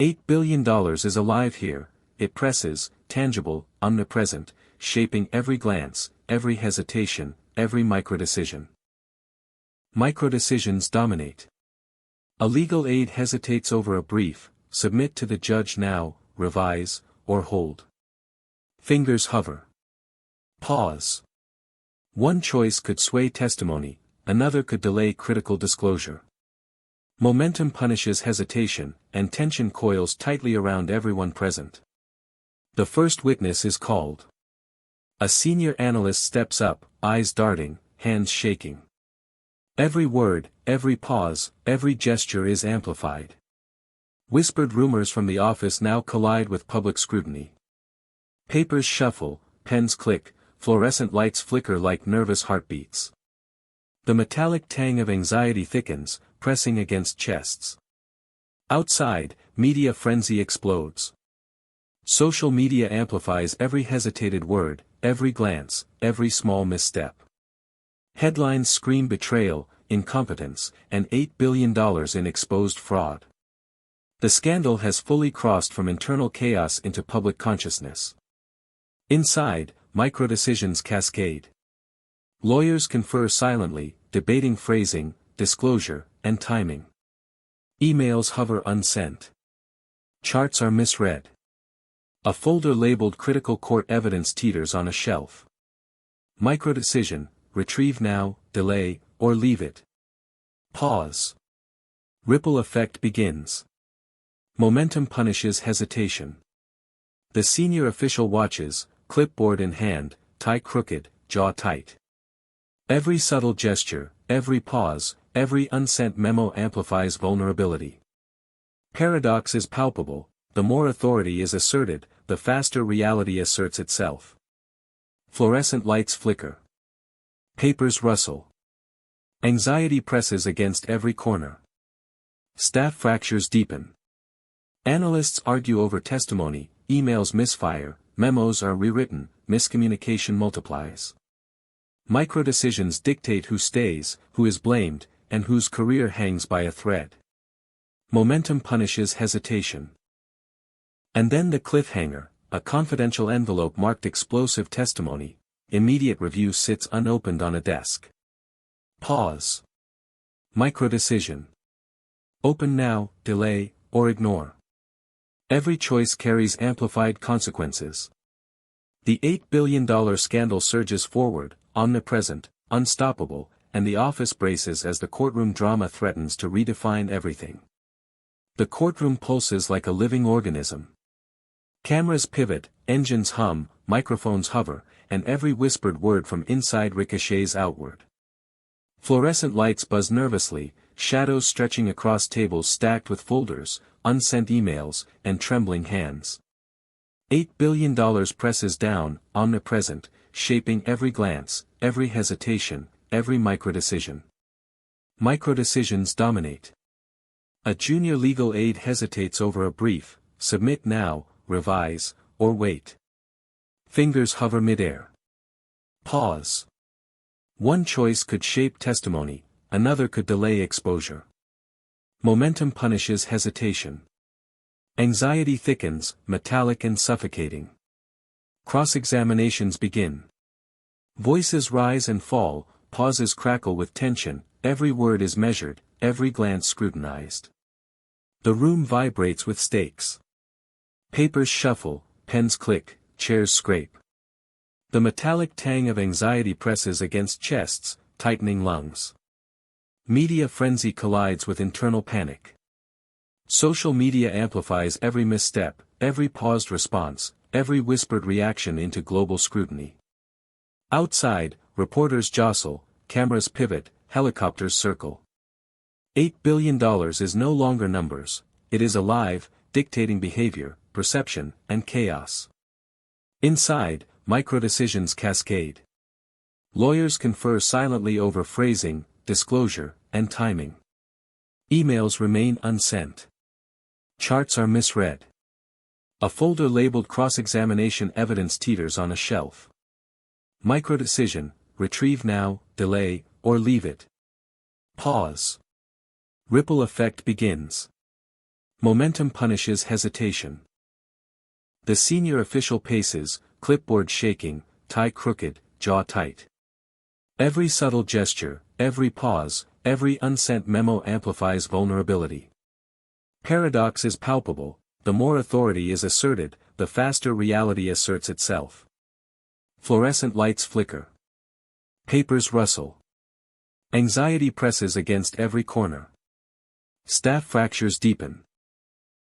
$8 billion is alive here, it presses, tangible, omnipresent, shaping every glance, every hesitation, every microdecision. Microdecisions dominate. A legal aid hesitates over a brief: submit to the judge now, revise, or hold. Fingers hover. Pause. One choice could sway testimony, another could delay critical disclosure. Momentum punishes hesitation, and tension coils tightly around everyone present. The first witness is called. A senior analyst steps up, eyes darting, hands shaking. Every word, every pause, every gesture is amplified. Whispered rumors from the office now collide with public scrutiny. Papers shuffle, pens click, fluorescent lights flicker like nervous heartbeats. The metallic tang of anxiety thickens, pressing against chests. Outside, media frenzy explodes. Social media amplifies every hesitated word, every glance, every small misstep. Headlines scream betrayal, incompetence, and $8 billion in exposed fraud. The scandal has fully crossed from internal chaos into public consciousness. Inside, microdecisions cascade. Lawyers confer silently, debating phrasing, disclosure, and timing. Emails hover unsent. Charts are misread. A folder labeled critical court evidence teeters on a shelf. Microdecision: retrieve now, delay, or leave it. Pause. Ripple effect begins. Momentum punishes hesitation. The senior official watches, clipboard in hand, tie crooked, jaw tight. Every subtle gesture, every pause, every unsent memo amplifies vulnerability. Paradox is palpable: the more authority is asserted, the faster reality asserts itself. Fluorescent lights flicker. Papers rustle. Anxiety presses against every corner. Staff fractures deepen. Analysts argue over testimony, emails misfire, memos are rewritten, miscommunication multiplies. Micro-decisions dictate who stays, who is blamed, and whose career hangs by a thread. Momentum punishes hesitation. And then the cliffhanger, a confidential envelope marked explosive testimony, immediate review sits unopened on a desk. Pause. Micro-decision. Open now, delay, or ignore. Every choice carries amplified consequences. The $8 billion scandal surges forward, omnipresent, unstoppable, and the office braces as the courtroom drama threatens to redefine everything. The courtroom pulses like a living organism. Cameras pivot, engines hum, microphones hover, and every whispered word from inside ricochets outward. Fluorescent lights buzz nervously, shadows stretching across tables stacked with folders, unsent emails, and trembling hands. $8 billion presses down, omnipresent, shaping every glance, every hesitation, every microdecision. Microdecisions dominate. A junior legal aide hesitates over a brief, submit now, revise, or wait. Fingers hover midair. Pause. One choice could shape testimony, another could delay exposure. Momentum punishes hesitation. Anxiety thickens, metallic and suffocating. Cross-examinations begin. Voices rise and fall, pauses crackle with tension, every word is measured, every glance scrutinized. The room vibrates with stakes. Papers shuffle, pens click, chairs scrape. The metallic tang of anxiety presses against chests, tightening lungs. Media frenzy collides with internal panic. Social media amplifies every misstep, every paused response, every whispered reaction into global scrutiny. Outside, reporters jostle, cameras pivot, helicopters circle. $8 billion is no longer numbers, it is alive, dictating behavior, perception, and chaos. Inside, microdecisions cascade. Lawyers confer silently over phrasing, disclosure, and timing. Emails remain unsent. Charts are misread. A folder labeled cross-examination evidence teeters on a shelf. Microdecision, retrieve now, delay, or leave it. Pause. Ripple effect begins. Momentum punishes hesitation. The senior official paces, clipboard shaking, tie crooked, jaw tight. Every subtle gesture, every pause, every unsent memo amplifies vulnerability. Paradox is palpable, the more authority is asserted, the faster reality asserts itself. Fluorescent lights flicker. Papers rustle. Anxiety presses against every corner. Staff fractures deepen.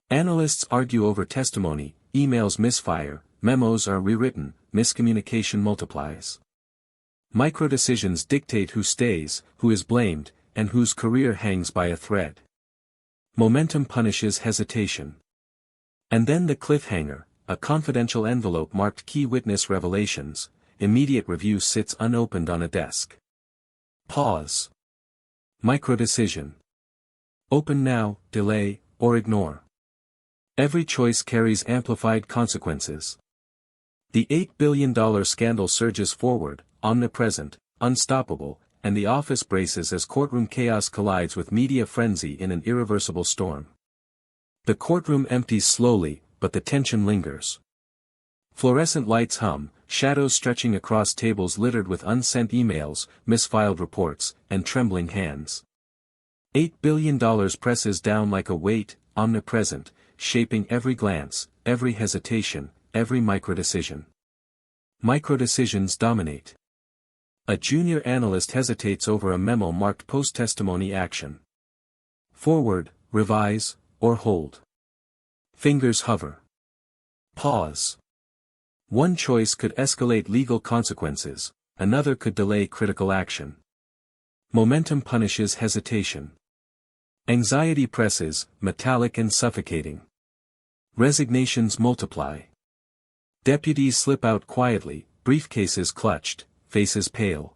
Analysts argue over testimony, emails misfire, memos are rewritten, miscommunication multiplies. Microdecisions dictate who stays, who is blamed, and whose career hangs by a thread. Momentum punishes hesitation. And then the cliffhanger, a confidential envelope marked key witness revelations, immediate review sits unopened on a desk. Pause. Microdecision. Open now, delay, or ignore. Every choice carries amplified consequences. The $8 billion scandal surges forward, omnipresent, unstoppable, and the office braces as courtroom chaos collides with media frenzy in an irreversible storm. The courtroom empties slowly, but the tension lingers. Fluorescent lights hum, shadows stretching across tables littered with unsent emails, misfiled reports, and trembling hands. $8 billion presses down like a weight, omnipresent, shaping every glance, every hesitation, every microdecision. Microdecisions dominate. A junior analyst hesitates over a memo marked post-testimony action. Forward, revise, or hold. Fingers hover. Pause. One choice could escalate legal consequences, another could delay critical action. Momentum punishes hesitation. Anxiety presses, metallic and suffocating. Resignations multiply. Deputies slip out quietly, briefcases clutched, faces pale.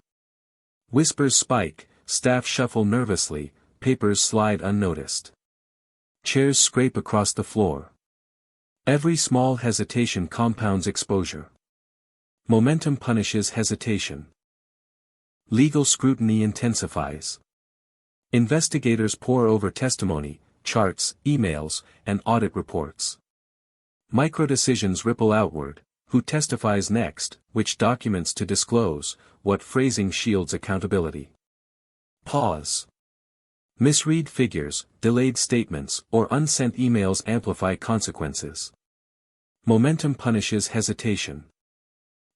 Whispers spike, staff shuffle nervously, papers slide unnoticed. Chairs scrape across the floor. Every small hesitation compounds exposure. Momentum punishes hesitation. Legal scrutiny intensifies. Investigators pore over testimony, charts, emails, and audit reports. Micro-decisions ripple outward: who testifies next, which documents to disclose, what phrasing shields accountability. Pause. Misread figures, delayed statements, or unsent emails amplify consequences. Momentum punishes hesitation.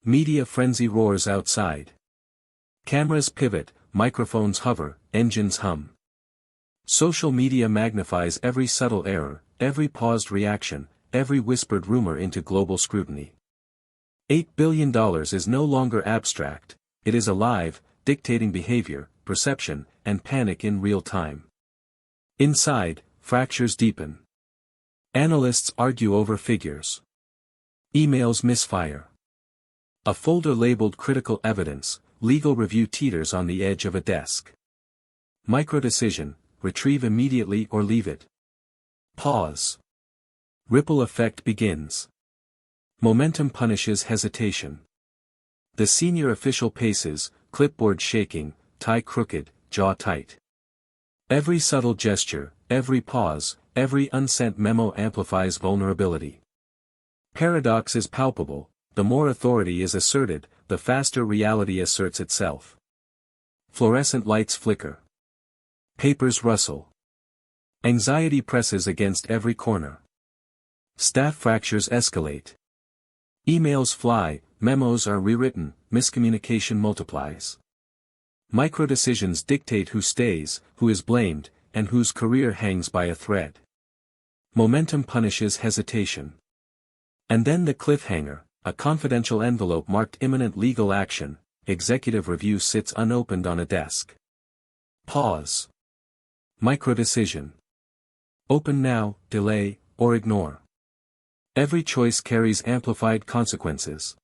Media frenzy roars outside. Cameras pivot, microphones hover, engines hum. Social media magnifies every subtle error, every paused reaction, every whispered rumor into global scrutiny. $8 billion is no longer abstract, it is alive, dictating behavior, perception, and panic in real time. Inside, fractures deepen. Analysts argue over figures. Emails misfire. A folder labeled critical evidence, legal review teeters on the edge of a desk. Micro-decision: retrieve immediately or leave it. Pause. Ripple effect begins. Momentum punishes hesitation. The senior official paces, clipboard shaking, tie crooked, jaw tight. Every subtle gesture, every pause, every unsent memo amplifies vulnerability. Paradox is palpable: the more authority is asserted, the faster reality asserts itself. Fluorescent lights flicker. Papers rustle. Anxiety presses against every corner. Staff fractures escalate. Emails fly, memos are rewritten, miscommunication multiplies. Micro-decisions dictate who stays, who is blamed, and whose career hangs by a thread. Momentum punishes hesitation. And then the cliffhanger: a confidential envelope marked imminent legal action, executive review sits unopened on a desk. Pause. Micro-decision. Open now, delay, or ignore. Every choice carries amplified consequences.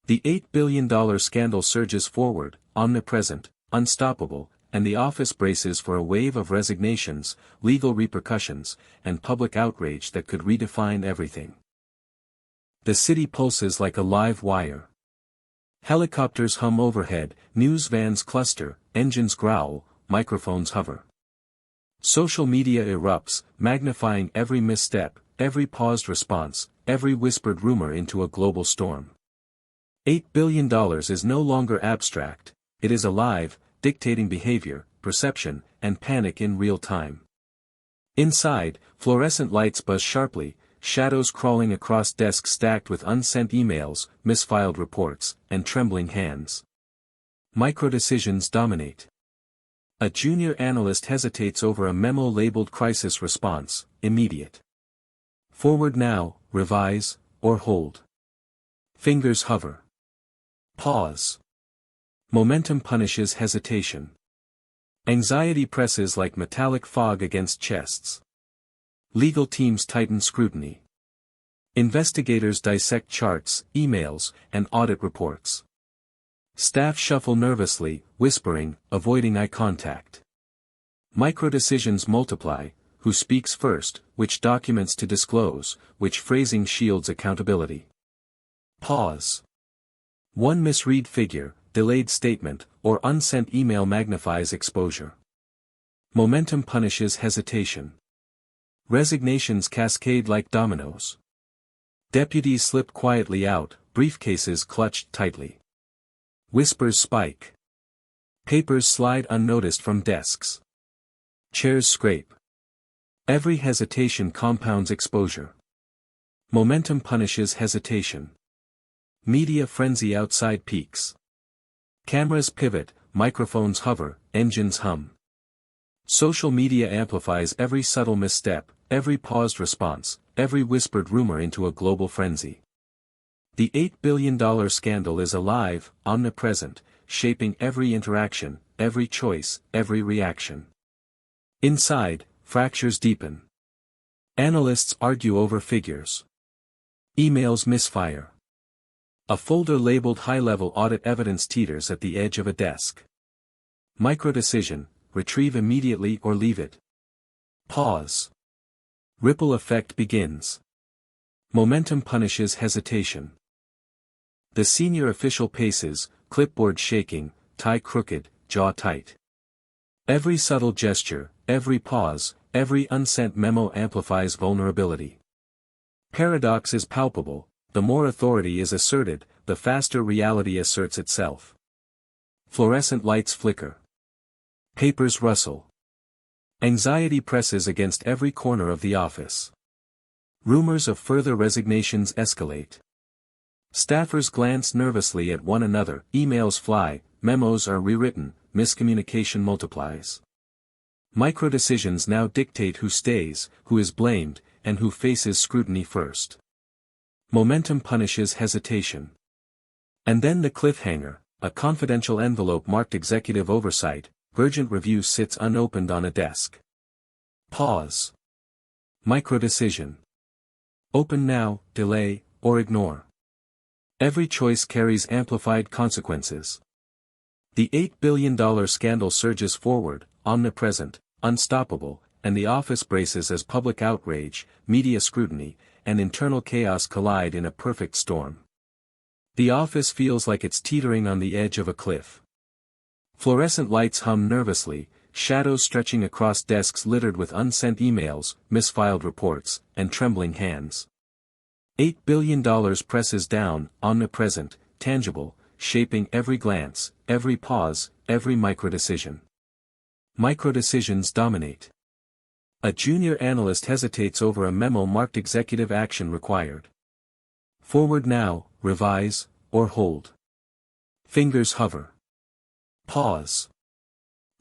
The $8 billion scandal surges forward, omnipresent, unstoppable, and the office braces for a wave of resignations, legal repercussions, and public outrage that could redefine everything. The city pulses like a live wire. Helicopters hum overhead, news vans cluster, engines growl, microphones hover. Social media erupts, magnifying every misstep, every paused response, every whispered rumor into a global storm. $8 billion is no longer abstract, it is alive, dictating behavior, perception, and panic in real time. Inside, fluorescent lights buzz sharply, shadows crawling across desks stacked with unsent emails, misfiled reports, and trembling hands. Micro-decisions dominate. A junior analyst hesitates over a memo labeled crisis response, immediate. Forward now, revise, or hold. Fingers hover. Pause. Momentum punishes hesitation. Anxiety presses like metallic fog against chests. Legal teams tighten scrutiny. Investigators dissect charts, emails, and audit reports. Staff shuffle nervously, whispering, avoiding eye contact. Micro-decisions multiply: who speaks first, which documents to disclose, which phrasing shields accountability. Pause. One misread figure, delayed statement, or unsent email magnifies exposure. Momentum punishes hesitation. Resignations cascade like dominoes. Deputies slip quietly out, briefcases clutched tightly. Whispers spike. Papers slide unnoticed from desks. Chairs scrape. Every hesitation compounds exposure. Momentum punishes hesitation. Media frenzy outside peaks. Cameras pivot, microphones hover, engines hum. Social media amplifies every subtle misstep, every paused response, every whispered rumor into a global frenzy. The $8 billion scandal is alive, omnipresent, shaping every interaction, every choice, every reaction. Inside, fractures deepen. Analysts argue over figures. Emails misfire. A folder labeled high-level audit evidence teeters at the edge of a desk. Micro-decision, retrieve immediately or leave it. Pause. Ripple effect begins. Momentum punishes hesitation. The senior official paces, clipboard shaking, tie crooked, jaw tight. Every subtle gesture, every pause, every unsent memo amplifies vulnerability. Paradox is palpable: the more authority is asserted, the faster reality asserts itself. Fluorescent lights flicker. Papers rustle. Anxiety presses against every corner of the office. Rumors of further resignations escalate. Staffers glance nervously at one another, emails fly, memos are rewritten, miscommunication multiplies. Micro-decisions now dictate who stays, who is blamed, and who faces scrutiny first. Momentum punishes hesitation. And then the cliffhanger: a confidential envelope marked executive oversight, urgent review sits unopened on a desk. Pause. Micro-decision. Open now, delay, or ignore. Every choice carries amplified consequences. The $8 billion scandal surges forward, omnipresent, unstoppable, and the office braces as public outrage, media scrutiny, and internal chaos collide in a perfect storm. The office feels like it's teetering on the edge of a cliff. Fluorescent lights hum nervously, shadows stretching across desks littered with unsent emails, misfiled reports, and trembling hands. $8 billion presses down, omnipresent, tangible, shaping every glance, every pause, every micro-decision. Micro-decisions dominate. A junior analyst hesitates over a memo marked executive action required. Forward now, revise, or hold. Fingers hover. Pause.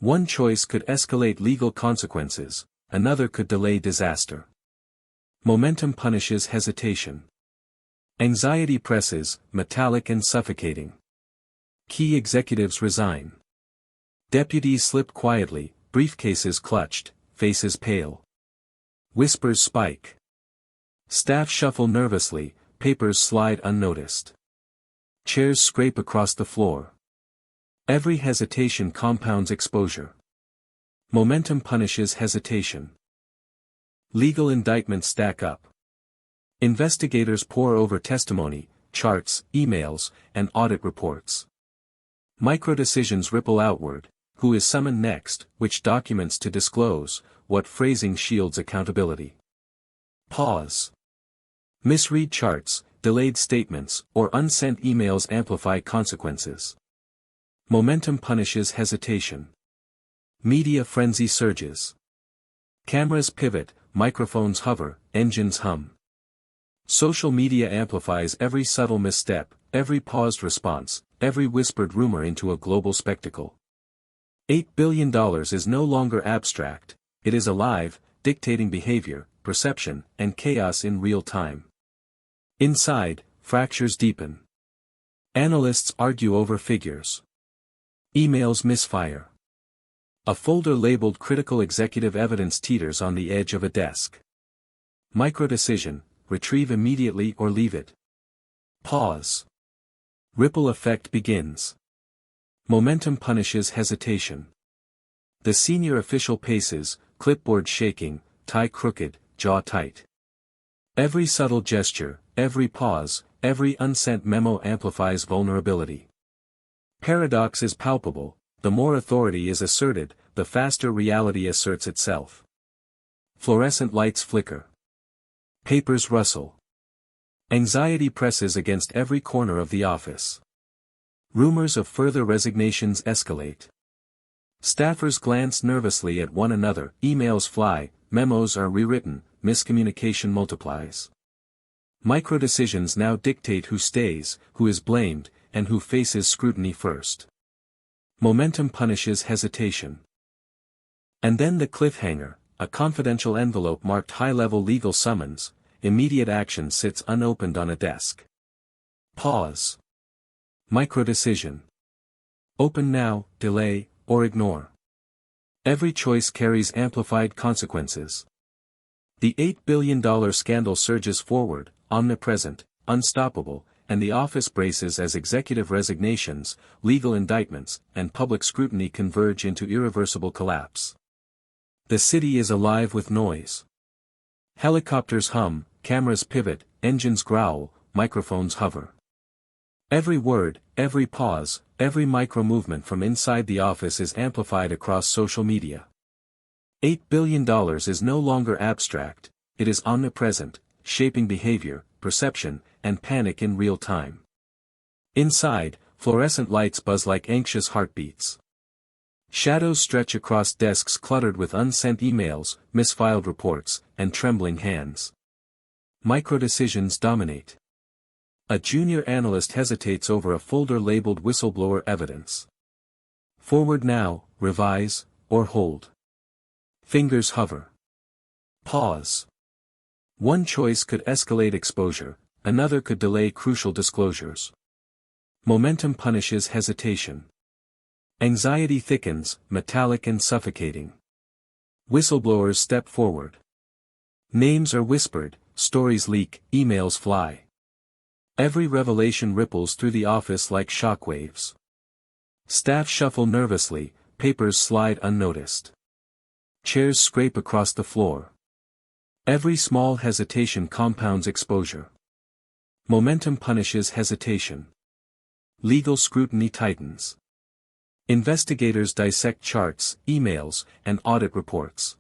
One choice could escalate legal consequences, another could delay disaster. Momentum punishes hesitation. Anxiety presses, metallic and suffocating. Key executives resign. Deputies slip quietly, briefcases clutched, faces pale. Whispers spike. Staff shuffle nervously, papers slide unnoticed. Chairs scrape across the floor. Every hesitation compounds exposure. Momentum punishes hesitation. Legal indictments stack up. Investigators pore over testimony, charts, emails, and audit reports. Micro-decisions ripple outward: who is summoned next, which documents to disclose, what phrasing shields accountability. Pause. Misread charts, delayed statements, or unsent emails amplify consequences. Momentum punishes hesitation. Media frenzy surges. Cameras pivot, microphones hover, engines hum. Social media amplifies every subtle misstep, every paused response, every whispered rumor into a global spectacle. $8 billion is no longer abstract, it is alive, dictating behavior, perception, and chaos in real time. Inside, fractures deepen. Analysts argue over figures. Emails misfire. A folder labeled critical executive evidence teeters on the edge of a desk. Micro-decision: retrieve immediately or leave it. Pause. Ripple effect begins. Momentum punishes hesitation. The senior official paces, clipboard shaking, tie crooked, jaw tight. Every subtle gesture, every pause, every unsent memo amplifies vulnerability. Paradox is palpable: the more authority is asserted, the faster reality asserts itself. Fluorescent lights flicker. Papers rustle. Anxiety presses against every corner of the office. Rumors of further resignations escalate. Staffers glance nervously at one another, emails fly, memos are rewritten, miscommunication multiplies. Micro-decisions now dictate who stays, who is blamed, and who faces scrutiny first. Momentum punishes hesitation. And then the cliffhanger: a confidential envelope marked high-level legal summons, immediate action sits unopened on a desk. Pause. Micro-decision. Open now, delay, or ignore. Every choice carries amplified consequences. The $8 billion scandal surges forward, omnipresent, unstoppable, and the office braces as executive resignations, legal indictments, and public scrutiny converge into irreversible collapse. The city is alive with noise. Helicopters hum, cameras pivot, engines growl, microphones hover. Every word, every pause, every micro-movement from inside the office is amplified across social media. $8 billion is no longer abstract, it is omnipresent, shaping behavior, perception, and panic in real time. Inside, fluorescent lights buzz like anxious heartbeats. Shadows stretch across desks cluttered with unsent emails, misfiled reports, and trembling hands. Micro-decisions dominate. A junior analyst hesitates over a folder labeled whistleblower evidence. Forward now, revise, or hold. Fingers hover. Pause. One choice could escalate exposure, another could delay crucial disclosures. Momentum punishes hesitation. Anxiety thickens, metallic and suffocating. Whistleblowers step forward. Names are whispered, stories leak, emails fly. Every revelation ripples through the office like shockwaves. Staff shuffle nervously, papers slide unnoticed. Chairs scrape across the floor. Every small hesitation compounds exposure. Momentum punishes hesitation. Legal scrutiny tightens. Investigators dissect charts, emails, and audit reports.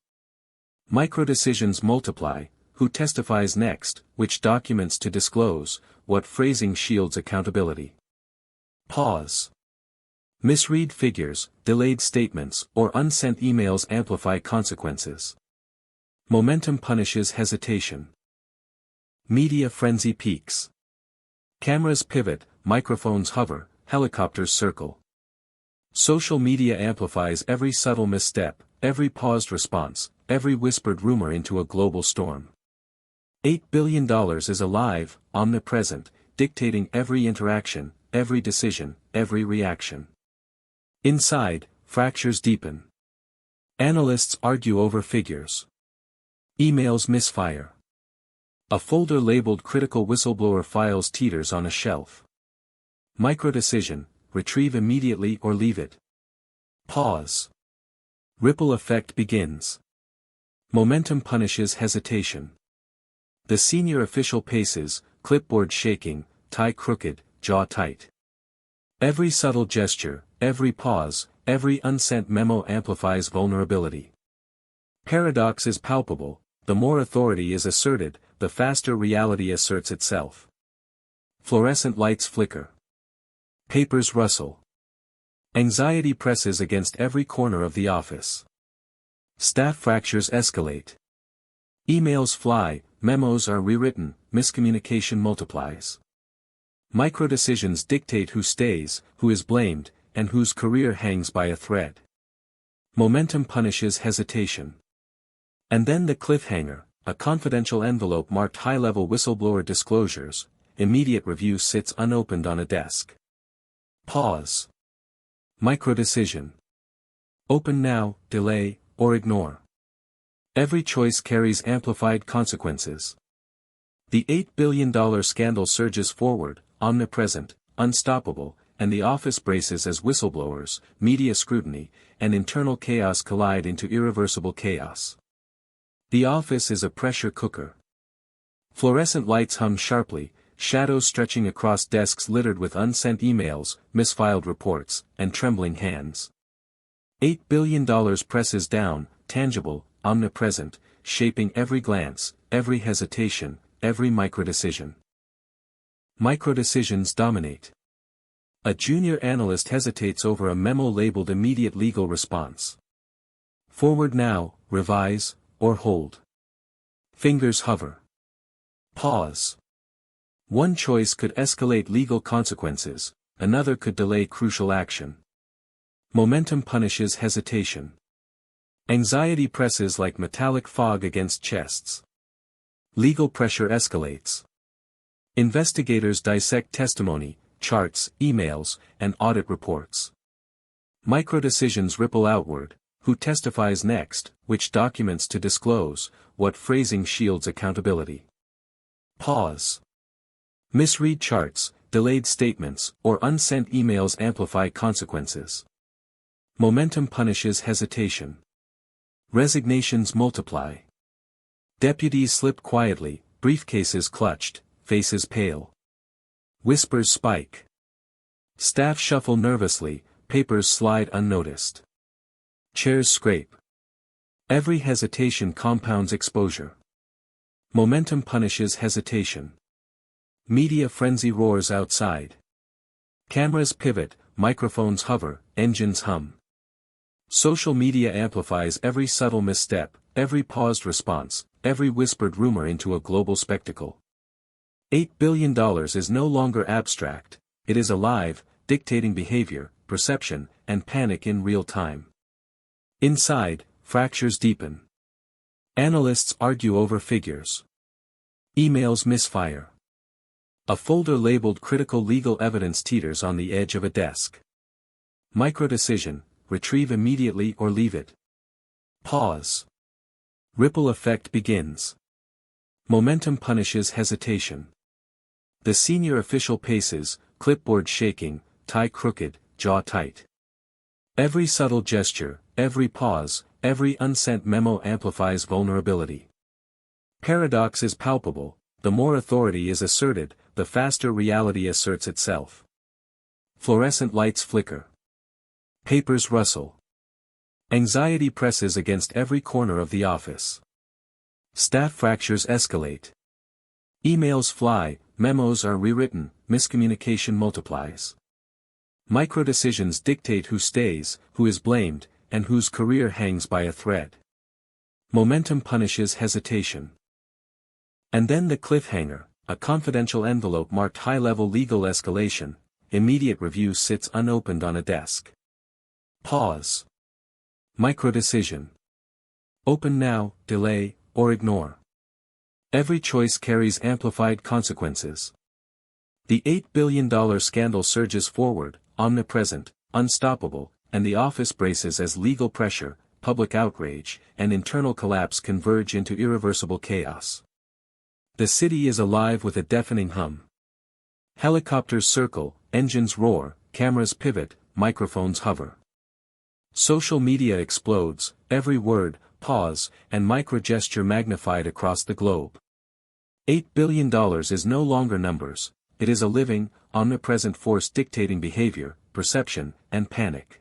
Micro-decisions multiply: who testifies next, which documents to disclose, what phrasing shields accountability. Pause. Misread figures, delayed statements, or unsent emails amplify consequences. Momentum punishes hesitation. Media frenzy peaks. Cameras pivot, microphones hover, helicopters circle. Social media amplifies every subtle misstep, every paused response, every whispered rumor into a global storm. $8 billion is alive, omnipresent, dictating every interaction, every decision, every reaction. Inside, fractures deepen. Analysts argue over figures. Emails misfire. A folder labeled critical whistleblower files teeters on a shelf. Micro-decision: retrieve immediately or leave it. Pause. Ripple effect begins. Momentum punishes hesitation. The senior official paces, clipboard shaking, tie crooked, jaw tight. Every subtle gesture, every pause, every unsent memo amplifies vulnerability. Paradox is palpable: the more authority is asserted, the faster reality asserts itself. Fluorescent lights flicker. Papers rustle. Anxiety presses against every corner of the office. Staff fractures escalate. Emails fly, memos are rewritten, miscommunication multiplies. Micro-decisions dictate who stays, who is blamed, and whose career hangs by a thread. Momentum punishes hesitation. And then the cliffhanger: a confidential envelope marked high-level whistleblower disclosures. Immediate review sits unopened on a desk. Pause. Micro-decision. Open now, delay, or ignore. Every choice carries amplified consequences. The $8 billion scandal surges forward, omnipresent, unstoppable, and the office braces as whistleblowers, media scrutiny, and internal chaos collide into irreversible chaos. The office is a pressure cooker. Fluorescent lights hum sharply, shadows stretching across desks littered with unsent emails, misfiled reports, and trembling hands. $8 billion presses down, tangible, omnipresent, shaping every glance, every hesitation, every micro-decision. Micro-decisions dominate. A junior analyst hesitates over a memo labeled immediate legal response. Forward now, revise, or hold. Fingers hover. Pause. One choice could escalate legal consequences, another could delay crucial action. Momentum punishes hesitation. Anxiety presses like metallic fog against chests. Legal pressure escalates. Investigators dissect testimony, charts, emails, and audit reports. Micro-decisions ripple outward: who testifies next, which documents to disclose, what phrasing shields accountability. Pause. Misread charts, delayed statements, or unsent emails amplify consequences. Momentum punishes hesitation. Resignations multiply. Deputies slip quietly, briefcases clutched, faces pale. Whispers spike. Staff shuffle nervously, papers slide unnoticed. Chairs scrape. Every hesitation compounds exposure. Momentum punishes hesitation. Media frenzy roars outside. Cameras pivot, microphones hover, engines hum. Social media amplifies every subtle misstep, every paused response, every whispered rumor into a global spectacle. $8 billion is no longer abstract, it is alive, dictating behavior, perception, and panic in real time. Inside, fractures deepen. Analysts argue over figures. Emails misfire. A folder labeled critical legal evidence teeters on the edge of a desk. Microdecision, retrieve immediately or leave it. Pause. Ripple effect begins. Momentum punishes hesitation. The senior official paces, clipboard shaking, tie crooked, jaw tight. Every subtle gesture, every pause, every unsent memo amplifies vulnerability. Paradox is palpable, the more authority is asserted, the faster reality asserts itself. Fluorescent lights flicker. Papers rustle. Anxiety presses against every corner of the office. Staff fractures escalate. Emails fly, memos are rewritten, miscommunication multiplies. Microdecisions dictate who stays, who is blamed, and whose career hangs by a thread. Momentum punishes hesitation. And then the cliffhanger, a confidential envelope marked high-level legal escalation, immediate review sits unopened on a desk. Pause. Microdecision. Open now, delay, or ignore. Every choice carries amplified consequences. The $8 billion scandal surges forward, omnipresent, unstoppable, and the office braces as legal pressure, public outrage, and internal collapse converge into irreversible chaos. The city is alive with a deafening hum. Helicopters circle, engines roar, cameras pivot, microphones hover. Social media explodes, every word, pause, and microgesture magnified across the globe. $8 billion is no longer numbers, it is a living, omnipresent force dictating behavior, perception, and panic.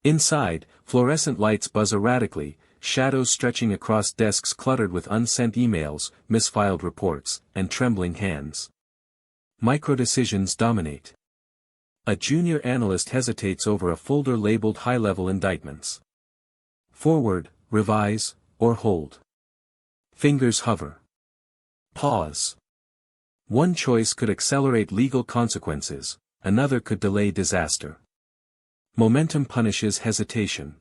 Inside, fluorescent lights buzz erratically, shadows stretching across desks cluttered with unsent emails, misfiled reports, and trembling hands. Microdecisions dominate. A junior analyst hesitates over a folder labeled high-level indictments. Forward, revise, or hold. Fingers hover. Pause. One choice could accelerate legal consequences, another could delay disaster. Momentum punishes hesitation.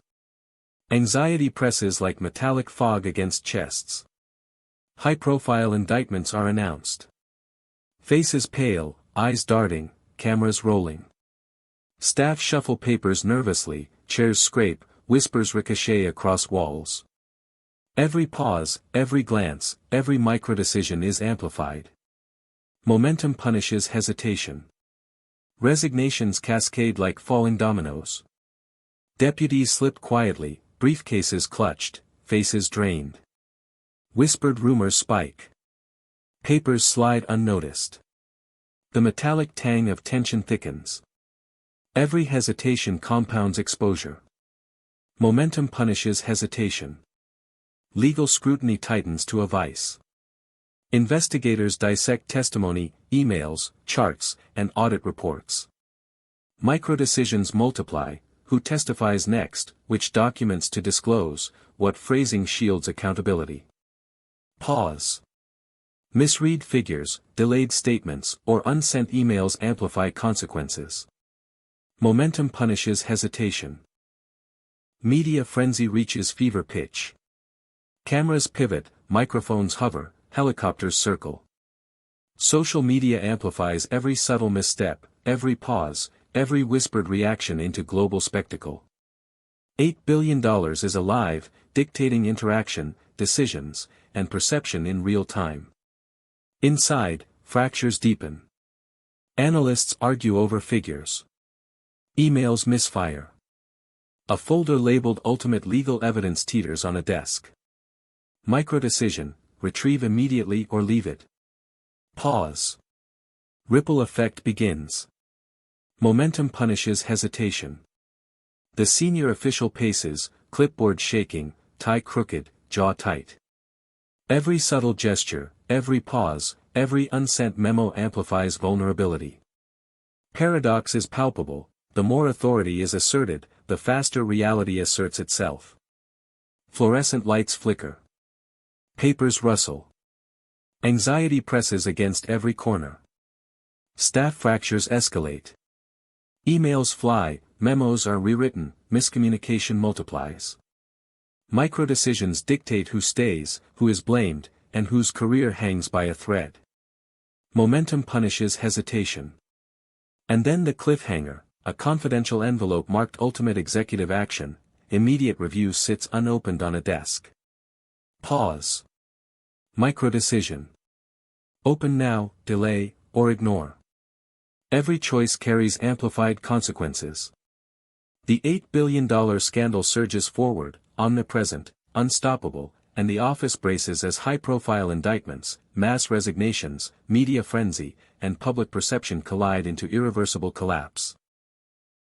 Anxiety presses like metallic fog against chests. High-profile indictments are announced. Faces pale, eyes darting, cameras rolling. Staff shuffle papers nervously, chairs scrape, whispers ricochet across walls. Every pause, every glance, every microdecision is amplified. Momentum punishes hesitation. Resignations cascade like falling dominoes. Deputies slip quietly, briefcases clutched, faces drained. Whispered rumors spike. Papers slide unnoticed. The metallic tang of tension thickens. Every hesitation compounds exposure. Momentum punishes hesitation. Legal scrutiny tightens to a vice. Investigators dissect testimony, emails, charts, and audit reports. Microdecisions multiply, who testifies next, which documents to disclose, what phrasing shields accountability. Pause. Misread figures, delayed statements, or unsent emails amplify consequences. Momentum punishes hesitation. Media frenzy reaches fever pitch. Cameras pivot, microphones hover, helicopters circle. Social media amplifies every subtle misstep, every pause, every whispered reaction into global spectacle. $8 billion is alive, dictating interaction, decisions, and perception in real time. Inside, fractures deepen. Analysts argue over figures. Emails misfire. A folder labeled ultimate legal evidence teeters on a desk. Microdecision, retrieve immediately or leave it. Pause. Ripple effect begins. Momentum punishes hesitation. The senior official paces, clipboard shaking, tie crooked, jaw tight. Every subtle gesture, every pause, every unsent memo amplifies vulnerability. Paradox is palpable: the more authority is asserted, the faster reality asserts itself. Fluorescent lights flicker. Papers rustle. Anxiety presses against every corner. Staff fractures escalate. Emails fly, memos are rewritten, miscommunication multiplies. Microdecisions dictate who stays, who is blamed, and whose career hangs by a thread. Momentum punishes hesitation. And then the cliffhanger, a confidential envelope marked ultimate executive action, immediate review sits unopened on a desk. Pause. Microdecision. Open now, delay, or ignore. Every choice carries amplified consequences. The $8 billion scandal surges forward, omnipresent, unstoppable, and the office braces as high-profile indictments, mass resignations, media frenzy, and public perception collide into irreversible collapse.